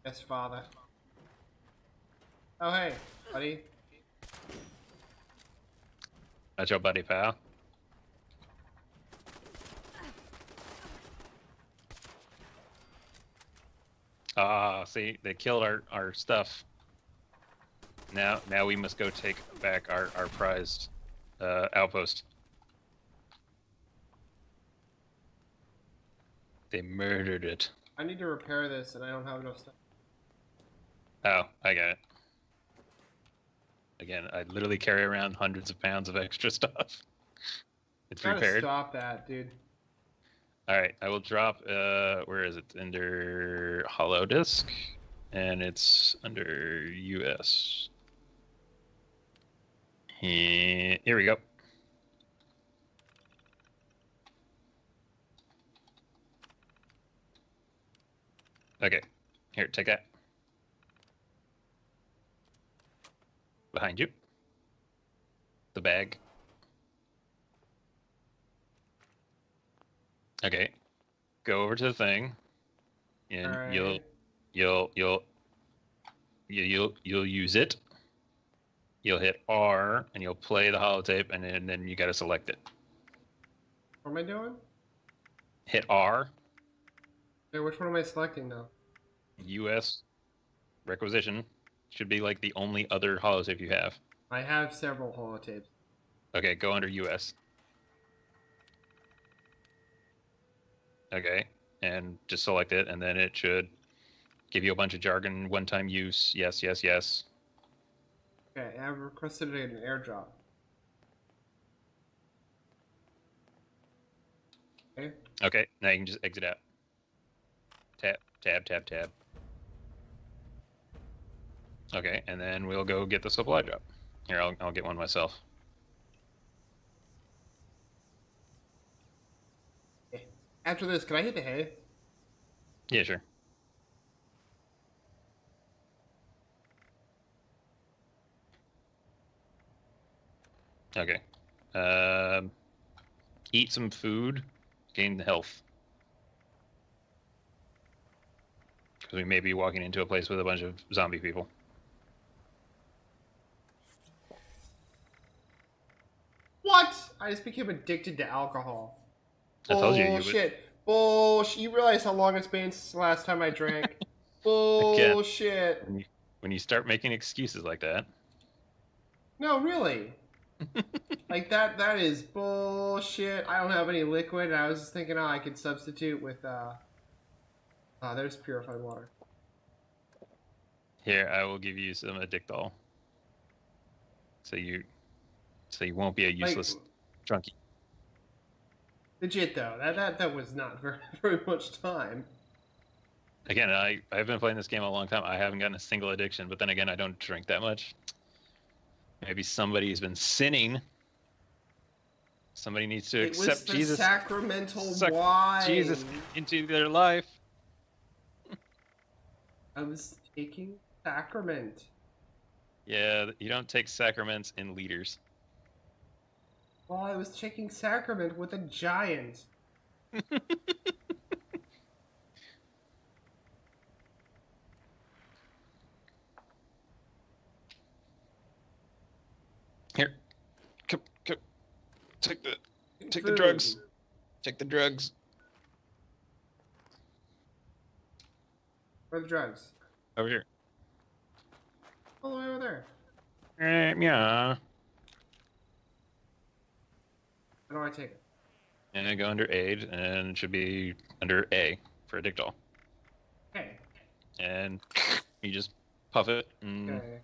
Yes, father. Oh hey, buddy. That's your buddy, pal. Ah, see, they killed our stuff. Now we must go take back our prized outpost. They murdered it. I need to repair this, and I don't have enough stuff. Oh, I got it. Again, I literally carry around hundreds of pounds of extra stuff. It's Gotta repaired. stop that, dude. All right, I will drop. Where is it? Under hollow disk, and it's under US. Here we go. Okay, here, take that. Behind you. The bag. Okay, go over to the thing, and Alright. you'll use it. You'll hit R, and you'll play the holotape, and then you gotta select it. What am I doing? Hit R, Hey, which one am I selecting now? US, requisition. Should be like the only other holotape you have. I have several holotapes. Okay, go under US. Okay, and just select it, and then it should give you a bunch of jargon, one-time use, yes, yes, yes. Okay, I've requested an airdrop. Okay. Okay, now you can just exit out. Tab, tab, tab, tab. Okay, and then we'll go get the supply drop. Here, I'll get one myself. Okay. After this, can I hit the hay? Yeah, sure. Okay. Eat some food, gain health. Because we may be walking into a place with a bunch of zombie people. What? I just became addicted to alcohol. I told you you would. Bullshit. Bullshit. You realize how long it's been since the last time I drank? Bullshit. When you start making excuses like that. No, really. Like that is bullshit. I don't have any liquid, and I was just thinking, I could substitute with there's purified water. Here, I will give you some Addictol. So you won't be a useless junkie. Legit though, that was not very much time. Again, I've been playing this game a long time. I haven't gotten a single addiction, but then again, I don't drink that much. Maybe somebody's been sinning. Somebody needs to accept the Jesus. Sacramental wine. Jesus into their life. I was taking sacrament. Yeah, you don't take sacraments in liters. Well, I was taking sacrament with a giant. Here, come, take the Food. drugs. Take the drugs. Where are the drugs? Over here. All the way over there. Yeah. How do I take it? And I go under aid, and it should be under A for Addictol. Okay. And you just puff it. And Okay.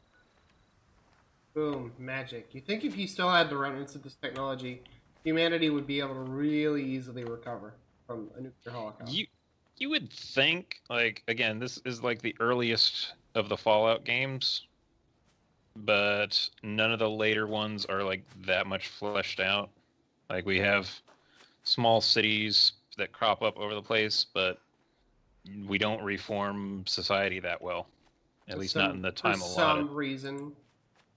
Boom, magic. You think if you still had the remnants of this technology, humanity would be able to really easily recover from a nuclear holocaust? You would think, like, again, this is like the earliest of the Fallout games, but none of the later ones are like that much fleshed out. Like, we have small cities that crop up over the place, but we don't reform society that well. At least not in the time allotted. For some reason.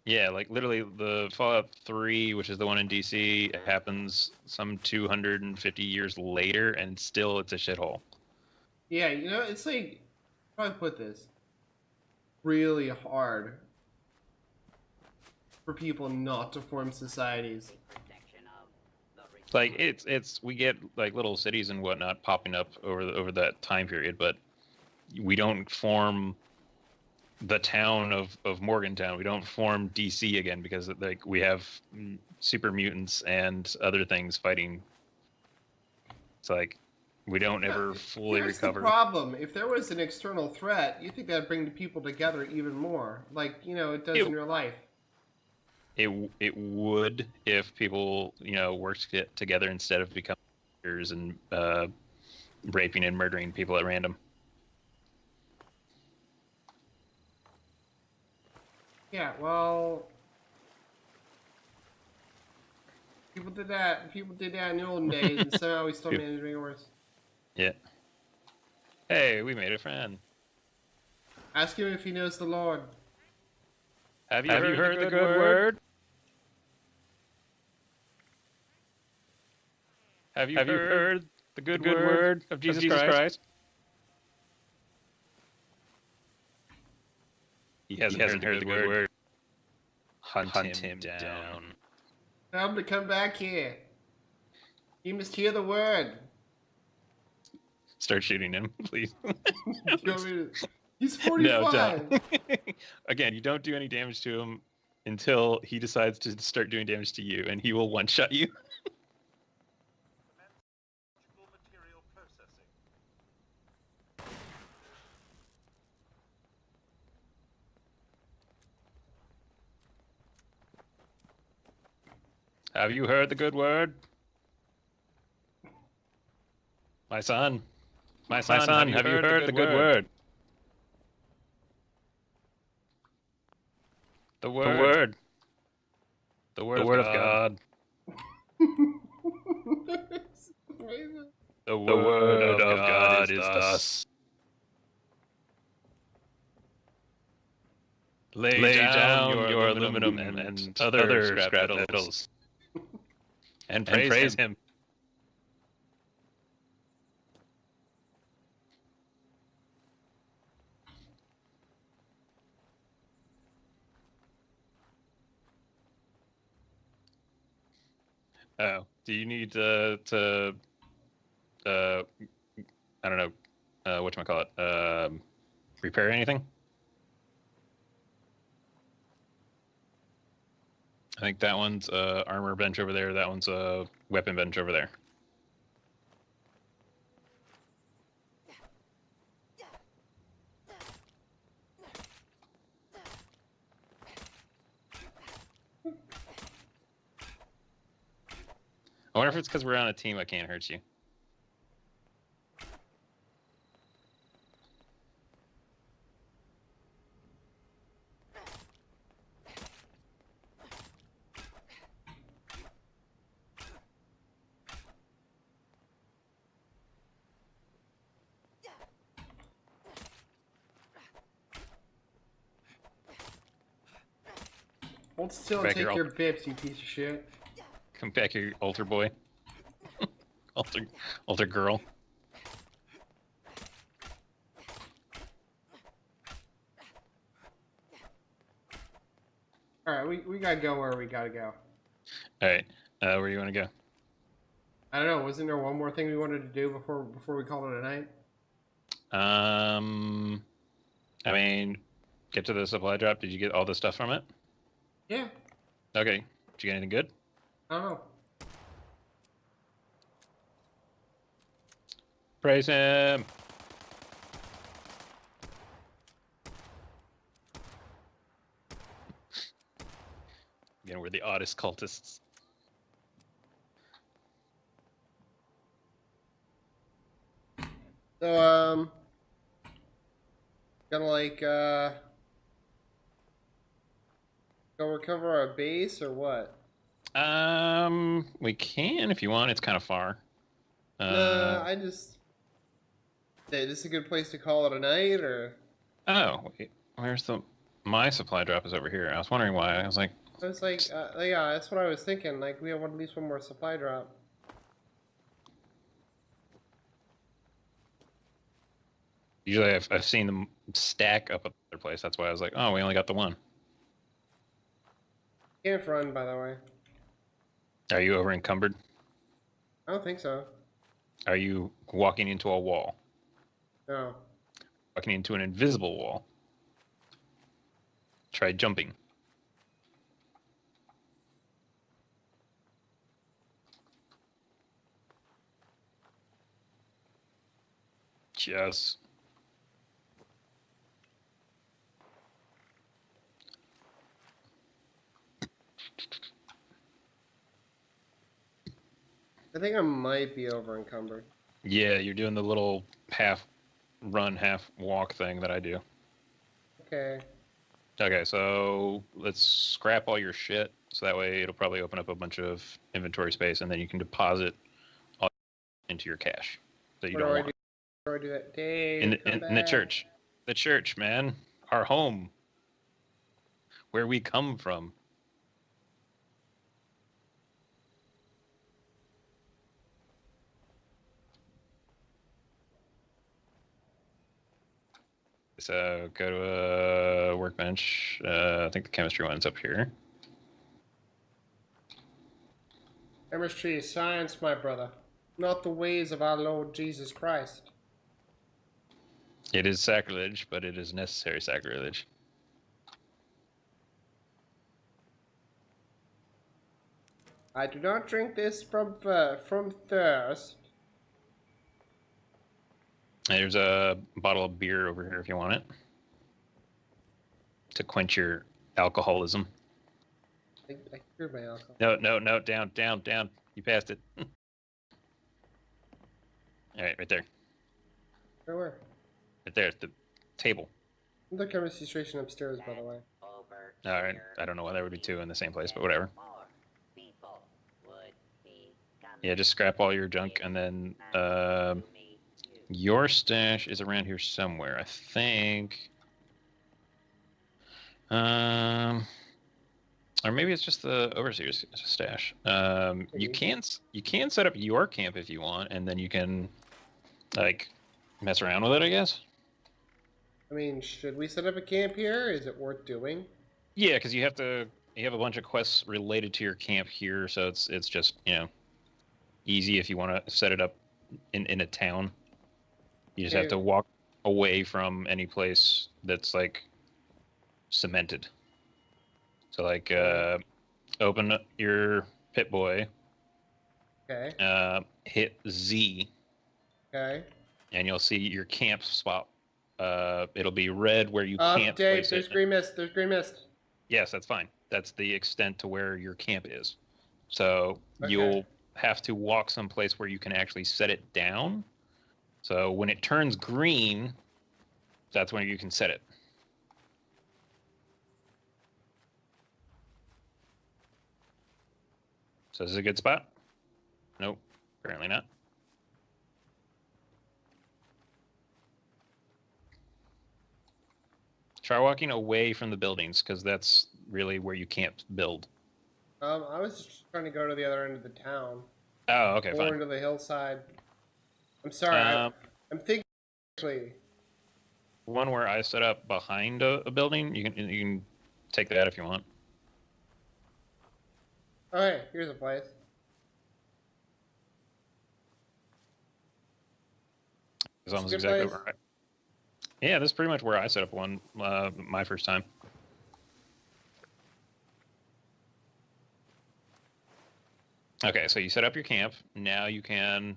Yeah, like literally the Fallout 3, which is the one in DC, it happens some 250 years later, and still it's a shithole. Yeah, you know, it's like, how do I put this? Really hard for people not to form societies. Like it's we get like little cities and whatnot popping up over that time period, but we don't form the town of Morgantown. We don't form DC again because like we have super mutants and other things fighting. It's like we don't ever fully recover. The problem. If there was an external threat, you think that'd bring the people together even more, like, you know, it does in real life. It would if people, you know, worked together instead of becoming leaders and raping and murdering people at random. Yeah, well, people did that. People did that in the olden days, and somehow we still managed to make it worse. Yeah. Hey, we made a friend. Ask him if he knows the Lord. Have you heard the good word? Have you heard the good word of Jesus Christ? He hasn't heard the good word. Hunt him down. Tell him to come back here. He must hear the word. Start shooting him, please. He's 45. No, don't. Again, you don't do any damage to him until he decides to start doing damage to you, and he will one-shot you. Material processing. Have you heard the good word? My son. My son, have you heard the good word? The word. The word of God. The word of God is thus. Lay down your aluminum and other scrap metals. And praise him. Oh, do you need to I don't know, whatchamacallit, repair anything? I think that one's a armor bench over there. That one's a weapon bench over there. I wonder if it's because we're on a team I can't hurt you. Hold still and Back take here, your bips, you piece of shit. Come back here, altar boy. altar girl. Alright, we gotta go where we gotta go. Alright, where do you want to go? I don't know, wasn't there one more thing we wanted to do before we called it a night? I mean, get to the supply drop. Did you get all the stuff from it? Yeah. Okay. Did you get anything good? I don't know. Praise him! Again, we're the oddest cultists. So, gonna like, go recover our base or what? We can if you want. It's kind of far. Nah, I just... Hey, this is a good place to call it a night, or... Oh, wait. Where's the... My supply drop is over here. I was wondering why. I was like... I was like, yeah, that's what I was thinking. Like, we have at least one more supply drop. Usually I've seen them stack up at their place. That's why I was like, oh, we only got the one. Can't run, by the way. Are you over encumbered? I don't think so. Are you walking into a wall? No. Walking into an invisible wall? Try jumping. Yes. I think I might be over encumbered. Yeah, you're doing the little half run, half walk thing that I do. Okay. Okay, so let's scrap all your shit. So that way it'll probably open up a bunch of inventory space, and then you can deposit all into your cache that you Where don't do I want. Where do I do that? Dave, In the church. The church, man. Our home. Where we come from. So go to a workbench. I think the chemistry one's up here. Chemistry is science, my brother. Not the ways of our Lord Jesus Christ. It is sacrilege, but it is necessary sacrilege. I do not drink this from thirst. There's a bottle of beer over here if you want it. To quench your alcoholism. I cured my alcohol. No, down. You passed it. All right, right there. Where? Right there at the table. The chemistry station upstairs, by the way. All right, I don't know why there would be two in the same place, but whatever. Yeah, just scrap all your junk, and then your stash is around here somewhere, I think. Or maybe it's just the overseer's stash. You can set up your camp if you want, and then you can like mess around with it, I guess. I mean, should we set up a camp here? Is it worth doing? Yeah, because you have a bunch of quests related to your camp here, so it's just easy if you want to set it up in a town. You just have to walk away from any place that's like cemented. So like open up your Pip-Boy, Okay. hit Z, Okay. and you'll see your camp spot. It'll be red where you can't Dave, place there's it. green mist. There's green mist. Yes, that's fine. That's the extent to where your camp is. So Okay. you'll have to walk someplace where you can actually set it down. So when it turns green, that's when you can set it. So is this a good spot? Nope, apparently not. Try walking away from the buildings, because that's really where you can't build. I was just trying to go to the other end of the town. Oh, okay, Or fine. into the hillside. I'm sorry. I'm thinking. Actually, One where I set up behind a building, you can take that if you want. okay, here's a place. It's almost It's a good exactly place. where yeah, this is pretty much where I set up one my first time. Okay, so you set up your camp. Now you can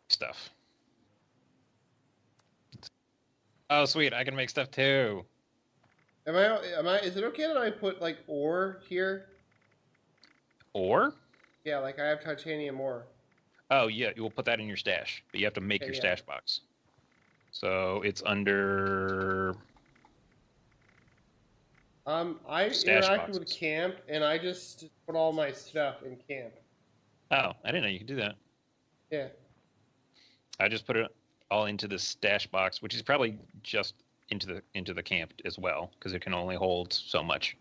stuff. Oh, sweet! I can make stuff too. Am I? Is it okay that I put like ore here? Or Yeah, like I have titanium ore. oh yeah, you will put that in your stash, but you have to make your Yeah. stash box. So it's under I stash interacted with boxes. camp, and I just put all my stuff in camp. Oh, I didn't know you could do that. Yeah. I just put it all into the stash box, which is probably just into the camp as well, because it can only hold so much.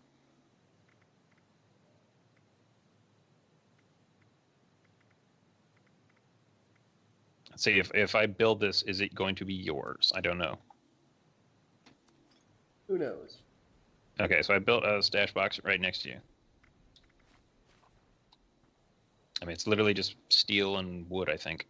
See, if I build this, is it going to be yours? I don't know. Who knows? Okay, so I built a stash box right next to you. I mean, it's literally just steel and wood, I think.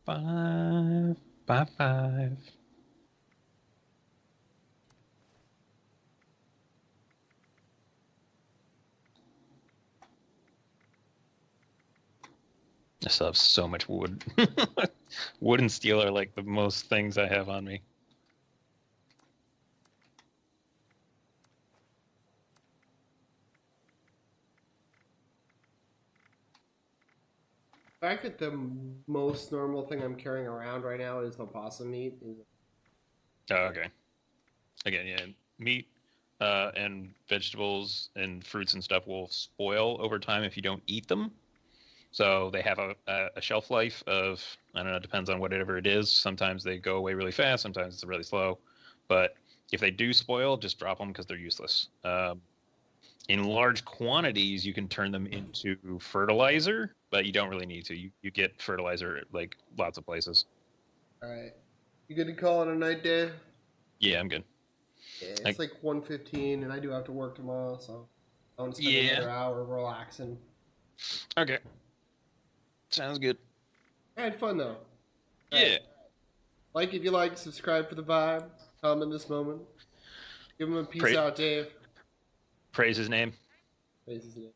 Five by five. I still have so much wood. Wood and steel are like the most things I have on me. The fact that the most normal thing I'm carrying around right now is the possum meat is. Oh, okay. Again, yeah, meat and vegetables and fruits and stuff will spoil over time if you don't eat them. So they have a shelf life of, I don't know, it depends on whatever it is. Sometimes they go away really fast, sometimes it's really slow. But if they do spoil, just drop them because they're useless. In large quantities, you can turn them into fertilizer, but you don't really need to. You get fertilizer at like lots of places. All right. You good to call it a night, Dave? Yeah, I'm good. Yeah, it's like 1:15, and I do have to work tomorrow, so I want to spend Yeah. another hour relaxing. Okay. Sounds good. I had fun though. Yeah. Right. Like if you like, subscribe for the vibe. Comment this moment. Give him a peace out, Dave. Praise his name. Praise his name.